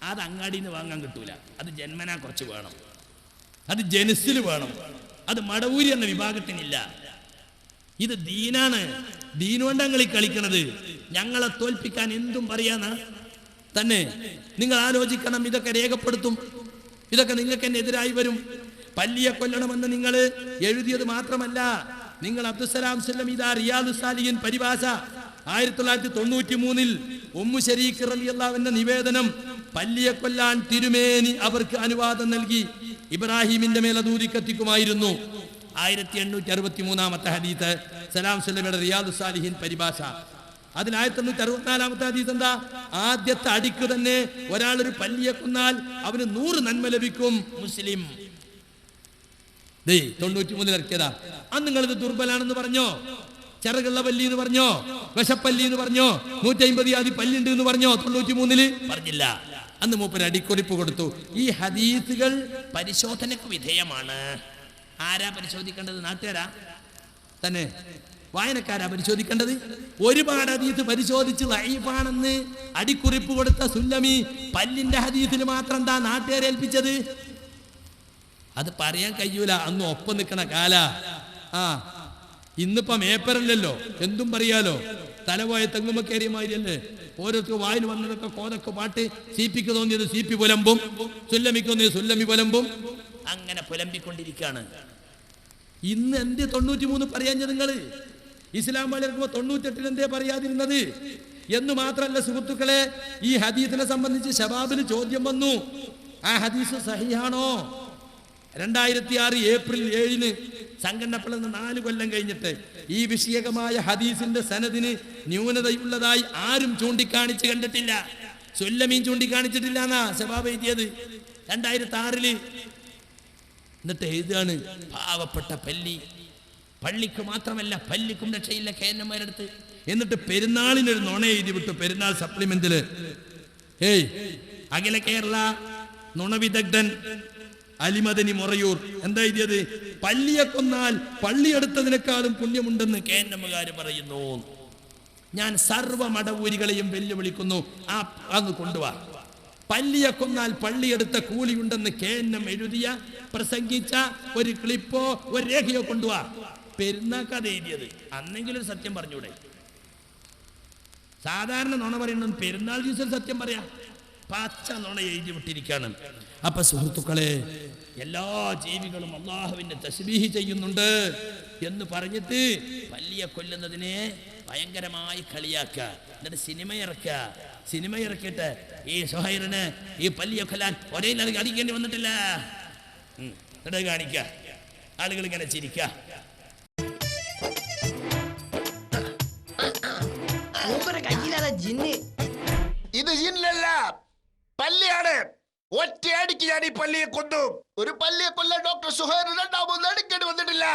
അത് അങ്ങാടിയിൽ നിന്ന് വാങ്ങാൻ കിട്ടൂല. അത് ജന്മനാ കുറച്ച് വേണം, അത് ജനസിൽ വേണം, അത് മടവൂരി എന്ന വിഭാഗത്തിനില്ല. ഇത് ദീനാണ്, ദീനുകൊണ്ട് ഞങ്ങൾ ഈ കളിക്കണത്. ഞങ്ങളെ തോൽപ്പിക്കാൻ എന്തും പറയാനാ തന്നെ. നിങ്ങൾ ആലോചിക്കണം, ഇതൊക്കെ രേഖപ്പെടുത്തും, ഇതൊക്കെ നിങ്ങൾക്ക് തന്നെ എതിരായി വരും. പല്ലിയെ കൊല്ലണമെന്ന് നിങ്ങൾ എഴുതിയത് മാത്രമല്ല, നിങ്ങൾ അബ്ദുസ്സലാം സ്വല്ലം ഇതാ റിയാദുസ് സാലിഹീൻ പരിഭാഷ 1993 ഉമ്മു ശരീഖ് റളിയല്ലാഹു അൻഹ നിവേദനം, പല്ലിയെ കൊല്ലാൻ തിരുമേനി അവർക്ക് അനുവാദം നൽകി ഇബ്രാഹിമിന്റെ മേൽ ദൂതി കത്തിക്കുമായിരുന്നു. 1863 ഹദീസ്, സലാം സ്വല്ലമിയുടെ റിയാദുസ് സാലിഹീൻ പരിഭാഷ. അതിൽ 1964 ഹദീസ് എന്താ? ആദ്യത്തെ അടിക്ക് തന്നെ ഒരാളൊരു പല്ലിയെ കൊന്നാൽ അവന് 100 നന്മ ലഭിക്കും. മുസ്ലിം 93 ഇറക്കിയതാ. അന്ന് നിങ്ങളിത് ദുർബലാണെന്ന് പറഞ്ഞോ? ചിറകുള്ള പല്ലി എന്ന് പറഞ്ഞോ? വിഷപ്പല്ലി എന്ന് പറഞ്ഞോ? 150 ജാതി പല്ലുണ്ട് എന്ന് പറഞ്ഞോ? 93 പറഞ്ഞില്ല. അന്ന് മൂപ്പര് അടിക്കുറിപ്പ് കൊടുത്തു. ഈ ഹദീസുകൾ പരിശോധനയ്ക്ക് വിധേയമാണ്. ആരാ പരിശോധിക്കേണ്ടത്? നാട്ടുകാരാ തന്നെ? വായനക്കാരാ പരിശോധിക്കേണ്ടത്? ഒരുപാട് ഹദീസ് പരിശോധിച്ച് ലഈഫാണെന്ന് അടിക്കുറിപ്പ് കൊടുത്ത സുല്ലമി പല്ലിന്റെ ഹദീസിൽ മാത്രം എന്താ നാട്ടുകാരെ ഏൽപ്പിച്ചത്? അത് പറയാൻ കഴിയൂല. അന്ന് ഒപ്പം നിൽക്കണ കാല. ഇന്നിപ്പം ഏപ്പറല്ലല്ലോ, എന്തും പറയാലോ. തലപോയ തെങ്ങുമക്കേറിയ മാതിരിയല്ലേ ഓരോരുത്തർ വായിൽ വന്നതൊക്കെ കോതൊക്കെ പാട്ട്. CP ക്ക് തോന്നിയത് CP പുലമ്പും, സുല്ലമിക്ക് തോന്നിയത് സുല്ലമി പുലമ്പും, അങ്ങനെ പുലമ്പിക്കൊണ്ടിരിക്കുകയാണ്. ഇന്ന് എന്തേ 93 പറയാഞ്ഞത്? നിങ്ങൾ ഇസ്ലാം വളർക്കുമ്പോൾ 98 എന്തേ പറയാതിരുന്നത് എന്ന് മാത്രമല്ല സുഹൃത്തുക്കളെ, ഈ ഹദീസിനെ സംബന്ധിച്ച് ശബാബിന് ചോദ്യം വന്നു, ആ ഹദീസ് സഹിഹാണോ? 2006 ഏപ്രിൽ 7 സംഘടനപ്പെടുന്ന 4 കൊല്ലം കഴിഞ്ഞിട്ട് ഈ വിഷയകമായ ഹദീസിന്റെ സനദിന് ന്യൂനതയുള്ളതായി ആരും ചൂണ്ടിക്കാണിച്ച് കണ്ടിട്ടില്ല. സുല്ലമീൻ ചൂണ്ടിക്കാണിച്ചിട്ടില്ല എന്നാ ശബാബ് എഴുതിയത് 2006. എന്നിട്ട് എഴുതാണ് പാവപ്പെട്ട പല്ലി, പള്ളിക്ക് മാത്രമല്ല പല്ലിക്കും രക്ഷയില്ല KNMമാരെടുത്ത്. എന്നിട്ട് പെരുന്നാളിനൊരു നുണ എഴുതി വിട്ടു. പെരുന്നാൾ സപ്ലിമെന്റില് അഖില കേരള നുണവിദഗ്ധൻ അലിമദനി മൊറയൂർ എന്താ എഴുതിയത്? പല്ലിയെ കൊന്നാൽ പള്ളിയെടുത്തതിനേക്കാളും പുണ്യമുണ്ടെന്ന് KNMകാര് പറയുന്നു. ഞാൻ സർവ്വ മടവൂരികളെയും വെല്ലുവിളിക്കുന്നു, അന്ന് കൊണ്ടുവാ. പല്ലിയെ കൊന്നാൽ പള്ളിയെടുത്ത കൂലിയുണ്ടെന്ന് KNM എഴുതിയ പ്രസംഗിച്ച ഒരു ക്ലിപ്പോ ഒരു രേഖയോ കൊണ്ടുവാ. പെരുന്നാക്കത് എഴുതിയത്. അന്നെങ്കിലും സത്യം പറഞ്ഞൂടെ? സാധാരണ നുണ പറയുന്നത് പെരുന്നാൾ ദിവസം സത്യം പറയാ. പച്ച നുണ എഴുതി വിട്ടിരിക്കുകയാണ്. അപ്പൊ സുഹൃത്തുക്കളെ, എല്ലാ ജീവികളും അള്ളാഹുവിന്റെ തസ്ബീഹ് ചെയ്യുന്നുണ്ട് എന്ന് പറഞ്ഞിട്ട് പല്ലിയെ കൊല്ലുന്നതിനെ ഭയങ്കരമായി കളിയാക്കുക. എന്നിട്ട് സിനിമ ഇറക്കിയിട്ട് ഈ സുഹൈറിന് ഈ പല്ലിയെ കൊല്ലാൻ ഒരേ അടിക്കേണ്ടി വന്നിട്ടില്ല എന്നിട്ട് കാണിക്ക. ആളുകൾ ഇങ്ങനെ ചിരിക്കുക. ഇത് ജിന്നല്ല, പല്ലിയാണ്. ഒറ്റയടിക്ക് ഞാൻ ഈ പല്ലിയെ കൊന്നു. ഒരു പല്ലിയെ കൊല്ലാൻ ഡോക്ടർ സുഹൈർ 2ാമത് അടിക്കേണ്ടി വന്നിട്ടില്ല.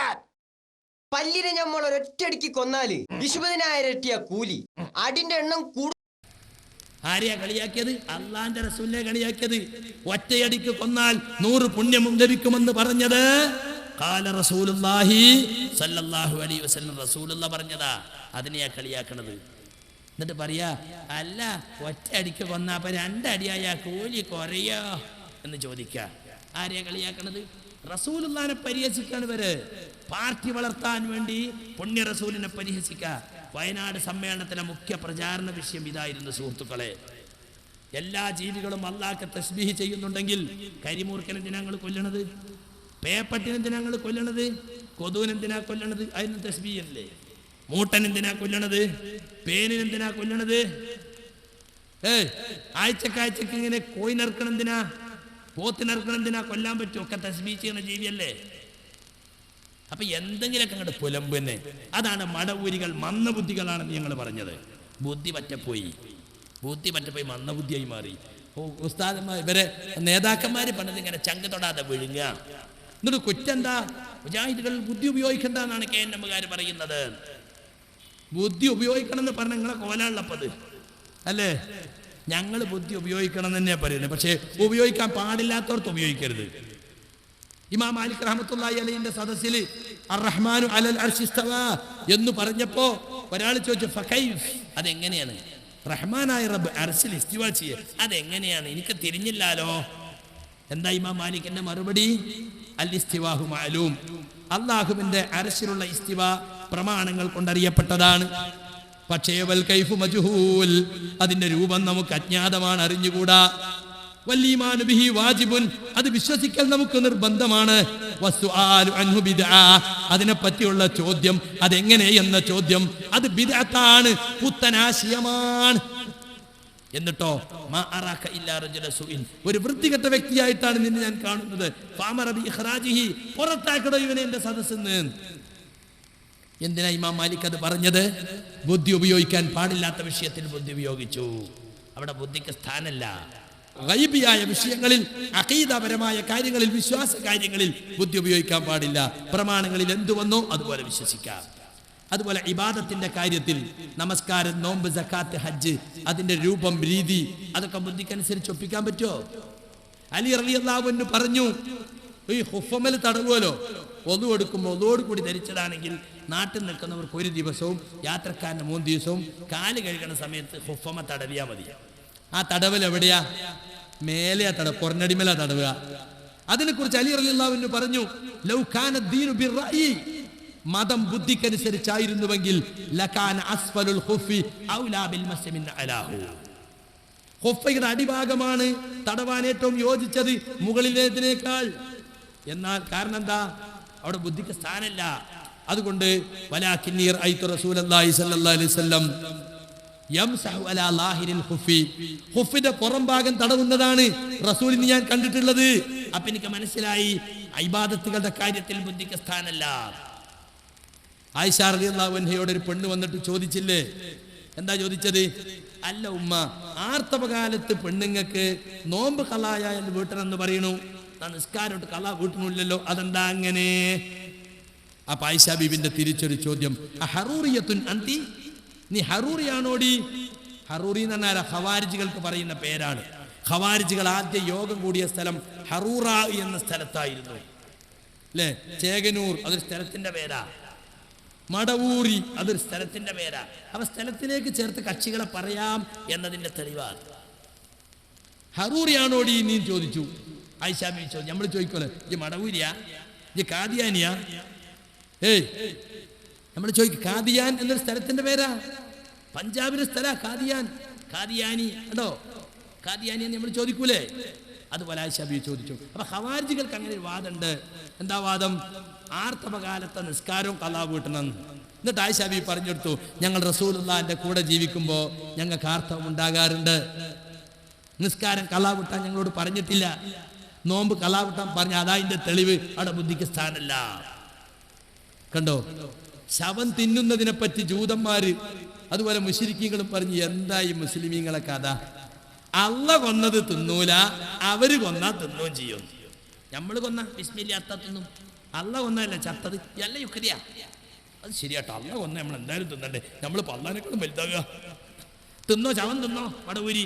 പല്ലിനെ നമ്മൾ ഒരൊറ്റടിക്ക് കൊന്നാല് 20,000 ഇരട്ടിയ കൂലി. അടിന്റെ എണ്ണം ആരെയാ കളിയാക്കിയത്? അള്ളാന്റെ റസൂലിനെ കളിയാക്കിയത്. ഒറ്റയടിക്ക് കൊന്നാൽ 100 പുണ്യവും ലഭിക്കുമെന്ന് പറഞ്ഞത് ഖാല റസൂലുള്ളാഹി സ്വല്ലല്ലാഹു അലൈഹി വസല്ലം, റസൂലുള്ളാഹി പറഞ്ഞതാ. അതിനെയാ കളിയാക്കണത്. എന്നിട്ട് പറയാ, അല്ല ഒറ്റയടിക്ക് കൊന്നാ അപ്പൊ 2 അടിയായ കൂലി കുറയോ എന്ന് ചോദിക്ക. ആരെയാ കളിയാക്കണത്? റസൂലുള്ളാഹിനെ പരിഹസിക്കാണ് ഇവര്. പാർട്ടി വളർത്താൻ വേണ്ടി പുണ്യ റസൂലിനെ പരിഹസിക്ക. വയനാട് സമ്മേളനത്തിലെ മുഖ്യ പ്രചാരണ വിഷയം ഇതായിരുന്നു സുഹൃത്തുക്കളെ. എല്ലാ ജീവികളും അല്ലാഹ്ക്ക് തസ്ബീഹ് ചെയ്യുന്നുണ്ടെങ്കിൽ കരിമൂർഖനെന്തിനാ ഞങ്ങൾ കൊല്ലണത്? പേപ്പട്ടിനെന്തിനാ ഞങ്ങൾ കൊല്ലണത്? കൊതുവിനെന്തിനാ കൊല്ലണത്? അതിന് തസ്ബീഹ് അല്ലേ. മൂട്ടനെന്തിനാ കൊല്ലണത്? പേനിനെന്തിനാ കൊല്ലണത്? ആഴ്ചക്കാഴ്ചക്ക് ഇങ്ങനെ കോയിനിറക്കണെന്തിനാ? പോത്തിനിറക്കണെന്തിനാ? കൊല്ലാൻ പറ്റും. ഒക്കെ തസ്ബീഹ് ചെയ്യുന്ന ജീവിയല്ലേ. അപ്പൊ എന്തെങ്കിലുമൊക്കെ അങ്ങോട്ട് പുലമ്പ് തന്നെ. അതാണ് മടവൂരികൾ മന്ദബുദ്ധികളാണെന്ന് ഞങ്ങൾ പറഞ്ഞത്. ബുദ്ധി പറ്റപ്പോയി മന്ദബുദ്ധിയായി മാറി. ഉസ്താദന്മാർ ഇവരെ നേതാക്കന്മാര് പണ്ടത് ഇങ്ങനെ ചങ്ക് തൊടാതെ വിഴുങ്ങുക. എന്നിട്ട് കുറ്റെന്താ? മുജാഹിദുകൾ ബുദ്ധി ഉപയോഗിക്കണ്ട എന്നാണ് KNM പറയുന്നത്. ബുദ്ധി ഉപയോഗിക്കണം എന്ന് പറഞ്ഞ നിങ്ങളെ കോലാളപ്പത് അല്ലേ? ഞങ്ങൾ ബുദ്ധി ഉപയോഗിക്കണം എന്ന് തന്നെയാണ് പറയുന്നത്. പക്ഷേ ഉപയോഗിക്കാൻ പാടില്ലാത്തവർക്ക് ഉപയോഗിക്കരുത്. ഇമാം മാലിക് റഹ്മത്തുള്ളാഹി അലൈഹിന്റെ സദസ്സിൽ അർ-റഹ്മാനു അലൽ അർശി ഇസ്തവാ എന്ന് പറഞ്ഞപ്പോ ഒരാൾ ചോദിച്ചു, ഫകൈഫ്, അതെങ്ങനെയാണ് റഹ്മാനായ റബ്ബ് അർശിൽ ഇസ്തിവാ ചെയ്യുക? അതെങ്ങനെയാണ്? എനിക്ക് തിരിഞ്ഞില്ലാലോ. എന്താ ഇമാം മാലിക്കിന്റെ മറുപടി? അൽ ഇസ്തിവാഹു മഅലൂം, അല്ലാഹുവിന്റെ അർശിലുള്ള ഇസ്തിവാ പ്രമാണങ്ങൾ കൊണ്ടറിയപ്പെട്ടതാണ്. പക്ഷേ വൽ കൈഫു മജ്ഹൂൽ, അതിന്റെ രൂപം നമുക്ക് അജ്ഞാതമാണ്, അറിഞ്ഞുകൂടാ. വല്ലീമാനു ബിഹി വാജിബുൻ, അത് വിശ്വസിക്കൽ നമുക്ക് നിർബന്ധമാണ്. വസ്സുആലു അൻഹു ബിദ്അ, അതിനെ പറ്റിയുള്ള ചോദ്യം അതെങ്ങനെ എന്ന ചോദ്യം അത് ബിദ്അത്താണ്, പുത്തനാശയമാണ്. എന്നിട്ടോ മാ അറാക ഇല്ലാ റജുല സുഇൻ, ഒരു വൃത്തികെട്ട വ്യക്തിയായിട്ടാണ് നിന്നെ ഞാൻ കാണുന്നത്. ഫഅമറ ബി ഇഖ്റാജിഹി, പുറത്താക്കടോ ഇവനെ എന്റെ സദസ്സിൽ. എന്തിനാ ഇമാം മാലിക് അത് പറഞ്ഞത്? ബുദ്ധി ഉപയോഗിക്കാൻ പാടില്ലാത്ത വിഷയത്തിൽ ബുദ്ധി ഉപയോഗിച്ചു. അവിടെ ബുദ്ധിക്ക് സ്ഥാനമല്ല. ഗൈബിയായ വിഷയങ്ങളിൽ, അഖീദപരമായ കാര്യങ്ങളിൽ, വിശ്വാസ കാര്യങ്ങളിൽ ബുദ്ധി ഉപയോഗിക്കാൻ പാടില്ല. പ്രമാണങ്ങളിൽ എന്തു വന്നോ അതുപോലെ വിശ്വസിക്കാം. അതുപോലെ ഇബാദത്തിന്റെ കാര്യത്തിൽ നമസ്കാരം, നോമ്പ്, സക്കാത്ത്, ഹജ്ജ്, അതിന്റെ രൂപം, രീതി, അതൊക്കെ ബുദ്ധിക്കനുസരിച്ച് ഒപ്പിക്കാൻ പറ്റുമോ? അലി റളിയല്ലാഹു അൻഹു പറഞ്ഞു, ഈ ഹുഫമൽ തടവുമല്ലോ, ഒതു എടുക്കുമ്പോൾ ഒതോട് കൂടി ധരിച്ചതാണെങ്കിൽ നാട്ടിൽ നിൽക്കുന്നവർക്ക് 1 ദിവസവും യാത്രക്കാരന് 3 ദിവസവും കാല് കഴുകണ സമയത്ത് ഹുഫമ തടവിയാൽ മതി. ആ തടവൽ എവിടെയാ? മേലെയാ തടവ്, പൊറനടിമല തടവുക. അതിനെക്കുറിച്ച് അലി റളിയല്ലാഹു അൻഹു പറഞ്ഞു, ലൗ കാന ദീനു ബിർറഅയി, മതം ബുദ്ധിക്കനുസരിച്ചായിരുന്നുവെങ്കിൽ ലകാന അസ്ഫലുൽ ഖുഫി ഔലാ ബിൽ മസ്ഇ മിൻ അലാഹു, ഖുഫയുടെ അടിഭാഗമാണ് തടവാൻ ഏറ്റവും യോജിച്ചത് മുകളിലേതിനേക്കാൾ. എന്നാൽ കാരണം എന്താ? അവിടെ ബുദ്ധിക്ക് സ്ഥാനമില്ല. അതുകൊണ്ട് വലാകിന്നി റഅയ്തു റസൂലുള്ളാഹി സ്വല്ലല്ലാഹു അലൈഹി വസല്ലം യംസഹു അലാ ലാഹിരിൽ ഖുഫി, ഖുഫിന്റെ പുറം ഭാഗം തടവുന്നതാണ് റസൂലിനെ ഞാൻ കണ്ടിട്ടുള്ളത്. അപ്പൊ എനിക്ക് മനസ്സിലായി ഇബാദത്തുകളുടെ കാര്യത്തിൽ ബുദ്ധിക്ക് സ്ഥാനമില്ല. ആയിഷ റളിയല്ലാഹു അൻഹയോട് ഒരു പെണ്ണ് വന്നിട്ട് ചോദിച്ചില്ലേ? എന്താ ചോദിച്ചത്? അല്ല ഉമ്മ, ആർത്തവകാലത്ത് പെണ്ണുങ്ങൾക്ക് നോമ്പ് കളായാൽ വീട്ടണമെന്ന് പറയണു, നിസ്കാരോട്ട് കള വീട്ടണില്ലല്ലോ, അതെന്താ അങ്ങനെ? അപ്പൊ ആയിഷ ബീബിന്റെ തിരിച്ചൊരു ചോദ്യം, ഹറൂറിയത്തുൻ അന്തി, നീ ഹറൂറിയാണോടി? ഹറൂറി എന്ന് പറഞ്ഞാൽ ഖവാരിജികൾക്ക് പറയുന്ന പേരാണ്. ഖവാരിജികൾ ആദ്യ യോഗം കൂടിയ സ്ഥലം ഹറൂറ എന്ന സ്ഥലത്തായിരുന്നു അല്ലേ? ചേകനൂർ അതൊരു സ്ഥലത്തിന്റെ പേരാ, മടവൂരി അതൊരു സ്ഥലത്തിന്റെ പേരാ. അവ സ്ഥലത്തിലേക്ക് ചേർത്ത് കക്ഷികളെ പറയാം എന്നതിന്റെ തെളിവാണ്. ഹറൂറിയാണോടി നീ ചോദിച്ചു. ആയിഷ ബീബി ചോദിച്ചു, നമ്മൾ ചോദിക്കോളെ, ഈ മടവൂരിയാ, ഈ കാദിയാനിയാ? നമ്മൾ ചോദിക്കും, കാദിയാൻ എന്നൊരു സ്ഥലത്തിന്റെ പേരാ, പഞ്ചാബിലെ സ്ഥല കാദിയാൻ, കാദിയാനി കേട്ടോ, കാദിയാനി എന്ന് നമ്മൾ ചോദിക്കൂലേ? അതുപോലെ ആയിഷ ബീബി ചോദിച്ചു. അപ്പൊ ഖവാരിജികൾക്ക് അങ്ങനെ ഒരു വാദമുണ്ട്. എന്താ വാദം? ആർത്തവകാലത്തെ നിസ്കാരവും കളാ വീട്ടണം. എന്നിട്ട് ആയിഷ ബീബി പറഞ്ഞെടുത്തു, ഞങ്ങൾ റസൂലുള്ളാഹിന്റെ കൂടെ ജീവിക്കുമ്പോൾ ഞങ്ങൾക്ക് ആർത്തവം ഉണ്ടാകാറുണ്ട്, നിസ്കാരം കളാ വിട്ടാൻ ഞങ്ങളോട് പറഞ്ഞിട്ടില്ല, നോമ്പ് കളാ വിട്ടാൻ പറഞ്ഞ അതാതിന്റെ തെളിവ്. അവിടെ ബുദ്ധിക്ക് സ്ഥാനമല്ല. കണ്ടോ? ശവം തിന്നുന്നതിനെ പറ്റി ജൂതന്മാര് അതുപോലെ മുശ്രിക്കീങ്ങളും പറഞ്ഞു, എന്താ ഈ മുസ്ലിമീങ്ങളെ കഥ? അള്ള കൊന്നത് തിന്നൂല, അവര് കൊന്നാ തിന്നുകയും ചെയ്യും. നമ്മൾ കൊന്ന ബിസ്മില്ലാ തിന്നും, അള്ള കൊന്നല്ല ചത്തത്, എല്ലാം യുക്തിയാ. അത് ശരിയാട്ടോ, അല്ല ഒന്ന് നമ്മൾ എന്തായാലും തിന്നണ്ടേ, നമ്മൾ പള്ളാനേക്കാളും വലുതാകുക. തിന്നോ, ശവം തിന്നോ, വടവൂരി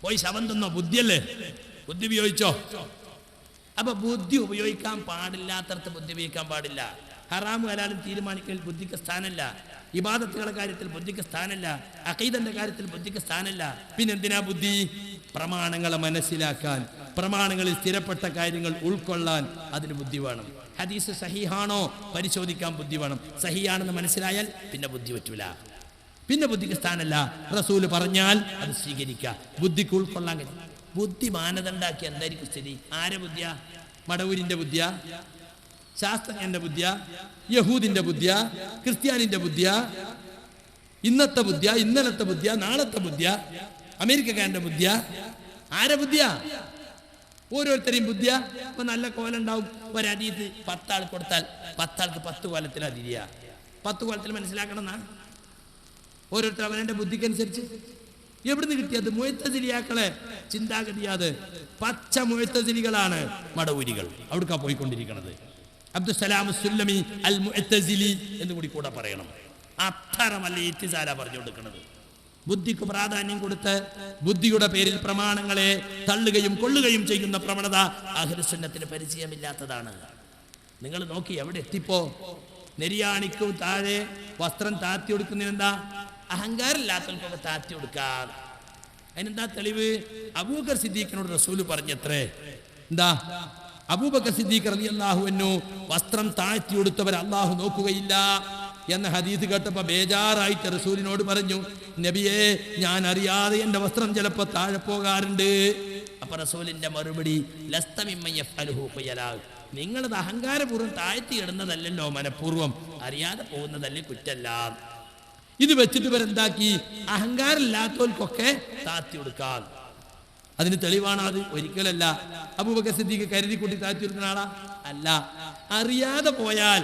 പോയി ശവം തിന്നോ, ബുദ്ധിയല്ലേ, ബുദ്ധി ഉപയോഗിച്ചോ. അപ്പൊ ബുദ്ധി ഉപയോഗിക്കാൻ പാടില്ലാത്തടത്ത് ബുദ്ധി ഉപയോഗിക്കാൻ പാടില്ല. ഹറാമും ഹലാലും തീരുമാനിക്കൽ ബുദ്ധിക്ക് സ്ഥാനമല്ല. ഇബാദത്തുകളുടെ കാര്യത്തിൽ ബുദ്ധിക്ക് സ്ഥാനമല്ല. അഖീദന്റെ കാര്യത്തിൽ ബുദ്ധിക്ക് സ്ഥാനമല്ല. പിന്നെന്തിനാ ബുദ്ധി? പ്രമാണങ്ങളെ മനസ്സിലാക്കാൻ, പ്രമാണങ്ങളിൽ സ്ഥിരപ്പെട്ട കാര്യങ്ങൾ ഉൾക്കൊള്ളാൻ അതിന് ബുദ്ധി വേണം. ഹദീസ് സഹീഹാണോ പരിശോധിക്കാൻ ബുദ്ധി വേണം. സഹീഹാണെന്ന് മനസ്സിലായാൽ പിന്നെ ബുദ്ധി പറ്റൂല, പിന്നെ ബുദ്ധിക്ക് സ്ഥാനമല്ല. റസൂല് പറഞ്ഞാൽ അത് സ്വീകരിക്കുക, ബുദ്ധിക്ക് ഉൾക്കൊള്ളാൻ കഴിയും. ബുദ്ധി മാനദണ്ഡാക്കി എന്തായിരിക്കും സ്ഥിതി? ആരെ ബുദ്ധിയ? മടവൂരിന്റെ ബുദ്ധിയ? ശാസ്ത്രജ്ഞന്റെ ബുദ്ധിയ? യഹൂദിന്റെ ബുദ്ധിയ? ക്രിസ്ത്യാനിന്റെ ബുദ്ധിയ? ഇന്നത്തെ ബുദ്ധിയ? ഇന്നലത്തെ ബുദ്ധിയ? നാളത്തെ ബുദ്ധിയ? അമേരിക്കക്കാരന്റെ ബുദ്ധിയ? ആരെ ബുദ്ധിയ? ഓരോരുത്തരെയും ബുദ്ധിയ. ഇപ്പൊ നല്ല കോലുണ്ടാവും, ഒരരീത് 10 ആൾ കൊടുത്താൽ 10 ആൾക്ക് 10 കോലത്തിൽ അതിരിയ. 10 കോലത്തിൽ മനസ്സിലാക്കണം എന്നാ ഓരോരുത്തർ അവനെ ബുദ്ധിക്കനുസരിച്ച്. എവിടുന്ന് കിട്ടിയത്? മുഅ്തസിലിയാക്കളെ ചിന്താഗതിയാത്. പച്ച മുഅ്തസിലികളാണ് മടവൂരികൾ, അവിടേക്കാ പോയിക്കൊണ്ടിരിക്കുന്നത്. അബ്ദുസ്സലാം സുല്ലമി അൽ മുഅ്തസിലി എന്ന് കൂടി പറയണം. അത്തരമല്ല ഇത്തിസാല പറഞ്ഞു കൊടുക്കുന്നത്. ബുദ്ധിക്ക് പ്രാധാന്യം കൊടുത്ത് ബുദ്ധിയുടെ പേരിൽ പ്രമാണങ്ങളെ തള്ളുകയും കൊള്ളുകയും ചെയ്യുന്ന പ്രവണത അഹ്ലുസുന്നത്തിന് പരിചയമില്ലാത്തതാണ്. നിങ്ങൾ നോക്കി എവിടെ എത്തിപ്പോ. നെരിയാണിക്കും താഴെ വസ്ത്രം താത്തി കൊടുക്കുന്നതിനെന്താ? അഹങ്കാരമില്ലാത്തവർക്കൊക്കെ താത്തി കൊടുക്കാം. അതിനെന്താ തെളിവ്? അബൂബക്കർ സിദ്ദീഖിനോട് റസൂല് പറഞ്ഞത്രേ, എന്താ? അബൂബക്കർ സിദ്ദീഖ് റളിയല്ലാഹു അൻഹു വസ്ത്രം താഴ്ത്തി കൊടുത്തവർ അള്ളാഹു നോക്കുകയില്ല എന്ന ഹദീസ് കേട്ടപ്പോ ബേജാറായിട്ട് റസൂലിനോട് പറഞ്ഞു, നബിയേ, ഞാൻ അറിയാതെ എന്റെ വസ്ത്രം ചിലപ്പോ താഴെ പോകാറുണ്ട്. അപ്പൊ റസൂലിന്റെ മറുപടി, നിങ്ങളത് അഹങ്കാരപൂർവ്വം താഴ്ത്തി ഇടുന്നതല്ലല്ലോ, മനഃപൂർവ്വം അറിയാതെ പോകുന്നതല്ലേ കുറ്റല്ല. ഇത് വെച്ചിട്ട് ഇവരെന്താക്കി? അഹങ്കാരമില്ലാത്തവർക്കൊക്കെ താത്തി കൊടുക്കാൻ. അതിന് തെളിവാണ് അത്? ഒരിക്കലല്ല. അബൂബക്കർ സിദ്ദീഖ് കരുതി കൂട്ടി താത്തി കൊടുക്കുന്ന ആളാ അല്ല. അറിയാതെ പോയാൽ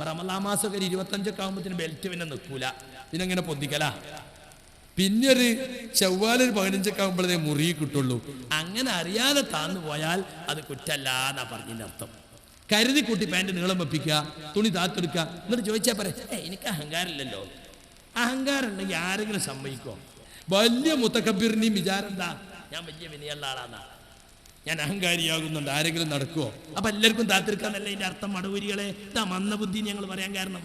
റമളാൻ മാസമൊക്കെ 25 ആകുമ്പോഴത്തേന് ബെൽറ്റ് പിന്നെ നിൽക്കൂല, പിന്നെ ഇങ്ങനെ പൊന്തിക്കല. പിന്നെ ഒരു ചൊവ്വാൽ 15 ആകുമ്പോഴേ മുറി കിട്ടുള്ളൂ. അങ്ങനെ അറിയാതെ താന്നു പോയാൽ അത് കുറ്റല്ല എന്നാ പറഞ്ഞതിന്റെ അർത്ഥം. കരുതി കൂട്ടി പാൻറ് നീളം വെപ്പിക്കുക, തുണി താത്തെടുക്കുക, എന്നിട്ട് ചോദിച്ചാൽ പറയാം എനിക്ക് അഹങ്കാരമില്ലല്ലോ. അഹങ്കാരം ഉണ്ടെങ്കിൽ ആരെങ്കിലും സമ്മതിക്കോ? വലിയ മുത്തക്കബീറിനെയും വിചാരം എന്താ? ഞാൻ വലിയ വിനയുള്ള ആളാന്നാ, ഞാൻ അഹങ്കാരിയാകുന്നുണ്ട്, ആരെങ്കിലും നടക്കുവോ? അപ്പൊ എല്ലാവർക്കും താത്തിരിക്കാന്നല്ല ഇതിന്റെ അർത്ഥം. മടവൂരികളെ, ഇതാ മന്ന ബുദ്ധി ഞങ്ങൾ പറയാൻ കാരണം.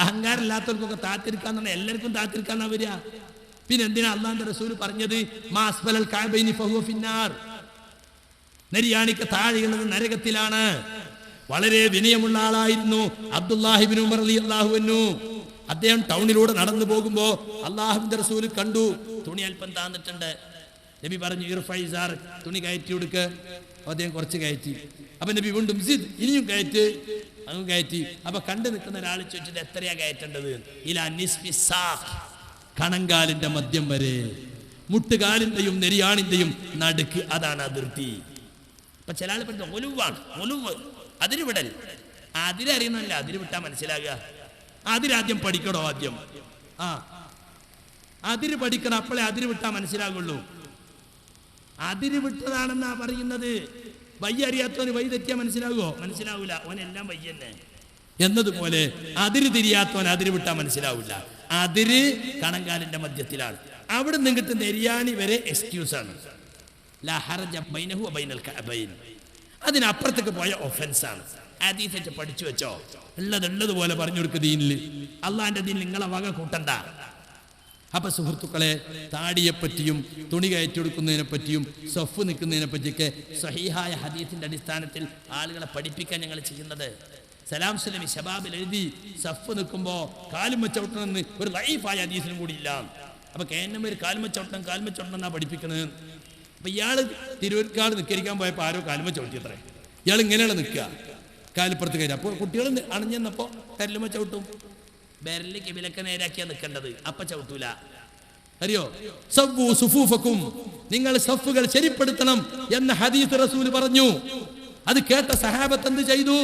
അഹങ്കാരം ഇല്ലാത്തവർക്കൊക്കെ താത്തിരിക്കാന്ന് എല്ലാവർക്കും താത്തിരിക്കാന്നാ വരിക. പിന്നെ എന്തിനാ അള്ളാന്റെ റസൂൽ പറഞ്ഞത്? മാസ്ഫലൽ കഅബൈനി ഫഹുവ ഫിന്നാർ, നെരിയാണിക്ക് താഴെയുള്ളത് നരകത്തിലാണ്. വളരെ വിനയമുള്ള ആളായിരുന്നു അബ്ദുല്ലാഹിബ്നു ഉമർ റളിയല്ലാഹു അൻഹു. അദ്ദേഹം ടൗണിലൂടെ നടന്നു പോകുമ്പോ അള്ളാഹുവിന്റെ റസൂൽ കണ്ടു, തുണി അല്പം താന്നിട്ടുണ്ട്. നബി പറഞ്ഞു, ഇർഫൈസാർ, തുണി കയറ്റി കൊടുക്ക്. അദ്ദേഹം കുറച്ച് കയറ്റി. അപ്പൊ നബി വീണ്ടും സിദ്, ഇനിയും കയറ്റ്, അങ്ങ് കയറ്റി. അപ്പൊ കണ്ടു നിൽക്കുന്ന ഒരാൾ ചോദിച്ചിട്ട് എത്രയാ കയറ്റേണ്ടത്? ഇലാ നിസ്ഫി സാഖ്, കണങ്കാലിന്റെ മധ്യം വരെ, മുട്ടുകാലിന്റെയും നെരിയാണിന്റെയും നടുക്ക്, അതാണ് അതിർത്തി. അപ്പൊ ചില ആൾ പറഞ്ഞ ഒലുവാണ്, ഒലുവ്, അതിര് വിടൽ. അതിരറിയുന്നല്ല, അതിര് വിട്ടാ മനസ്സിലാകുക. അതിരാദ്യം പഠിക്കണോ? ആദ്യം അതിര് പഠിക്കണം, അപ്പോഴേ അതിര് വിട്ടാ മനസ്സിലാകുള്ളൂ. അതിര് വിട്ടതാണെന്നാ പറയുന്നത്. വയ്യ അറിയാത്തവന് വഴി തെറ്റിയാ മനസ്സിലാകുമോ? മനസ്സിലാവൂല. ഓനെല്ലാം വയ്യന്നെ എന്നതുപോലെ അതിര് തിരിയാത്തവൻ അതിര് വിട്ടാ മനസ്സിലാവില്ല. അതിര് കണങ്കാലിന്റെ മധ്യത്തിലാണ്. അവിടെ നിന്നിട്ട് നെരിയാണി വരെ എക്സ്ക്യൂസ് ആണ്. ലാ ഹർജ ബൈനഹു വ ബൈനൽ കഅബൈൻ. അതിനപ്പുറത്തേക്ക് പോയ ഒഫൻസാണ്. ഹദീസ് പഠിച്ചു വെച്ചോ, ഉള്ളതുപോലെ പറഞ്ഞു കൊടുക്കുക. ദീനില്, അള്ളാന്റെ ദീനിൽ നിങ്ങളെ വക കൂട്ടണ്ട. അപ്പൊ സുഹൃത്തുക്കളെ, താടിയെപ്പറ്റിയും തുണി കയറ്റി കൊടുക്കുന്നതിനെ പറ്റിയും സഫ് നിൽക്കുന്നതിനെ പറ്റിയൊക്കെ സഹീഹായ ഹദീസിന്റെ അടിസ്ഥാനത്തിൽ ആളുകളെ പഠിപ്പിക്കാൻ ഞങ്ങൾ ചെയ്യുന്നത്. സലാം സുലമി ശബാബിൽ എഴുതി, സഫ് നിൽക്കുമ്പോ കാലുമച്ചവിട്ടണമെന്ന് ഒരു ലൈഫായ ഹദീസിനും കൂടി ഇല്ല. അപ്പൊ കേന്നമ്മര് കാലുമച്ചവിട്ടണം എന്നാ പഠിപ്പിക്കുന്നത്. അപ്പൊ ഇയാള് തിരുവനക്കാട് നിക്കരിക്കാൻ പോയപ്പോ ആരോ കാലുമച്ചവിട്ടി അത്രേ. ഇയാൾ ഇങ്ങനെയാണ് നിൽക്കുക, കാലിപ്പുറത്ത് കയറി. അപ്പോൾ കുട്ടികൾ അണിഞ്ഞെന്നപ്പോ കരലുമ ചവിട്ടും. ബെരലിക്ക് വിലക്ക നേരാക്കിയാ നിൽക്കേണ്ടത്, അപ്പ ചവിട്ടൂല. അറിയോ? സവ്വു സുഫൂഫക്കും, നിങ്ങൾ സഫുകൾ ശരിപ്പെടുത്തണം എന്ന ഹദീസ് റസൂൽ പറഞ്ഞു. അത് കേട്ട സഹാബത്ത് എന്ത് ചെയ്തു?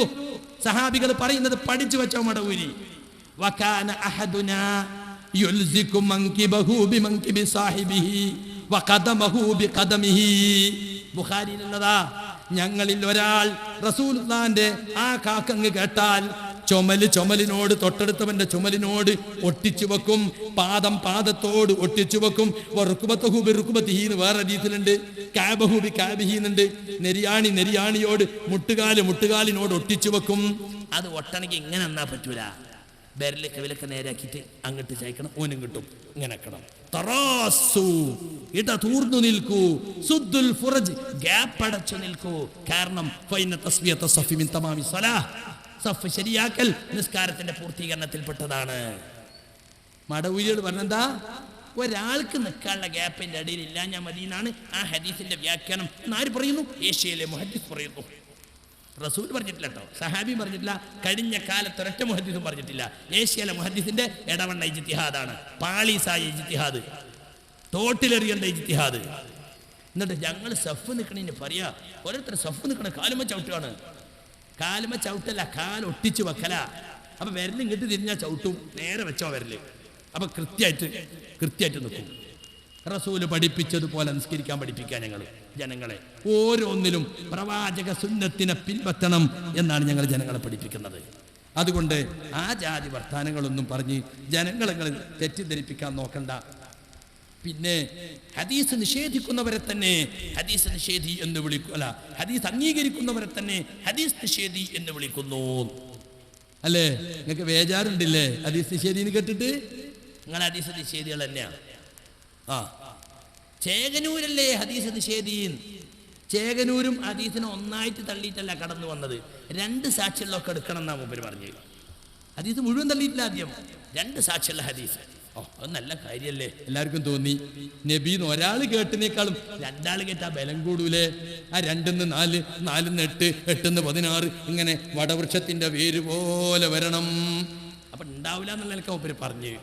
സഹാബികൾ പറയുന്നത് പഠിച്ചു വെച്ചോ മടവൂരി. വകാന അഹദുനാ യുൽസികു മൻകിബഹു ബിമൻകിബി സാഹിബിഹി വഖദമഹു ബിഖദമിഹി. ബുഖാരിയിലുള്ളതാ. ഞങ്ങളിൽ ഒരാൾ റസൂലുള്ളാഹിന്റെ ആ കാക്കങ്ങ് കേട്ടാൽ ചുമലിനോട് തൊട്ടടുത്തവന്റെ ചുമലിനോട് ഒട്ടിച്ചു വെക്കും, പാദം പാദത്തോട് ഒട്ടിച്ചു വെക്കും. റുക്കുബത്തഹൂബിറുക്കുബത്തിഹീന്ന് വേറെ രീതിയിലുണ്ട്, കാബഹൂബി കാബിഹീന്നുണ്ട്. നെരിയാണിയോട് മുട്ടുകാലിനോട് ഒട്ടിച്ചു വെക്കും. അത് ഒട്ടണമെങ്കിൽ ഇങ്ങനെ എന്നാ പറ്റൂല, ബെരലൊക്കെ വിലക്കെ നേരാക്കിയിട്ട് അങ്ങോട്ട് ചായക്കണം, ഓനും കിട്ടും, ഇങ്ങനെ വെക്കണം. തറാസു, ഇട തൂർന്നു നിൽക്കൂ. സുദ്ദുൽ ഫുറജ്, ഗ്യാപ്പ് അടച്ചു നിൽക്കൂ. കാരണം ഫൈന തസ്ബിയത സഫി മിൻ തമാമി സ്വലാഹ്, സഫ് ശരിയാക്കൽ നിസ്കാരത്തിന്റെ പൂർത്തീകരണത്തിൽപ്പെട്ടതാണ്. മടവൂരികൾ പറഞ്ഞെന്താ, ഒരാൾക്ക് നിൽക്കാനുള്ള ഗ്യാപ്പിന്റെ ഇടയിലില്ല ഞാൻ മദീനാണ് ആ ഹദീസിന്റെ വ്യാഖ്യാനം ആര് പറയുന്നു? ഏഷ്യയിലെ മുഹദ്ദിസ് പറയുന്നു. റസൂൽ പറഞ്ഞിട്ടില്ല കേട്ടോ, സഹാബി പറഞ്ഞിട്ടില്ല, കഴിഞ്ഞ കാലത്ത് ഒരൊറ്റ മുഹദ്ദിസും പറഞ്ഞിട്ടില്ല. ഏഷ്യയിലെ മുഹദ്ദിസിന്റെ ഇടവണ്ണ ഇജ്തിഹാദാണ്, പാളീസായ ഇജ്തിഹാദ്, തോട്ടിലെറിയേണ്ട ഇജ്തിഹാദ്. എന്നിട്ട് ഞങ്ങൾ സഫ് നിൽക്കണേന് പറയാ, ഓരോരുത്തർ സഫ് നിൽക്കണ കാലുമ ചവിട്ടുകയാണ്. കാലുമ ചവിട്ടല്ല, കാലൊട്ടിച്ച് വെക്കല. അപ്പൊ വിരൽ ഇങ്ങോട്ട് തിരിഞ്ഞാൽ ചവിട്ടും, നേരെ വെച്ചോ വിരല്. അപ്പൊ കൃത്യമായിട്ട് നിൽക്കും. റസൂല് പഠിപ്പിച്ചതുപോലെ നിസ്കരിക്കാൻ പഠിപ്പിക്കാൻ ഞങ്ങൾ ജനങ്ങളെ ഓരോന്നിലും പ്രവാചക സുന്നത്തിനെ പിൻപറ്റണം എന്നാണ് ഞങ്ങൾ ജനങ്ങളെ പഠിപ്പിക്കുന്നത്. അതുകൊണ്ട് ആ ജാതി വർത്താനങ്ങളൊന്നും പറഞ്ഞ് ജനങ്ങളെ തെറ്റിദ്ധരിപ്പിക്കാൻ നോക്കണ്ട. പിന്നെ ഹദീസ് നിഷേധിക്കുന്നവരെ തന്നെ ഹദീസ് നിഷേധി എന്ന് വിളിക്കല്ല, ഹദീസ് അംഗീകരിക്കുന്നവരെ തന്നെ ഹദീസ് നിഷേധി എന്ന് വിളിക്കുന്നു. അല്ലേ, നിങ്ങൾക്ക് ബേജാറുണ്ടില്ലേ ഹദീസ് നിഷേധി എന്ന് കേട്ടിട്ട്? നിങ്ങൾ ഹദീസ് നിഷേധികൾ തന്നെയാണ്. ചേകനൂരല്ലേ ഹദീസ് നിഷേധീൻ? ചേകനൂരും ഹദീസിനെ ഒന്നായിട്ട് തള്ളിയിട്ടല്ല കടന്നു വന്നത്, 2 സാക്ഷികളിലൊക്കെ എടുക്കണം എന്നാ മൂപ്പര് പറഞ്ഞു. ഹദീസ് മുഴുവൻ തള്ളിയിട്ടില്ല, ആദ്യം 2 സാക്ഷിയുള്ള ഹദീസ്. അത് നല്ല കാര്യല്ലേ, എല്ലാവർക്കും തോന്നി. നബീന്ന് ഒരാൾ കേട്ടിനേക്കാളും 2 ആൾ കേട്ടാ ബലം കൂടൂലേ? ആ 2-ന്ന് 4, 4-ന്ന് 8, 8-ന്ന് 16 ഇങ്ങനെ വടവൃക്ഷത്തിന്റെ വേര് പോലെ വരണം. അപ്പൊ ഉണ്ടാവില്ല എന്നുള്ള നിലക്ക് മൂപ്പര് പറഞ്ഞു.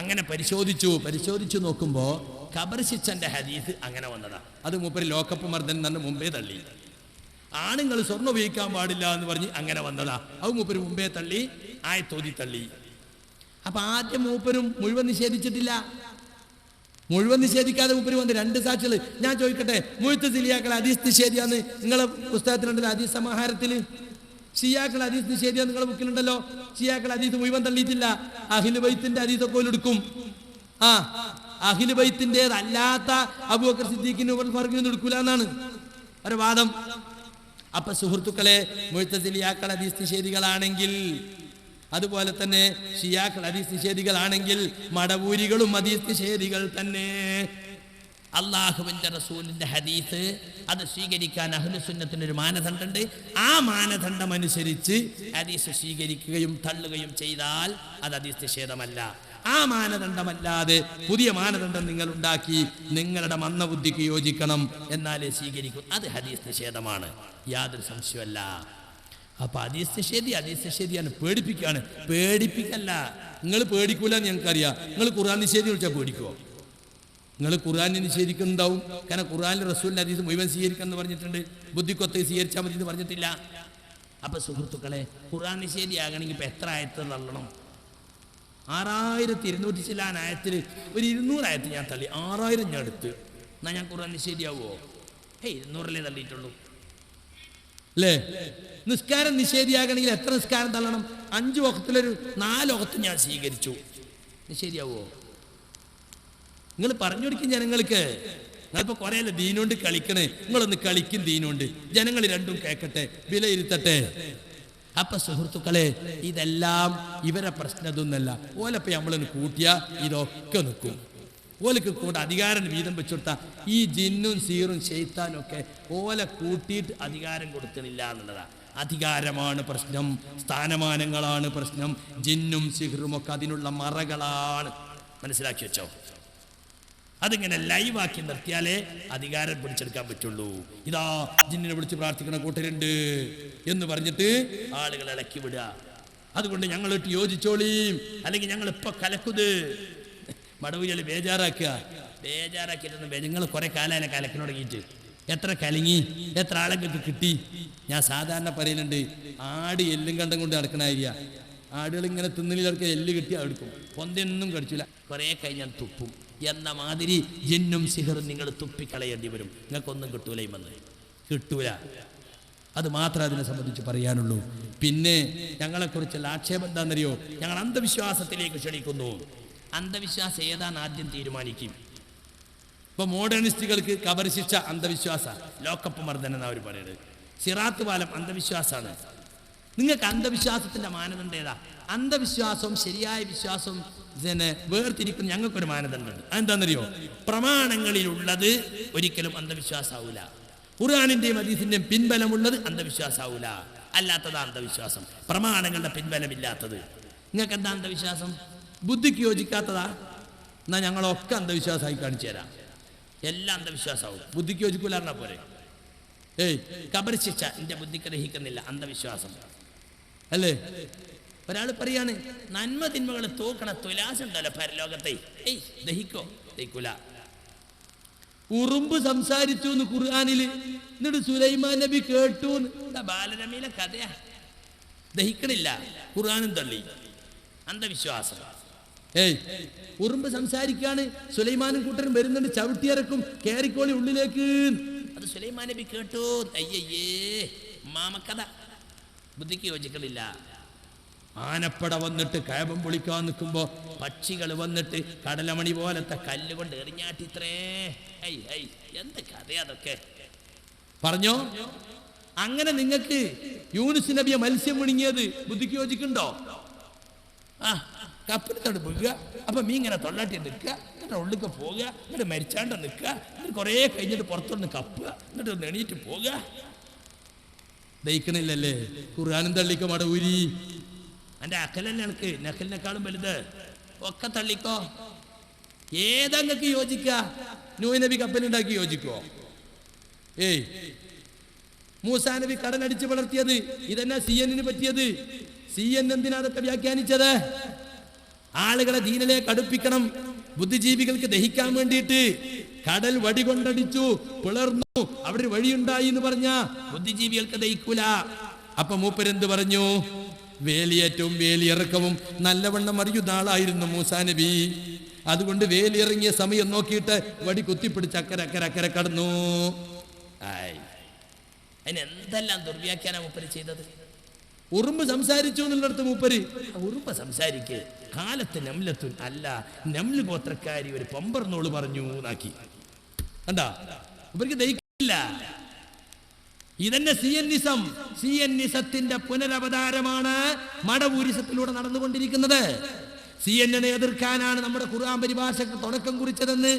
അങ്ങനെ പരിശോധിച്ചു നോക്കുമ്പോ ഖബർ ശിക്ഷന്റെ ഹദീസ് അങ്ങനെ വന്നതാ. അത് മൂപ്പര് ലോക്കപ്പ് മർദ്ദൻ തന്നെ മുമ്പേ തള്ളി. ആണുങ്ങൾ സ്വർണ്ണം ഉപയോഗിക്കാൻ പാടില്ല എന്ന് പറഞ്ഞ് അങ്ങനെ വന്നതാ. അത് മൂപ്പര് മുമ്പേ തള്ളി, ആയത്തോതി തള്ളി. അപ്പൊ ആദ്യം മൂപ്പരും മുഴുവൻ നിഷേധിച്ചിട്ടില്ല. മുഴുവൻ നിഷേധിക്കാതെ മൂപ്പര് വന്ന് 2 സാക്ഷികൾ. ഞാൻ ചോദിക്കട്ടെ, മുഅ്തസിലിയാക്കൾ ഹദീസ് നിഷേധിയാന്ന് നിങ്ങളെ പുസ്തകത്തിലുണ്ടല്ലോ, ഹദീസ് സമാഹാരത്തിൽ. ഷിയാക്കൾ ഹദീസ് നിഷേധിയാ നിങ്ങളെ ബുക്കിലുണ്ടല്ലോ. ഷിയാക്കൾ ഹദീസ് മുഴുവൻ തള്ളിയിട്ടില്ല, അഹ്ലു ബൈത്തിന്റെ ഹദീസൊക്കെ എടുക്കും. അഹ്ലു ബൈത്തിൻ്റെതല്ലാത്ത അബൂബക്കർ സിദ്ദീഖിന് ഉമർ ഫാറൂഖിനെ എടുക്കൂല എന്നാണ് ഒരു വാദം. അപ്പൊ സുഹൃത്തുക്കളെ, മുഅ്തസിലിയാക്കൾ ഹദീസ് നിഷേധികളാണെങ്കിൽ, അതുപോലെ തന്നെ ഷിയാക്കൾ ഹദീസ് നിഷേധികളാണെങ്കിൽ, മടവൂരികളും ഹദീസ് നിഷേധികൾ തന്നെ. അള്ളാഹുവിന്റെ റസൂലിന്റെ ഹദീസ് അത് സ്വീകരിക്കാൻ അഹ്ലു സുന്നത്തിനൊരു മാനദണ്ഡമുണ്ട്. ആ മാനദണ്ഡം അനുസരിച്ച് ഹദീസ് സ്വീകരിക്കുകയും തള്ളുകയും ചെയ്താൽ അത് ഹദീസ് നിഷേധമല്ല. ആ മാനദണ്ഡമല്ലാതെ പുതിയ മാനദണ്ഡം നിങ്ങൾ ഉണ്ടാക്കി നിങ്ങളുടെ മന്ദബുദ്ധിക്ക് യോജിക്കണം എന്നാലേ സ്വീകരിക്കും, അത് ഹദീസ് നിഷേധമാണ്, യാതൊരു സംശയമല്ല. അപ്പൊ ഹദീസ് നിഷേധിയാണ്, പേടിപ്പിക്കല്ല. നിങ്ങൾ പേടിക്കൂല എന്ന് ഞങ്ങൾക്കറിയാം. നിങ്ങൾ ഖുർആൻ നിഷേധി വിളിച്ചാൽ പേടിക്കുമോ? നിങ്ങൾ ഖുർആനെ നിഷേധിക്കുന്നുണ്ടാവും. കാരണം ഖുർആനിൽ റസൂലിന്റെ ഹദീസ് മുഴുവൻ സ്വീകരിക്കണം എന്ന് പറഞ്ഞിട്ടുണ്ട്, ബുദ്ധിക്കൊത്ത് സ്വീകരിച്ചാൽ മതി എന്ന് പറഞ്ഞിട്ടില്ല. അപ്പൊ സുഹൃത്തുക്കളെ, ഖുർആൻ നിഷേധിയാകണമെങ്കിൽ ഇപ്പൊ എത്ര ആയത്ത് തള്ളണം? 6200 ചില്ലാൻ ആയത്തിൽ ഒരു 200 ആയത്ത് ഞാൻ തള്ളി, 6000 ഞാൻ എടുത്ത്. എന്നാ ഞാൻ ഖുർആൻ നിഷേധിയാവോ? 200 തള്ളിയിട്ടുള്ളൂ അല്ലേ? നിസ്കാരം നിഷേധിയാകണമെങ്കിൽ എത്ര നിസ്കാരം തള്ളണം? 5 വഖത്തിലൊരു 4 വഖത്ത് ഞാൻ സ്വീകരിച്ചു, നിഷേധിയാവോ? നിങ്ങൾ പറഞ്ഞു കൊടുക്കും ജനങ്ങൾക്ക്. നിങ്ങളിപ്പോൾ കുറേയല്ലേ ദീനുകൊണ്ട് കളിക്കണേ, നിങ്ങളൊന്ന് കളിക്കും ദീനുകൊണ്ട്, ജനങ്ങൾ രണ്ടും കേൾക്കട്ടെ, വിലയിരുത്തട്ടെ. അപ്പൊ സുഹൃത്തുക്കളെ, ഇതെല്ലാം ഇവരെ പ്രശ്നതൊന്നല്ല. ഓലപ്പോ നമ്മളൊന്ന് കൂട്ടിയാ ഇതൊക്കെ നിൽക്കും. ഓലക്ക് കൂടെ അധികാരം വീതം വെച്ചുകൊടുത്താൽ ഈ ജിന്നും സീറും ശൈത്താനും ഒക്കെ ഓല കൂട്ടിയിട്ട് അധികാരം കൊടുക്കണില്ല എന്നുള്ളതാ. അധികാരമാണ് പ്രശ്നം, സ്ഥാനമാനങ്ങളാണ് പ്രശ്നം. ജിന്നും സിഹറും ഒക്കെ അതിനുള്ള മറകളാണ്, മനസ്സിലാക്കി വെച്ചോ. അതിങ്ങനെ ലൈവാക്കി നിർത്തിയാലേ അധികാരം പിടിച്ചെടുക്കാൻ പറ്റുള്ളൂ. ഇതാ ജിന്നിനെ വിളിച്ച് പ്രാർത്ഥിക്കുന്ന കൂട്ടരുണ്ട് എന്ന് പറഞ്ഞിട്ട് ആളുകൾ ഇളക്കി വിടുക. അതുകൊണ്ട് ഞങ്ങളിട്ട് യോജിച്ചോളിയും, അല്ലെങ്കിൽ ഞങ്ങൾ ഇപ്പൊ കലക്കുത്. മടവുകൾ ബേജാറാക്കിയിട്ടൊന്നും നിങ്ങൾ കുറെ കാലം കലക്കിന് തുടങ്ങിയിട്ട് എത്ര കലങ്ങി, എത്ര ആളുകൾക്ക് കിട്ടി. ഞാൻ സാധാരണ പറയലുണ്ട്, ആട് എല്ലും കണ്ടം കൊണ്ട് നടക്കണ ഏരിയ. ആടുകൾ ഇങ്ങനെ തിന്നിലൊക്കെ എല്ല് കിട്ടി എടുക്കും, പൊന്തൊന്നും കടിച്ചില്ല, കുറെ കഴിഞ്ഞാൽ തുപ്പും. എന്ന മാതിരി ജിന്നും സിഹറും നിങ്ങൾ തുപ്പിക്കളയേണ്ടി വരും. നിങ്ങൾക്കൊന്നും കിട്ടൂലയുമെന്ന് കിട്ടൂല. അത് മാത്രമേ അതിനെ സംബന്ധിച്ച് പറയാനുള്ളൂ. പിന്നെ ഞങ്ങളെക്കുറിച്ചുള്ള ആക്ഷേപം എന്താണെന്നറിയോ? ഞങ്ങൾ അന്ധവിശ്വാസത്തിലേക്ക് ക്ഷണിക്കുന്നു. അന്ധവിശ്വാസം ഏതാന്ന് ആദ്യം തീരുമാനിക്കും. ഇപ്പൊ മോഡേണിസ്റ്റുകൾക്ക് കബർ ശിക്ഷ അന്ധവിശ്വാസ, ലോക്കപ്പ് മർദ്ദനം എന്നാ അവർ പറയുന്നത്. സിറാത്ത് പാലം അന്ധവിശ്വാസമാണ്. നിങ്ങൾക്ക് അന്ധവിശ്വാസത്തിന്റെ മാനദണ്ഡം ഏതാ? അന്ധവിശ്വാസവും ശരിയായ വിശ്വാസവും വേർതിരിക്കുന്ന ഞങ്ങൾക്കൊരു മാനദണ്ഡമുണ്ട്. അതെന്താണെന്നറിയോ? പ്രമാണങ്ങളിലുള്ളത് ഒരിക്കലും അന്ധവിശ്വാസാവൂല. ഖുർആനിന്റെയും ഹദീസിന്റെയും പിൻബലമുള്ളത് അന്ധവിശ്വാസാവൂല. അല്ലാത്തതാ അന്ധവിശ്വാസം, പ്രമാണങ്ങളുടെ പിൻബലമില്ലാത്തത്. നിങ്ങൾക്ക് എന്താ അന്ധവിശ്വാസം? ബുദ്ധിക്ക് യോജിക്കാത്തതാ? എന്നാ ഞങ്ങളൊക്കെ അന്ധവിശ്വാസമായി കാണിച്ചു തരാം. എല്ലാം അന്ധവിശ്വാസമാവും. ബുദ്ധിക്ക് യോജിക്കൂല പറഞ്ഞാൽ പോരെ. ഖബർ ശിക്ഷ എൻ്റെ ബുദ്ധിക്ക് ദഹിക്കുന്നില്ല, അന്ധവിശ്വാസം അല്ലേ? ഒരാൾ പറയാണ് നന്മ തിന്മകൾ തൂക്കണ തുലാസുണ്ടല്ലോ പരലോകത്തെ, ദഹിക്കോ? ദഹിക്കൂല. ഉറുമ്പ് സംസാരിച്ചു എന്ന് ഖുർആനില്, എന്നിട്ട് സുലൈമാൻ നബി കേട്ടു. ബാലരമയിലെ കഥയാ. ദഹിക്കണില്ല, ഖുർആനും തള്ളി. അന്ധവിശ്വാസം. ഉറുമ്പ് സംസാരിക്കാണ്, സുലൈമാനും കൂട്ടരും വരുന്നുണ്ട്, ചവിട്ടിയിറക്കും, കേറിക്കോളി ഉള്ളിലേക്ക്. അത് സുലൈമാൻ നബി കേട്ടു. അയ്യയ്യേ, മാമക്കഥ. ബുദ്ധിക്ക് യോജിക്കണില്ല. ആനപ്പട വന്നിട്ട് കയബം പൊളിക്കാൻ നിൽക്കുമ്പോ പക്ഷികൾ വന്നിട്ട് കടലമണി പോലത്തെ കല്ലുകൊണ്ട് എറിഞ്ഞാട്ടിത്രേ. എന്ത് കഥയതൊക്കെ പറഞ്ഞോ? അങ്ങനെ നിങ്ങൾക്ക് യൂനുസ് നബിയെ മത്സ്യം വിഴുങ്ങിയത് ബുദ്ധിക്ക് യോജിക്കുന്നുണ്ടോ? കപ്പിനത്തോട് വീഴുക, അപ്പൊ മീൻ ഇങ്ങനെ തൊള്ളാട്ടി നിൽക്കുക, എന്നിട്ട് ഉള്ളിക്ക് പോകുക, എന്നിട്ട് മരിച്ചാണ്ട് നിൽക്കുക, എന്നിട്ട് കുറേ കഴിഞ്ഞിട്ട് പുറത്തുനിന്ന് കപ്പുക, എന്നിട്ട് ഒന്ന് എണീറ്റ് പോകുക. ദഹിക്കണില്ലല്ലേ? ഖുർആനും തള്ളിക്കോ മടവൂരി. എൻ്റെ അക്കലല്ലേ എനിക്ക്, നക്കലിനേക്കാളും വലുത്. ഒക്കെ തള്ളിക്കോ. ഏതങ്ങൾക്ക് യോജിക്കുക? നൂഹ് നബി കപ്പലുണ്ടാക്കി യോജിക്കോ? മൂസാ നബി കടലടിച്ച് വളർത്തിയത് ഇതെന്നാ CNN പറ്റിയത്? CNN എന്തിനാ അതൊക്കെ വ്യാഖ്യാനിച്ചത്? ആളുകളെ ദീനിലേക്ക് അടുപ്പിക്കണം, ബുദ്ധിജീവികൾക്ക് ദഹിക്കാൻ വേണ്ടിയിട്ട്. കടൽ വടി കൊണ്ടടിച്ചു, പിളർന്നു, അവിടെ വഴിയുണ്ടായി എന്ന് പറഞ്ഞ ബുദ്ധിജീവികൾക്ക് ദഹിക്കൂല. അപ്പൊ മൂപ്പരെന്ത് പറഞ്ഞു? വേലിയേറ്റവും വേലിയിറക്കവും നല്ലവണ്ണം അറിയുന്ന ആളായിരുന്നു മൂസാ നബി. അതുകൊണ്ട് വേലിയിറങ്ങിയ സമയം നോക്കിയിട്ട് വടി കുത്തിപ്പിടിച്ച് അക്കരെ കടന്നു. അതിന് എന്തെല്ലാം ദുർവ്യാഖ്യാന മൂപ്പര് ചെയ്തത്? ഉറുമ്പ് സംസാരിച്ചു എന്നുള്ളിടത്ത് മൂപ്പര് ഉറുമ്പ് സംസാരിക്ക്, കാലത്ത് നംലത്തുൻ അല്ല, നംല് ഗോത്രക്കാരി ഒരു പമ്പർന്നോള് പറഞ്ഞു എന്നാക്കി. കണ്ടാ? ഇവർക്ക് ദഹിക്കില്ല. ഇതന്നെ സിയന്നിസത്തിന്റെ പുനരവതാരമാണ് മടവൂരിസത്തിലൂടെ നടന്നുകൊണ്ടിരിക്കുന്നത്. CNN എതിർക്കാനാണ് നമ്മുടെ ഖുർആൻ പരിഭാഷക്ക് തുടക്കം കുറിച്ചതെന്ന്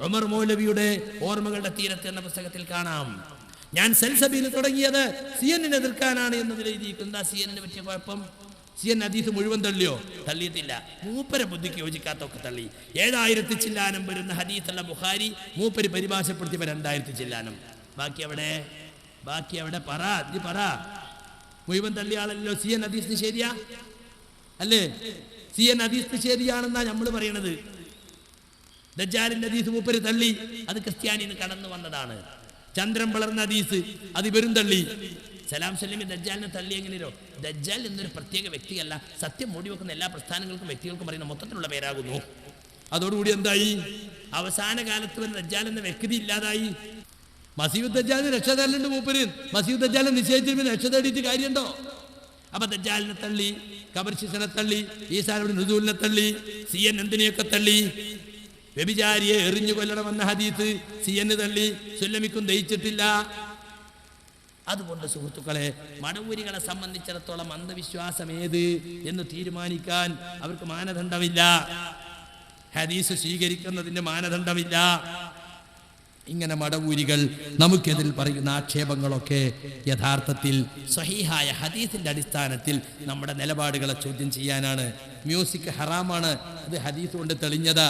ഉമർ മൗലവിയുടെ ഓർമ്മകളുടെ തീരത്ത് എന്ന പുസ്തകത്തിൽ കാണാം. ഞാൻ സെൽസബീൽ തുടങ്ങിയത് CNN എതിർക്കാനാണ് എന്നതിൽ എഴുതിയിരിക്കുന്നത്. എന്താ CNN പറ്റിയ കുഴപ്പം? CNN ഹദീസ് മുഴുവൻ തള്ളിയോ? തള്ളിയിട്ടില്ല. മൂപ്പര ബുദ്ധിക്ക് യോജിക്കാത്തൊക്കെ തള്ളി. 7000 ചില്ലാനം വരുന്ന ഹദീസുള്ള ബുഖാരി മൂപ്പര് പരിഭാഷപ്പെടുത്തിയപ്പോൾ 2000 ചില്ലാനം. ബാക്കി അവിടെ പറ. മുഴുവൻ തള്ളിയ ആളല്ലോ. CNN ഹദീസ് ശരിയാ അല്ലേ? CNN ഹദീസ് ശരിയാണെന്നാ നമ്മൾ പറയണത്. ദജ്ജാലിന്റെ ഹദീസ് മൂപ്പര് തള്ളി, അത് ക്രിസ്ത്യാനിന്ന് കടന്നു വന്നതാണ്. ചന്ദ്രൻ വളർന്ന ഹദീസ് അത് ഇവരും തള്ളി. സലാം സലീമി ദജ്ജാലിനെ തള്ളി. എങ്ങനെയോ? ദജ്ജാൽ എന്നൊരു പ്രത്യേക വ്യക്തിയല്ല, സത്യം മൂടി വെക്കുന്ന എല്ലാ പ്രസ്ഥാനങ്ങൾക്കും വ്യക്തികൾക്കും പറയുന്ന മൊത്തത്തിലുള്ള പേരാകുന്നു. അതോടുകൂടി എന്തായി? അവസാന കാലത്ത് വരെ ദജ്ജാൽ എന്ന വ്യക്തി ഇല്ലാതായി. മസീഹ് ദജ്ജാലിന് രക്ഷ തരലുണ്ട് മൂപ്പര്. മസീഹ് ദജ്ജാലിനെ നിശ്ചയിച്ചിരുന്ന രക്ഷ തേടിയിട്ട് കാര്യമുണ്ടോ? അപ്പൊ ദജ്ജാലിനെ തള്ളി, ഖബർ ശിക്ഷനെ തള്ളി, ഈസായുടെ നുസൂലിനെ തള്ളി, CNN എന്തിനെയൊക്കെ തള്ളി. വ്യഭിചാരിയെ എറിഞ്ഞു കൊല്ലണമെന്ന ഹദീസ് CNN തള്ളി, സുല്ലമിക്കും ദഹിച്ചിട്ടില്ല. അതുകൊണ്ട് സുഹൃത്തുക്കളെ, മടവൂരികളെ സംബന്ധിച്ചിടത്തോളം അന്ധവിശ്വാസം ഏത് എന്ന് തീരുമാനിക്കാൻ അവർക്ക് മാനദണ്ഡമില്ല. ഹദീസ് സ്വീകരിക്കുന്നതിന്റെ മാനദണ്ഡമില്ല. ഇങ്ങനെ മടവൂരികൾ നമുക്കെതിൽ പറയുന്ന ആക്ഷേപങ്ങളൊക്കെ യഥാർത്ഥത്തിൽ സ്വഹീഹായ ഹദീസിന്റെ അടിസ്ഥാനത്തിൽ നമ്മുടെ നിലപാടുകളെ ചോദ്യം ചെയ്യാനാണ്. മ്യൂസിക് ഹറാമാണ്, അത് ഹദീസ് കൊണ്ട് തെളിഞ്ഞതാ.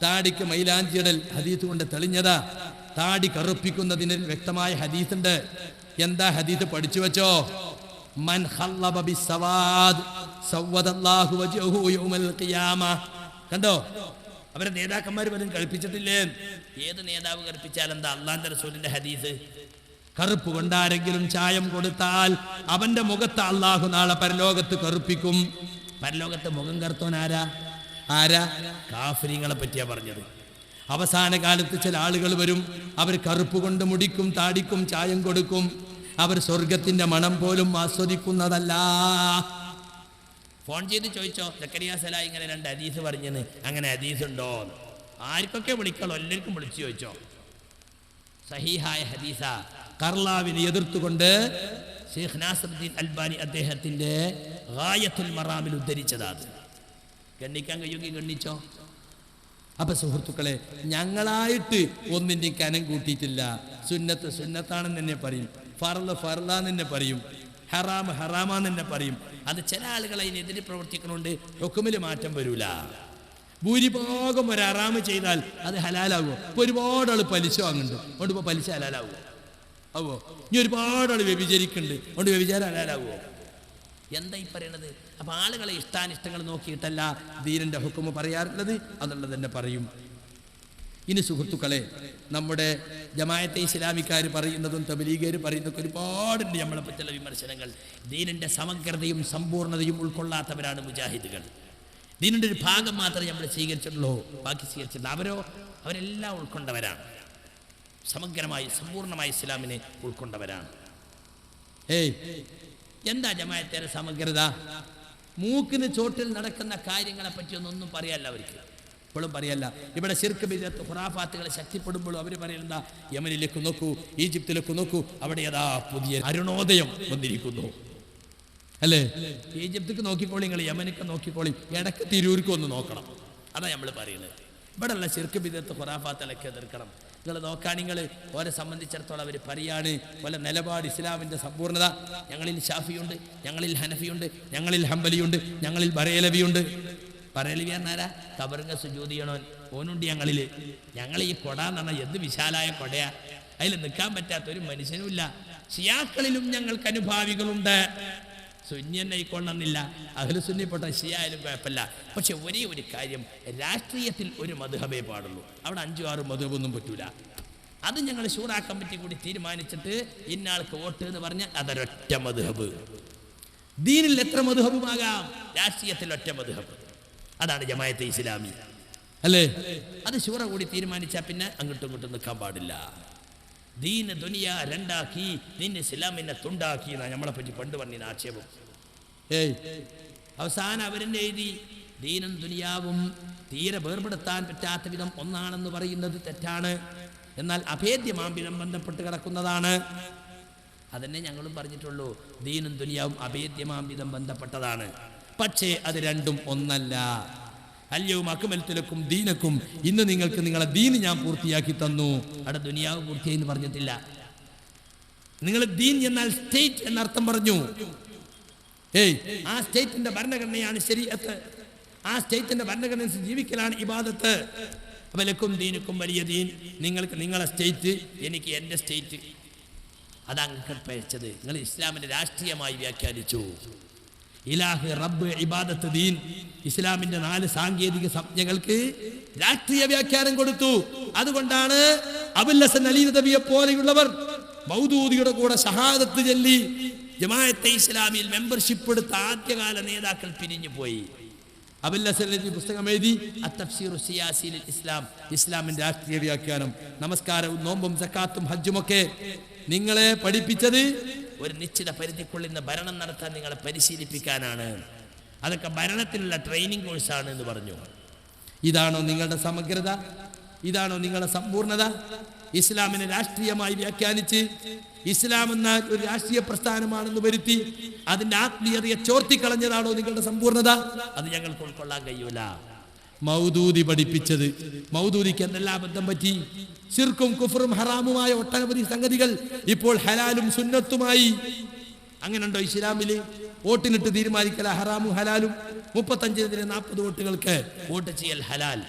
താടിക്ക് മൈലാഞ്ചിടൽ ഹദീസ് കൊണ്ട് തെളിഞ്ഞതാ. താടി കറുപ്പിക്കുന്നതിന് വ്യക്തമായ ഹദീസുണ്ട്. എന്താ ഹദീസ്? പഠിച്ചു വെച്ചോ. മൻ ഖല്ലബ ബിസ്സവാദ് സവ്വദല്ലാഹു വജ്ഹഹു യൗമൽ ഖിയാമ. കണ്ടോ? അവരെ നേതാക്കന്മാർ പോലും കൽപ്പിച്ചിട്ടില്ലേ? ഏത് നേതാവ് കൽപ്പിച്ചാൽ എന്താ? അള്ളാന്റെ റസൂലിന്റെ ഹദീസ്. കറുപ്പ് കൊണ്ടാരെങ്കിലും ചായം കൊടുത്താൽ അവന്റെ മുഖത്ത് അള്ളാഹു നാളെ പരലോകത്ത് കറുപ്പിക്കും. പരലോകത്ത് മുഖം കറുത്തോൻ ആരാ? കാഫിരീങ്ങളെ പറ്റിയാ പറഞ്ഞത്. അവസാന കാലത്ത് ചില ആളുകൾ വരും, അവർ കറുപ്പ് കൊണ്ട് മുടിക്കും താടിക്കും ചായം കൊടുക്കും. അവർ സ്വർഗത്തിന്റെ മണം പോലും ആസ്വദിക്കുന്നതല്ല. ഫോൺ ചെയ്ത് ചോദിച്ചോ, സക്കരിയ സലാഹി ഇങ്ങനെ 2 ഹദീസ് പറഞ്ഞെന്ന്, അങ്ങനെ ഹദീസ് ഉണ്ടോ? ആർക്കൊക്കെ വിളിക്കണോ എല്ലാവർക്കും വിളിച്ചു ചോദിച്ചോ. സഹീഹായ ഹദീസ. കർലാവിനെ എതിർത്തുകൊണ്ട് ഷെയ്ഖ് നാസിറുദ്ദീൻ അൽബാനി അദ്ദേഹത്തിന്റെ ഗായത്തുൽ മറാമിൽ ഉദ്ധരിച്ചതാണ്. ഗണ്ണിക്കാൻ കഴിയുമെങ്കിൽ ഗണ്ണിച്ചോ. അപ്പൊ സുഹൃത്തുക്കളെ, ഞങ്ങളായിട്ട് ഒന്നിൻ്റെ കനം കൂട്ടിയിട്ടില്ല. സുന്നത്ത് സുന്നത്താണെന്ന് തന്നെ പറയും, ഫർള് ഫർളാന്ന് തന്നെ പറയും, ഹറാം ഹറാമാന്ന് തന്നെ പറയും. അത് ചില ആളുകൾ അതിനെതിരെ പ്രവർത്തിക്കുന്നുണ്ട്. ഹുക്കുമിൽ മാറ്റം വരൂല. ഭൂരിഭാഗം ഒരു ഹറാമ് ചെയ്താൽ അത് ഹലാലാവോ? ഇപ്പൊ ഒരുപാട് ആള് പലിശ വാങ്ങുന്നുണ്ട്, അതുകൊണ്ട് ഇപ്പൊ പലിശ ഹലാലാവോ? ആവോ? ഇനി ഒരുപാട് ആള് വ്യഭിചരിക്കുന്നുണ്ട്, അതുകൊണ്ട് വ്യഭിചാരം ഹലാലാവോ? എന്താ ഈ പറയണത്? അപ്പൊ ആളുകളെ ഇഷ്ടാനിഷ്ടങ്ങൾ നോക്കിയിട്ടല്ല ദീനിന്റെ ഹുക്കുമ് പറയാറുള്ളത്, അതുള്ളത് തന്നെ പറയും. ഇനി സുഹൃത്തുക്കളെ, നമ്മുടെ ജമാഅത്തെ ഇസ്ലാമിക്കാർ പറയുന്നതും തബ്ലീഗുകാർ പറയുന്നതൊക്കെ ഒരുപാടുണ്ട് നമ്മളെ പറ്റിയുള്ള വിമർശനങ്ങൾ. ദീനിന്റെ സമഗ്രതയും സമ്പൂർണതയും ഉൾക്കൊള്ളാത്തവരാണ് മുജാഹിദുകൾ. ദീനിന്റെ ഒരു ഭാഗം മാത്രമേ നമ്മൾ സ്വീകരിച്ചിട്ടുള്ളൂ, ബാക്കി സ്വീകരിച്ചിട്ടുള്ളൂ. അവരെല്ലാം ഉൾക്കൊണ്ടവരാണ്, സമഗ്രമായി സമ്പൂർണമായി ഇസ്ലാമിനെ ഉൾക്കൊണ്ടവരാണ്. എന്താ ജമാഅത്തിന്റെ സമഗ്രത? മൂക്കിന് ചോട്ടിൽ നടക്കുന്ന കാര്യങ്ങളെ പറ്റിയൊന്നും പറയാല്ല അവർക്ക്, ഇപ്പോഴും പറയല്ല. ഇവിടെ ശിർക്ക് ബിദ്അത്ത് ഖുറാഫാത്തുകൾ ശക്തിപ്പെടുമ്പോഴും അവർ പറയുന്നത്, യമനിലേക്ക് നോക്കൂ, ഈജിപ്തിലേക്ക് നോക്കൂ, അവിടെ ഏതാ പുതിയ അരുണോദയം വന്നിരിക്കുന്നു അല്ലേ? ഈജിപ്തിക്ക് നോക്കിക്കോളി, നിങ്ങൾ യമനിക്ക് നോക്കിക്കോളി, ഇടയ്ക്ക് തിരൂർക്ക് ഒന്ന് നോക്കണം. അതാ നമ്മൾ പറയുന്നത്. ഇവിടെ ഉള്ള ശിർക്ക് ബിദ്അത്ത് ഖുറാഫാത്തുകളൊക്കെ എതിർക്കണം. നിങ്ങൾ നോക്കാൻ, നിങ്ങൾ ഓരെ സംബന്ധിച്ചിടത്തോളം അവർ പറയാണ്, പല നിലപാട് ഇസ്ലാമിൻ്റെ സമ്പൂർണ്ണത. ഞങ്ങളിൽ ഷാഫിയുണ്ട്, ഞങ്ങളിൽ ഹനഫിയുണ്ട്, ഞങ്ങളിൽ ഹംബലിയുണ്ട്, ഞങ്ങളിൽ ബറേലവിയുണ്ട്. ബറേലവി എന്നാരാ? കബറിങ്ങ സുജൂദ് ചെയ്യണോൻ, ഓനുണ്ട് ഞങ്ങളിൽ. ഞങ്ങൾ ഈ കൊട എന്ന് പറഞ്ഞാൽ എന്ത് വിശാലായ കൊടയാ, അതിൽ നിൽക്കാൻ പറ്റാത്തൊരു മനുഷ്യനുമില്ല. ഷിയാക്കളിലും ഞങ്ങൾക്ക് അനുഭാവികളുണ്ട്. സുന്നി തന്നെ ആയിക്കൊള്ളണമെന്നില്ല, അഹ്ലു സുന്നിപ്പെട്ട ഷിയായാലും കുഴപ്പമില്ല. പക്ഷെ ഒരേ ഒരു കാര്യം, രാഷ്ട്രീയത്തിൽ ഒരു മദ്ഹബേ പാടുള്ളൂ. അവിടെ 5-6 മദ്ഹബൊന്നും പറ്റൂല. അത് ഞങ്ങൾ ശൂറാ കമ്മിറ്റി കൂടി തീരുമാനിച്ചിട്ട് ഇന്നാൾക്ക് വോട്ട് എന്ന് പറഞ്ഞാൽ അതൊരൊറ്റ മദ്ഹബ്. ദീനിൽ എത്ര മദ്ഹബുമാകാം, രാഷ്ട്രീയത്തിൽ ഒറ്റ മദ്ഹബ്. അതാണ് ജമാഅത്തെ ഇസ്ലാമി അല്ലേ? അത് ശൂറ കൂടി തീരുമാനിച്ചാൽ പിന്നെ അങ്ങോട്ടും ഇങ്ങോട്ടും നിൽക്കാൻ പാടില്ല. ദീന് ദുനിയ രണ്ടാക്കി, നിന്നെ ഇസ്ലാമിനെ തുണ്ടാക്കി എന്നാണ് നമ്മളെ പറ്റി പണ്ട് പറഞ്ഞ ആക്ഷേപം. അവസാനം അവരെന്നെ എഴുതി, ദീനും ദുനിയാവും തീരെ വേർപെടുത്താൻ പറ്റാത്ത വിധം ഒന്നാണെന്ന് പറയുന്നത് തെറ്റാണ്, എന്നാൽ അഭേദ്യമാംബിധം ബന്ധപ്പെട്ട് കിടക്കുന്നതാണ്. അതന്നെ ഞങ്ങളും പറഞ്ഞിട്ടുള്ളൂ, ദീനും ദുനിയാവും അഭേദ്യമാംബിധം ബന്ധപ്പെട്ടതാണ്. പക്ഷേ അത് രണ്ടും ഒന്നല്ല. അല്യവും അക്മൽതുലക്കും ദീനക്കും, ഇന്ന് നിങ്ങൾക്ക് നിങ്ങളെ ദീന് ഞാൻ പൂർത്തിയാക്കി തന്നു. അവിടെ ദുനിയാവ് പൂർത്തിയായി എന്ന് പറഞ്ഞിട്ടില്ല. നിങ്ങൾ ദീൻ എന്നാൽ സ്റ്റേറ്റ് എന്നർത്ഥം പറഞ്ഞു. ആ സ്റ്റേറ്റിന്റെ ഭരണഘടനയാണ് ശരീഅത്ത്. ആ സ്റ്റേറ്റിന്റെ ഭരണഘടന ജീവിക്കലാണ് ഇബാദത്ത്. അപ്പൊ ലക്കും ദീനുക്കും വലിയ ദീൻ, നിങ്ങൾക്ക് നിങ്ങളെ സ്റ്റേറ്റ്, എനിക്ക് എൻ്റെ സ്റ്റേറ്റ്. അതങ്ങ് പഴിച്ചത് നിങ്ങൾ ഇസ്ലാമിന്റെ രാഷ്ട്രീയമായി വ്യാഖ്യാനിച്ചു. ഇലാഹ്, റബ്ബ്, ഇബാദത്ത്, ദീൻ, ഇസ്ലാമിന്റെ 4 സാങ്കേതിക സംജ്ഞകൾക്ക് രാഷ്ട്രീയ വ്യാഖ്യാനം കൊടുത്തു. അതുകൊണ്ടാണ് അബുൽ ഹസൻ അലി നദവിയെ പോലെയുള്ളവർ മൗദൂദിയുടെ കൂടെ ഷഹാദത്ത് ചൊല്ലി ജമാഅത്തെ ഇസ്ലാമിയിൽ മെമ്പർഷിപ്പ് എടുത്ത ആദ്യകാല നേതാക്കൾ പിരിഞ്ഞു പോയി. അബുൽ ഹസൻ അലി പുസ്തകം എഴുതി, അത്തഫ്സീറു സിയാസി ലിൽ ഇസ്ലാം, ഇസ്ലാമിന്റെ രാഷ്ട്രീയ വ്യാഖ്യാനം. നമസ്കാരവും നോമ്പും സക്കാത്തും ഹജ്ജുമൊക്കെ നിങ്ങളെ പഠിപ്പിച്ചത് ഒരു നിശ്ചിത പരിധിക്കുള്ളിൽ നിന്ന് ഭരണം നടത്താൻ നിങ്ങളെ പരിശീലിപ്പിക്കാനാണ്. അതൊക്കെ ഭരണത്തിനുള്ള ട്രെയിനിങ് കോഴ്സാണ് എന്ന് പറഞ്ഞു. ഇതാണോ നിങ്ങളുടെ സമഗ്രത? ഇതാണോ നിങ്ങളുടെ സമ്പൂർണത? ഇസ്ലാമിനെ രാഷ്ട്രീയമായി വ്യാഖ്യാനിച്ച് ഇസ്ലാം എന്ന ഒരു രാഷ്ട്രീയ പ്രസ്ഥാനമാണെന്ന് വരുത്തി അതിന്റെ ആത്മീയതയെ ചോർത്തിക്കളഞ്ഞതാണോ നിങ്ങളുടെ സമ്പൂർണത? അത് ഞങ്ങൾക്ക് ഉൾക്കൊള്ളാൻ കഴിയൂല. മൗദൂദി പഠിപ്പിച്ചത്, മൗദൂദിക്ക് എന്തെല്ലാം ബന്ധം പറ്റി? ശിർക്കും കുഫറും ഹറാമുമായ ഒട്ടനവധി സംഗതികൾ ഇപ്പോൾ ഹലാലും സുന്നത്തുമായി. അങ്ങനെയുണ്ടോ ഇസ്ലാമില്? വോട്ടിനിട്ട് തീരുമാനിക്കല ഹറാമും ഹലാലും. 35-നെതിരെ 40 വോട്ടുകൾക്ക് വോട്ട് ചെയ്യൽ ഹലാൽ,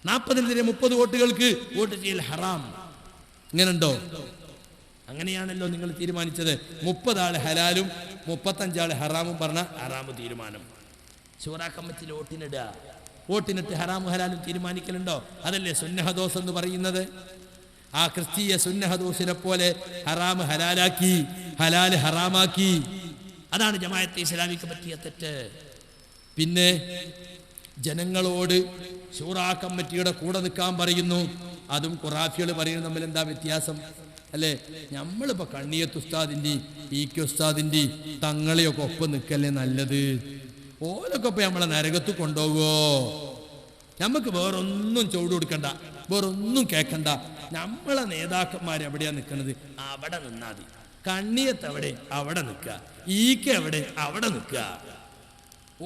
40-നെതിരെ 30 വോട്ടുകൾക്ക് വോട്ട് ചെയ്യൽ ഹറാം. ഇങ്ങനെയുണ്ടോ? അങ്ങനെയാണല്ലോ നിങ്ങൾ തീരുമാനിച്ചത്. 30 ആള് ഹലാലും 35 ആള് ഹറാമും പറഞ്ഞ ഹറാമ് തീരുമാനം. ശൂറാ കമ്മിറ്റിയിൽ വോട്ടിനിടുക, വോട്ടിനിട്ട് ഹറാമു ഹലാലും തീരുമാനിക്കലുണ്ടോ? അതല്ലേ സുന്നഹദോസ് എന്ന് പറയുന്നത്. ആ ക്രിസ്തീയ സുന്നഹദോസിനെ പോലെ ഹറാമ് ഹലാലാക്കി, ഹലാല് ഹറാമാക്കി. അതാണ് ജമാഅത്തെ ഇസ്ലാമിക്ക് പറ്റിയ തെറ്റ്. പിന്നെ ജനങ്ങളോട് ശൂറാ കമ്മിറ്റിയുടെ കൂടെ നിൽക്കാൻ പറയുന്നു. അതും ഖുറാഫികൾ പറയുന്നത് തമ്മിൽ എന്താ വ്യത്യാസം? അല്ലേ? നമ്മളിപ്പോൾ കണ്ണിയത്ത് ഉസ്താദിൻ്റെ പി കെ ഉസ്താദിൻ്റെ തങ്ങളെയൊക്കെ ഒപ്പം നിൽക്കല്ലേ നല്ലത്? ഓലൊക്കെ ഇപ്പം നമ്മളെ നരകത്ത് കൊണ്ടുപോകുമോ? നമുക്ക് വേറൊന്നും ചൂട് കൊടുക്കണ്ട, വേറൊന്നും കേൾക്കണ്ട. നമ്മളെ നേതാക്കന്മാർ എവിടെയാണ് നിൽക്കുന്നത്? അവിടെ നിന്നാൽ മതി. കണ്ണിയത്ത് എവിടെ? അവിടെ നിൽക്കുക. ഈക്ക് എവിടെ? അവിടെ നിൽക്കുക.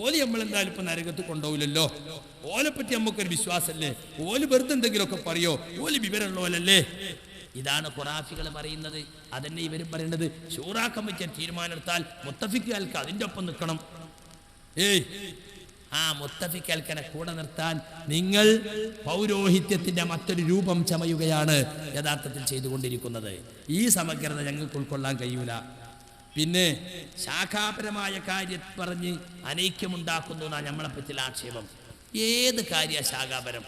ഓല് നമ്മളെന്തായാലും ഇപ്പം നരകത്ത് കൊണ്ടുപോകില്ലല്ലോ. ഓലെ പറ്റി നമുക്കൊരു വിശ്വാസമല്ലേ? ഓല് വെറുതെ എന്തെങ്കിലുമൊക്കെ പറയോ? ഓല് വിവരമുള്ളോലല്ലേ? ഇതാണ് ഖുറാഫികൾ പറയുന്നത്. അതന്നെ ഇവരും പറയുന്നത്. ശൂറാ കമ്മിറ്റി തീരുമാനമെടുത്താൽ മുത്തഫിഖുകൾക്ക് അതിൻ്റെ ഒപ്പം നിൽക്കണം. ആ മുത്തഫിഖുകൾക്കനെ കൂടെ നിർത്താൻ നിങ്ങൾ പൗരോഹിത്യത്തിന്റെ മറ്റൊരു രൂപം ചമയുകയാണ് യഥാർത്ഥത്തിൽ ചെയ്തുകൊണ്ടിരിക്കുന്നത്. ഈ സമഗ്രത ഞങ്ങൾക്ക് ഉൾക്കൊള്ളാൻ കഴിയൂല. പിന്നെ ശാഖാപരമായ കാര്യം പറഞ്ഞ് അനൈക്യമുണ്ടാക്കുന്നു എന്നാണ് നമ്മളെ പറ്റിയുള്ള ആക്ഷേപം. ഏത് കാര്യ ശാഖാപരം?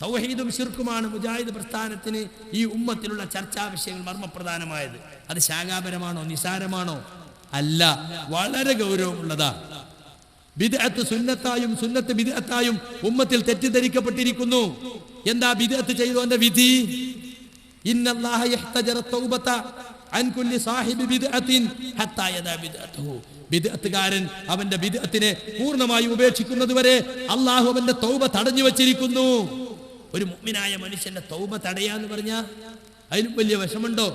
തൗഹീദും ശിർക്കുമാണ് മുജാഹിദ് പ്രസ്ഥാനത്തിന് ഈ ഉമ്മത്തിലുള്ള ചർച്ചാ വിഷയങ്ങൾ മർമ്മപ്രധാനമായത്. അത് ശാഖാപരമാണോ? നിസാരമാണോ? അല്ല, വളരെ ഗൗരവമുള്ളതാ. ബിദ്അത്ത് സുന്നത്തായും സുന്നത്ത് ബിദ്അത്തായും ഉമ്മത്തിൽ തെറ്റിദ്ധരിക്കപ്പെട്ടിരിക്കുന്നു. എന്താ ബിദ്അത്ത് ചെയ്തവന്റെ വിധി? ഇന്നല്ലാഹ യഹ്തജറ തൗബത അൻ കുല്ലി സാഹിബി ബിദ്അത്തിൻ ഹത്താ യദാ ബിദ്അതഹു. ബിദ്അത്തുകാരൻ അവന്റെ ബിദ്അത്തിനെ പൂർണ്ണമായി ഉപേക്ഷിക്കുന്നതുവരെ അല്ലാഹു അവന്റെ തൗബ തടഞ്ഞു വെച്ചിരിക്കുന്നു. ഒരു മുഅ്മിനായ മനുഷ്യന്റെ തൗബ തടയാന്ന് പറഞ്ഞാൽ അതിലും വലിയ വിഷമുണ്ടോ?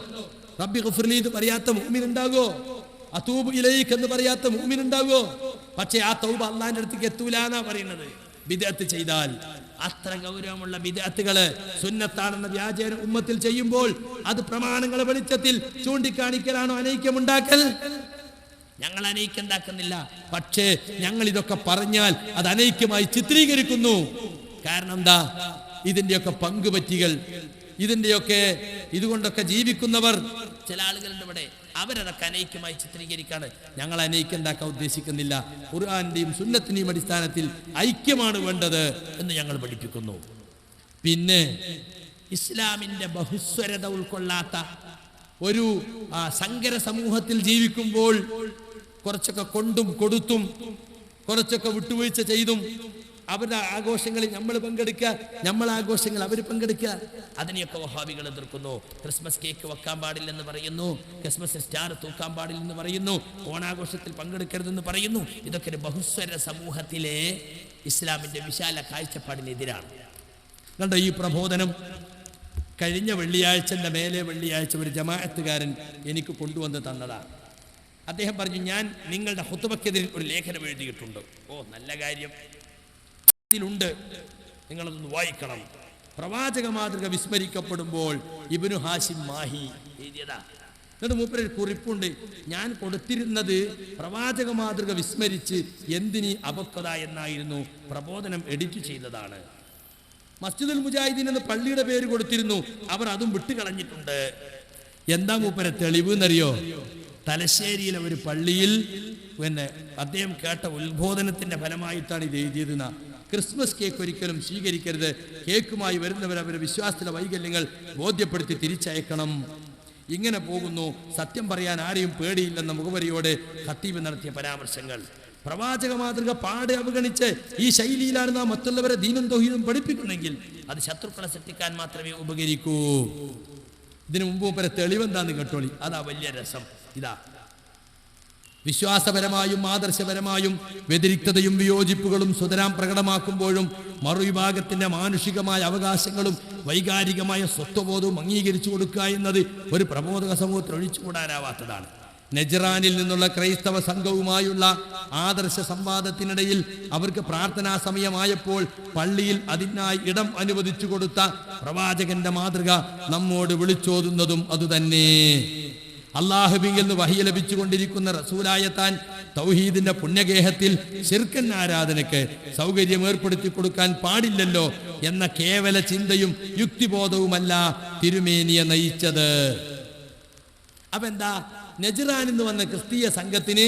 റബ്ബി ഗഫ്ർലി എന്ന് പറയാത്ത മുഅ്മിൻ ഉണ്ടാകോ? അതൂബു ഇലൈക എന്ന് പറയാത്ത മുഅ്മിൻ ഉണ്ടാകോ? പക്ഷേ ആ തൗബ അല്ലാഹുവിന്റെ അടുത്തേക്ക് എത്തൂല എന്നാ പറയുന്നത്. ബിദ്അത്ത് ചെയ്താൽ അത്ര ഗൗരവമുള്ള ബിദ്അത്തുകള് സുന്നത്താണെന്ന വ്യാജേന ഉമ്മത്തിൽ ചെയ്യുമ്പോൾ അത് പ്രമാണങ്ങളെ വെളിച്ചത്തിൽ ചൂണ്ടിക്കാണിക്കലാണോ അനൈക്യമുണ്ടാക്കൽ? ഞങ്ങൾ അനൈക്യം ഉണ്ടാക്കുന്നില്ല. പക്ഷേ ഞങ്ങൾ ഇതൊക്കെ പറഞ്ഞാൽ അത് അനൈക്യമായി ചിത്രീകരിക്കുന്നു. കാരണം എന്താ? ഇതിന്റെയൊക്കെ പങ്കുപറ്റികൾ, ഇതിന്റെയൊക്കെ ഇതുകൊണ്ടൊക്കെ ജീവിക്കുന്നവർ ചില ആളുകളുണ്ട് ഇവിടെ. അവരതൊക്കെ അനൈക്യമായി ചിത്രീകരിക്കാണ്. ഞങ്ങൾ അനൈക്യം ഉണ്ടാക്കാൻ ഉദ്ദേശിക്കുന്നില്ല. ഖുർആന്റെയും സുന്നത്തിന്റെയും അടിസ്ഥാനത്തിൽ ഐക്യമാണ് വേണ്ടത് എന്ന് ഞങ്ങൾ പഠിപ്പിക്കുന്നു. പിന്നെ ഇസ്ലാമിന്റെ ബഹുസ്വരത ഉൾക്കൊള്ളാത്ത ഒരു സങ്കര സമൂഹത്തിൽ ജീവിക്കുമ്പോൾ കുറച്ചൊക്കെ കൊണ്ടും കൊടുത്തും കുറച്ചൊക്കെ വിട്ടുവീഴ്ച ചെയ്തും അവരുടെ ആഘോഷങ്ങളിൽ നമ്മൾ പങ്കെടുക്കുക, നമ്മളെ ആഘോഷങ്ങൾ അവർ പങ്കെടുക്കുക, അതിനെയൊക്കെ വഹാബികൾ എതിർക്കുന്നു. ക്രിസ്മസ് കേക്ക് വെക്കാൻ പാടില്ലെന്ന് പറയുന്നു, ക്രിസ്മസ് സ്റ്റാർ തൂക്കാൻ പാടില്ലെന്ന് പറയുന്നു, ഓണാഘോഷത്തിൽ പങ്കെടുക്കരുതെന്ന് പറയുന്നു. ഇതൊക്കെ ഒരു ബഹുസ്വര സമൂഹത്തിലെ ഇസ്ലാമിൻ്റെ വിശാല കാഴ്ചപ്പാടിനെതിരാണ്. കണ്ടോ ഈ പ്രബോധനം? കഴിഞ്ഞ വെള്ളിയാഴ്ചൻ്റെ മേലെ വെള്ളിയാഴ്ച ഒരു ജമാഅത്തുകാരൻ എനിക്ക് കൊണ്ടുവന്ന് തന്നതാണ്. അദ്ദേഹം പറഞ്ഞു, ഞാൻ നിങ്ങളുടെ ഖുതുബക്കെതിരെ ഒരു ലേഖനം എഴുതിയിട്ടുണ്ട്. ഓ, നല്ല കാര്യം, ുണ്ട് നിങ്ങളതൊന്ന് വായിക്കണം. പ്രവാചക മാതൃക വിസ്മരിക്കപ്പെടുമ്പോൾ ഇബ്നു ഹാഷിം മാഹി എഴുതിയതാ. എന്നിട്ട് മൂപ്പര് കുറിപ്പുണ്ട്, ഞാൻ കൊടുത്തിരുന്നത് പ്രവാചക മാതൃക വിസ്മരിച്ച് എന്തിനി അപക്വത എന്നായിരുന്നു. പ്രബോധനം എഡിറ്റ് ചെയ്തതാണ്. മസ്ജിദുൽ മുജാഹിദീൻ എന്ന പള്ളിയുടെ പേര് കൊടുത്തിരുന്നു, അവർ അതും വിട്ടുകളഞ്ഞിട്ടുണ്ട്. എന്താ മൂപ്പരെ തെളിവ് എന്നറിയോ? തലശ്ശേരിയിലെ ഒരു പള്ളിയിൽ പിന്നെ അദ്ദേഹം കേട്ട ഉത്ബോധനത്തിന്റെ ഫലമായിട്ടാണ് ഇത് എഴുതിയതെന്ന. ക്രിസ്മസ് കേക്ക് ഒരിക്കലും സ്വീകരിക്കരുത്, കേക്കുമായി വരുന്നവർ അവരുടെ വിശ്വാസത്തിലെ വൈകല്യങ്ങൾ ബോധ്യപ്പെടുത്തി തിരിച്ചയക്കണം. ഇങ്ങനെ പോകുന്നു. സത്യം പറയാൻ ആരെയും പേടിയില്ലെന്ന മുഖവരിയോടെ ഖത്തീബ് നടത്തിയ പരാമർശങ്ങൾ പ്രവാചക മാതൃക പാടെ അവഗണിച്ച് ഈ ശൈലിയിലാണ് നാം മറ്റുള്ളവരെ ദീനും തൗഹീദും പഠിപ്പിക്കുന്നെങ്കിൽ അത് ശത്രുക്കളെ സൃഷ്ടിക്കാൻ മാത്രമേ ഉപകരിക്കൂ. ഇതിനു മുമ്പ് വരെ തെളിവെന്താന്ന് കേട്ടോളി, അതാ വലിയ രസം. ഇതാ, വിശ്വാസപരമായും ആദർശപരമായും വ്യതിരിക്തതയും വിയോജിപ്പുകളും സുതരാം പ്രകടമാക്കുമ്പോഴും മറുവിഭാഗത്തിന്റെ മാനുഷികമായ അവകാശങ്ങളും വൈകാരികമായ സ്വത്വബോധവും അംഗീകരിച്ചു കൊടുക്കുക എന്നത് ഒരു പ്രബോധക സമൂഹത്തിൽ ഒഴിച്ചുകൂടാനാവാത്തതാണ്. നെജ്റാനിൽ നിന്നുള്ള ക്രൈസ്തവ സംഘവുമായുള്ള ആദർശ സംവാദത്തിനിടയിൽ അവർക്ക് പ്രാർത്ഥനാ സമയമായപ്പോൾ പള്ളിയിൽ അതിനായി ഇടം അനുവദിച്ചു കൊടുത്ത പ്രവാചകന്റെ മാതൃക നമ്മോട് വിളിച്ചോതുന്നതും അതുതന്നെ. അള്ളാഹുവിൽ നിന്ന് വഹി ലഭിച്ചുകൊണ്ടിരിക്കുന്ന റസൂലായ താൻ തൗഹീദിന്റെ പുണ്യഗേഹത്തിൽ ശിർക്കൻ ആരാധനയ്ക്ക് സൗകര്യം ഏർപ്പെടുത്തി കൊടുക്കാൻ പാടില്ലല്ലോ എന്ന കേവല ചിന്തയും യുക്തിബോധവുമല്ല തിരുമേനിയെ നയിച്ചത്. അപ്പൊ എന്താ? നജ്റാനിൽ നിന്ന് വന്ന ക്രിസ്തീയ സംഘത്തിന്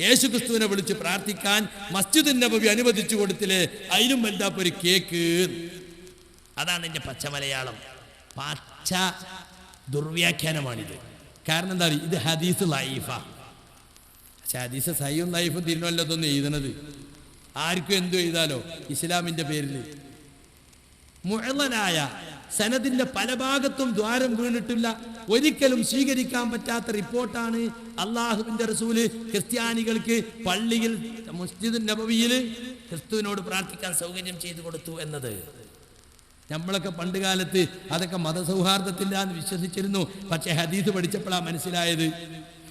യേശുക്രിസ്തുവിനെ വിളിച്ച് പ്രാർത്ഥിക്കാൻ മസ്ജിദുൻ നബവി അനുവദിച്ചു കൊടുത്തില്ലേ? അതിനും എന്താ ഒരു കേക്ക്? അതാണ് എൻ്റെ പച്ച മലയാളം. പച്ച ദുർവ്യാഖ്യാനമാണിത്. കാരണം എന്താ? ഇത് ഹദീസ് ലൈഫാ. പക്ഷെ ഹദീസ് സഹിയും ലൈഫും തിരുവല്ലോ ഇതൊന്നും എഴുതണത്. ആർക്കും എന്തു എഴുതാലോ ഇസ്ലാമിന്റെ പേരിൽ. മുഅ്ളനായ സനദിന്റെ പല ഭാഗത്തും ദ്വാരം വീണിട്ടില്ല, ഒരിക്കലും സ്വീകരിക്കാൻ പറ്റാത്ത റിപ്പോർട്ടാണ് അള്ളാഹുവിന്റെ റസൂല് ക്രിസ്ത്യാനികൾക്ക് പള്ളിയിൽ മസ്ജിദ് നബവിയിൽ ക്രിസ്തുവിനോട് പ്രാർത്ഥിക്കാൻ സൗകര്യം ചെയ്തു കൊടുത്തു എന്നത്. നമ്മളൊക്കെ പണ്ട് കാലത്ത് അതൊക്കെ മതസൗഹാർദ്ദത്തിലാന്ന് വിശ്വസിച്ചിരുന്നു. പക്ഷെ ഹദീസ് പഠിച്ചപ്പോഴാണ് മനസ്സിലായത്.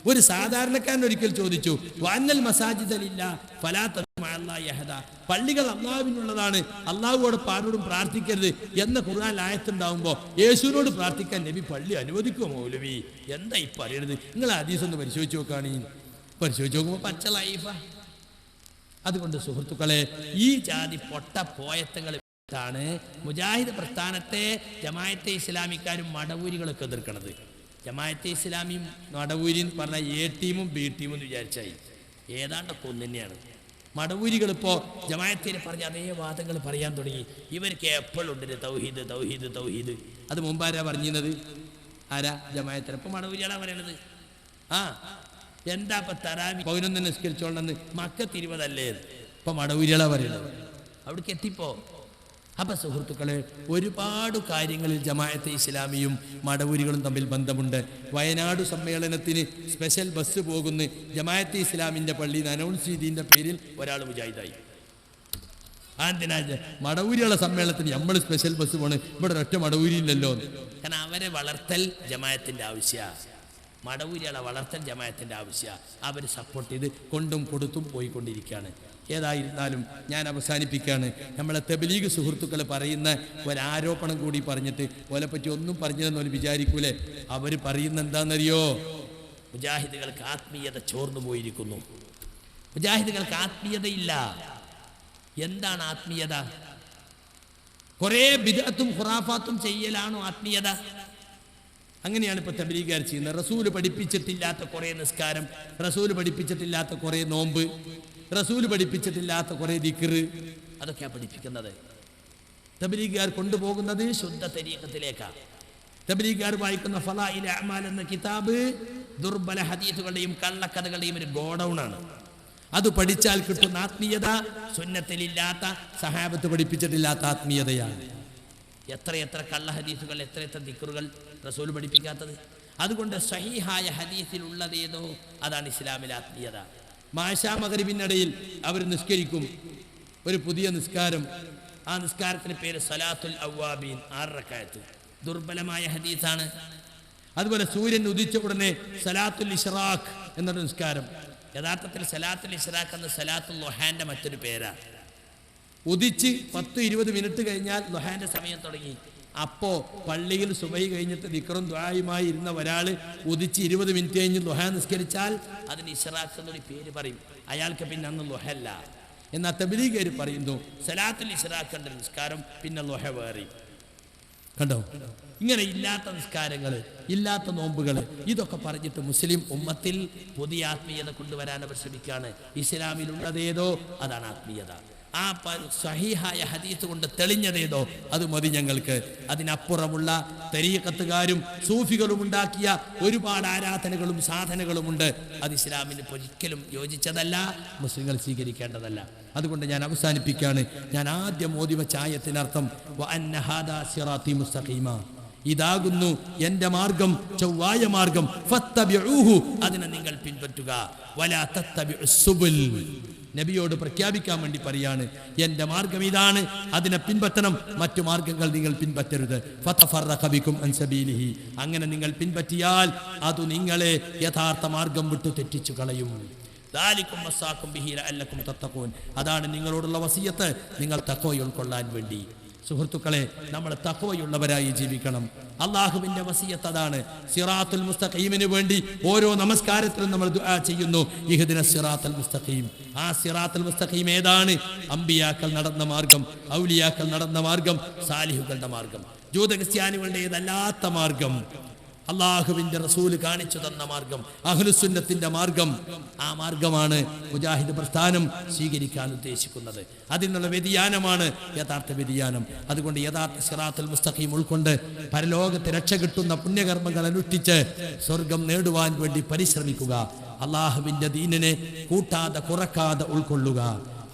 ഒരു സാധാരണക്കാരൻ ഒരിക്കൽ ചോദിച്ചു, വഅന്നൽ മസാജിദലില്ല ഫലാ തദ്ഉ മഅല്ലാഹി അഹദ, പള്ളികൾ അള്ളാഹുവിനുള്ളതാണ്, അള്ളാഹുവോട് ആരോടും പ്രാർത്ഥിക്കരുത് എന്ന ഖുർആൻ ആയത്തുണ്ടാവുമ്പോൾ യേശുവിനോട് പ്രാർത്ഥിക്കാൻ നബി പള്ളി അനുവദിക്കുമോ മൗലവി? എന്താ ഈ പറയരുത്? നിങ്ങൾ ഹദീസ് ഒന്ന് പരിശോധിച്ച് നോക്കുകയാണ്. പരിശോധിച്ച് നോക്കുമ്പോൾ പച്ച ലൈഫാ. അതുകൊണ്ട് സുഹൃത്തുക്കളെ, ഈ ജാതി പൊട്ട പോയത്തങ്ങൾ ാണ് മുജാഹിദ് പ്രസ്ഥാനത്തെ ജമാഅത്തെ ഇസ്ലാമിക്കാരും മടവൂരികളൊക്കെ എതിർക്കണത്. ജമാഅത്തെ ഇസ്ലാമിയും മടവൂരി എന്ന് പറഞ്ഞാൽ എ ടീമും ബി ടീമും എന്ന് വിചാരിച്ചായി ഏതാണ്ടൊക്കെ ഒന്ന് തന്നെയാണ്. മടവൂരികൾ ഇപ്പോൾ ജമാഅത്തിനെ പറഞ്ഞ അതേ വാദങ്ങൾ പറയാൻ തുടങ്ങി. ഇവർക്ക് എപ്പോഴുണ്ട് തൗഹീദ് തൗഹീദ് തൗഹീദ്. അത് മുമ്പാരാ പറഞ്ഞിരുന്നത്? ആരാ? ജമാഅത്തിന്. ഇപ്പൊ മടവൂരികളാ പറയണത്. എന്താ ഇപ്പൊ തറാവി 11 നിസ്കരിച്ചോണ്ടെന്ന് മക്കത്ത് 20 ഇപ്പൊ മടവൂരികളാ പറയുന്നത്. അവിടേക്ക് എത്തിപ്പോ. അപ്പൊ സുഹൃത്തുക്കളെ, ഒരുപാട് കാര്യങ്ങളിൽ ജമാഅത്തെ ഇസ്ലാമിയും മടവൂരികളും തമ്മിൽ ബന്ധമുണ്ട്. വയനാട് സമ്മേളനത്തിന് സ്പെഷ്യൽ ബസ് പോകുന്ന ജമാഅത്തെ ഇസ്ലാമിന്റെ പള്ളിയിൽ അനൗൺസ് ചെയ്തതിന്റെ പേരിൽ ഒരാൾ മുജാഹിദായി. എന്തിനാ മടവൂരിയുള്ള സമ്മേളനത്തിന് നമ്മൾ സ്പെഷ്യൽ ബസ് പോണ്? ഇവിടെ ഒരൊറ്റ മടവൂരിയില്ലല്ലോ. കാരണം അവരെ വളർത്തൽ ജമാഅത്തിന്റെ ആവശ്യമാണ്. മടവൂരികളെ വളർത്തൽ ജമാഅത്തിന്റെ ആവശ്യമാണ്. അവർ സപ്പോർട്ട് ചെയ്ത് കൊണ്ടും കൊടുത്തും പോയിക്കൊണ്ടിരിക്കുകയാണ്. ഏതായിരുന്നാലും ഞാൻ അവസാനിപ്പിക്കുകയാണ്. നമ്മളെ തബ്ലീഗ് സുഹൃത്തുക്കൾ പറയുന്ന ഒരാരോപണം കൂടി പറഞ്ഞിട്ട് ഓലെപ്പറ്റി ഒന്നും പറഞ്ഞതെന്ന് ഓല് വിചാരിക്കൂലേ? അവർ പറയുന്ന എന്താണെന്നറിയോ? മുജാഹിദുകൾക്ക് ആത്മീയത ചോർന്നു പോയിരിക്കുന്നു. മുജാഹിദുകൾക്ക് ആത്മീയതയില്ല. എന്താണ് ആത്മീയത? കുറേ ബിദ്അത്തും ഖുറാഫാത്തും ചെയ്യലാണോ ആത്മീയത? അങ്ങനെയാണ് ഇപ്പൊ തബ്ലീഗുകാർ ചെയ്യുന്നത്. റസൂല് പഠിപ്പിച്ചിട്ടില്ലാത്ത കുറേ നിസ്കാരം, റസൂല് പഠിപ്പിച്ചിട്ടില്ലാത്ത കുറേ നോമ്പ്, റസൂല് പഠിപ്പിച്ചിട്ടില്ലാത്ത കുറേ ദിക്റ്, അതൊക്കെയാണ് പഠിപ്പിക്കുന്നത്. തബ്ലീഗുകാർ കൊണ്ടുപോകുന്നത് ശുദ്ധ തരീഖത്തിലേക്കാണ്. തബ്ലീഗുകാർ വായിക്കുന്ന ഫളായിലെ അഅ്മാൽ എന്ന കിതാബ് ദുർബല ഹദീസുകളുടെയും കള്ളക്കഥകളുടെയും ഒരു ഗോഡൌണാണ്. അത് പഠിച്ചാൽ കിട്ടുന്ന ആത്മീയത സുന്നത്തിലില്ലാത്ത, സഹാബത്ത് പഠിപ്പിച്ചിട്ടില്ലാത്ത ആത്മീയതയാണ്. എത്രയെത്ര കള്ള ഹദീസുകൾ, എത്രയെത്ര ദിക്റുകൾ റസൂൽ പഠിപ്പിക്കാത്തത്. അതുകൊണ്ട് സഹീഹായ ഹദീസിലുള്ളതേതോ അതാണ് ഇസ്ലാമിലെ ആത്മീയത. മാശാ മഗ്രിബിനിടയിൽ അവർ നിസ്കരിക്കും, ഒരു പുതിയ നിസ്കാരം. ആ നിസ്കാരത്തിന് പേര് സലാത്തുൽ അവ്വാബീൻ, 6 റക്അത്ത്. ദുർബലമായ ഹദീസാണ്. അതുപോലെ സൂര്യൻ ഉദിച്ച ഉടനെ സലാത്തുൽ ഇശ്റാഖ് എന്നൊരു നിസ്കാരം. യഥാർത്ഥത്തിൽ സലാത്തുൽ ഇശ്റാഖ് എന്ന സലാത്തുൽ ളുഹാന്റെ മറ്റൊരു പേരാണ്. ഉദിച്ച് 10-20 മിനിറ്റ് കഴിഞ്ഞാൽ ളുഹാന്റെ സമയം തുടങ്ങി. അപ്പോൾ പള്ളിയിൽ സുബഹി കഴിഞ്ഞിട്ട് ദിക്റും ദുആയുമായി ഇരുന്ന ഒരാൾ ഉദിച്ച് 20 മിനിറ്റ് കഴിഞ്ഞ് ളുഹ നിസ്കരിച്ചാൽ അതിന് ഇശ്റാഖ് എന്നൊരു പേര് പറയും. അയാൾക്ക് പിന്നെ അന്ന് ളുഹല്ല. എന്നാൽ തബ്ലീഗുകാർ പറയുന്നു സലാത്തുൽ ഇശ്റാഖ് എന്ന നിസ്കാരം, പിന്നെ ളുഹ വേറെ. കണ്ടോ? ഇങ്ങനെ ഇല്ലാത്ത നിസ്കാരങ്ങൾ, ഇല്ലാത്ത നോമ്പുകൾ, ഇതൊക്കെ പറഞ്ഞിട്ട് മുസ്ലിം ഉമ്മത്തിൽ പുതിയ ആത്മീയത കൊണ്ടുവരാൻ അവർ ശ്രമിക്കുകയാണ്. ഇസ്ലാമിലുള്ളതേതോ അതാണ് ആത്മീയത. ആ സഹീഹായ ഹദീസ് കൊണ്ട് തെളിഞ്ഞതേതോ അത് മതി ഞങ്ങൾക്ക്. അതിനപ്പുറമുള്ള തരീഖത്തുകാരും സൂഫികളും ഉണ്ടാക്കിയ ഒരുപാട് ആരാധനകളും സാധനകളുമുണ്ട്. അത് ഇസ്ലാമിന് ഒരിക്കലും യോജിച്ചതല്ല, മുസ്ലിങ്ങൾ സ്വീകരിക്കേണ്ടതല്ല. അതുകൊണ്ട് ഞാൻ അവസാനിപ്പിക്കുകയാണ്. ഞാൻ ആദ്യം ഓതി വച്ച ആയത്തിനർത്ഥം വഅന്ന ഹാദാ സിറാത്തി മുസ്തഖീമ, ഇതാകുന്നു എൻ്റെ മാർഗം, ചൊവ്വായ മാർഗം. ഫത്തബിഊഹു, അതിനെ നിങ്ങൾ പിൻപറ്റുക. വലാ തത്തബിഉസ് സുബുൽ, നബിയോട് പ്രഖ്യാപിക്കാൻ വേണ്ടി പറയാണ്, എൻ്റെ മാർഗം ഇതാണ്, അതിനെ പിൻപറ്റണം, മറ്റു മാർഗങ്ങൾ നിങ്ങൾ പിൻപറ്റരുത്. ഫതഫറഖ ബികും അൻ സബീലിഹി, അങ്ങനെ നിങ്ങൾ പിൻപറ്റിയാൽ അത് നിങ്ങളെ യഥാർത്ഥ മാർഗം വിട്ടു തെറ്റിച്ചു കളയും. ദാലികും വസാകും ബിഹി ലഅല്ലകും തത്തഖൂൻ, അതാണ് നിങ്ങളോടുള്ള വസിയത്ത്, നിങ്ങൾ തഖ്വ ഉൾക്കൊള്ളാൻ വേണ്ടി. സുഹൃത്തുക്കളെ, നമ്മൾ തഖ്വയുള്ളവരായി ജീവിക്കണം. അള്ളാഹുവിന്റെ വസിയത്ത് അതാണ്. സിറാത്തുൽ മുസ്തഖീമിന് വേണ്ടി ഓരോ നമസ്കാരത്തിലും നമ്മൾ ദുആ ചെയ്യുന്നു, ഇഹ്ദിനസ് സിറാത്തുൽ മുസ്തഖീം. ആ സിറാത്തുൽ മുസ്തഖീം ഏതാണ്? അമ്പിയാക്കൾ നടന്ന മാർഗം, ഔലിയാക്കൾ നടന്ന മാർഗം, സാലിഹുകളുടെ മാർഗം, ജൂത ക്രിസ്ത്യാനികളുടേതല്ലാത്ത മാർഗം, അള്ളാഹുവിന്റെ റസൂല് കാണിച്ചു തന്ന മാർഗം, അഹ്ലുസുന്നത്തിന്റെ മാർഗം. ആ മാർഗമാണ് മുജാഹിദ് പ്രസ്ഥാനം സ്വീകരിക്കാൻ ഉദ്ദേശിക്കുന്നത്. അതിനുള്ള വ്യതിയാനമാണ് യഥാർത്ഥ വ്യതിയാനം. അതുകൊണ്ട് യഥാർത്ഥ സിറാത്തുൽ മുസ്തഖീം ഉൾക്കൊണ്ട് പരലോകത്ത് രക്ഷ കിട്ടുന്ന പുണ്യകർമ്മങ്ങൾ അനുഷ്ഠിച്ച് സ്വർഗം നേടുവാൻ വേണ്ടി പരിശ്രമിക്കുക. അള്ളാഹുവിന്റെ ദീനിനെ കൂട്ടാതെ കുറക്കാതെ ഉൾക്കൊള്ളുക.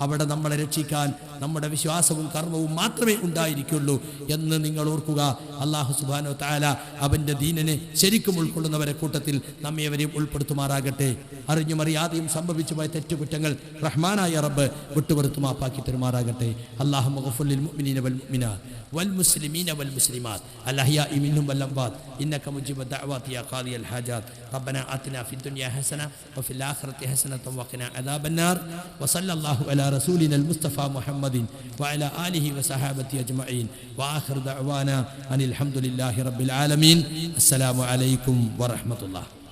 അവിടെ നമ്മളെ രക്ഷിക്കാൻ നമ്മുടെ വിശ്വാസവും കർമ്മവും മാത്രമേ ഉണ്ടായിരിക്കുള്ളൂ എന്ന് നിങ്ങൾ ഓർക്കുക. അല്ലാഹു സുബ്ഹാനഹു വ തആല അവന്റെ ദീനിനെ ശരിക്കും ഉൾക്കൊള്ളുന്നവരെ കൂട്ടത്തിൽ നമ്മേവരെയും ഉൾപ്പെടുത്തുമാറാകട്ടെ. അറിഞ്ഞും അറിയാതെയും സംഭവിച്ചു പോയ തെറ്റുകുറ്റങ്ങൾ റഹ്മാനായ റബ്ബ് വിട്ടുപുറത്തു മാപ്പാക്കി തരുമാറാകട്ടെ. അല്ലാഹുമ്മ ഗഫിർ ലിൽ മുഅ്മിനീന വൽ മുഅ്മിനാത്ത് വൽ മുസ്ലിമീന വൽ മുസ്ലിമാത്ത് അൽ അഹ്യാഇ മിൻഹും വൽ അംവാത്ത് ഇന്നക മുജീബു ദഅവാതി യാ ഖാദിയൽ ഹാജാത്ത്. റബ്ബനാ ആതിനാ ഫിദ് ദുനിയാ ഹസന വഫിൽ ആഖിറതി ഹസനത വഖിനാ അദാബന്നാർ. വസല്ലല്ലാഹു അലാ റസൂലിനൽ മുസ്തഫ മുഹമ്മദിൻ വഅലാ ആലിഹി വസഹാബതി അജ്മഈൻ. വആഖിറു ദഅവാനാ അനിൽ ഹംദുലില്ലാഹി റബ്ബിൽ ആലമീൻ. അസ്സലാമു അലൈക്കും വറഹ്മത്തുള്ളാഹി.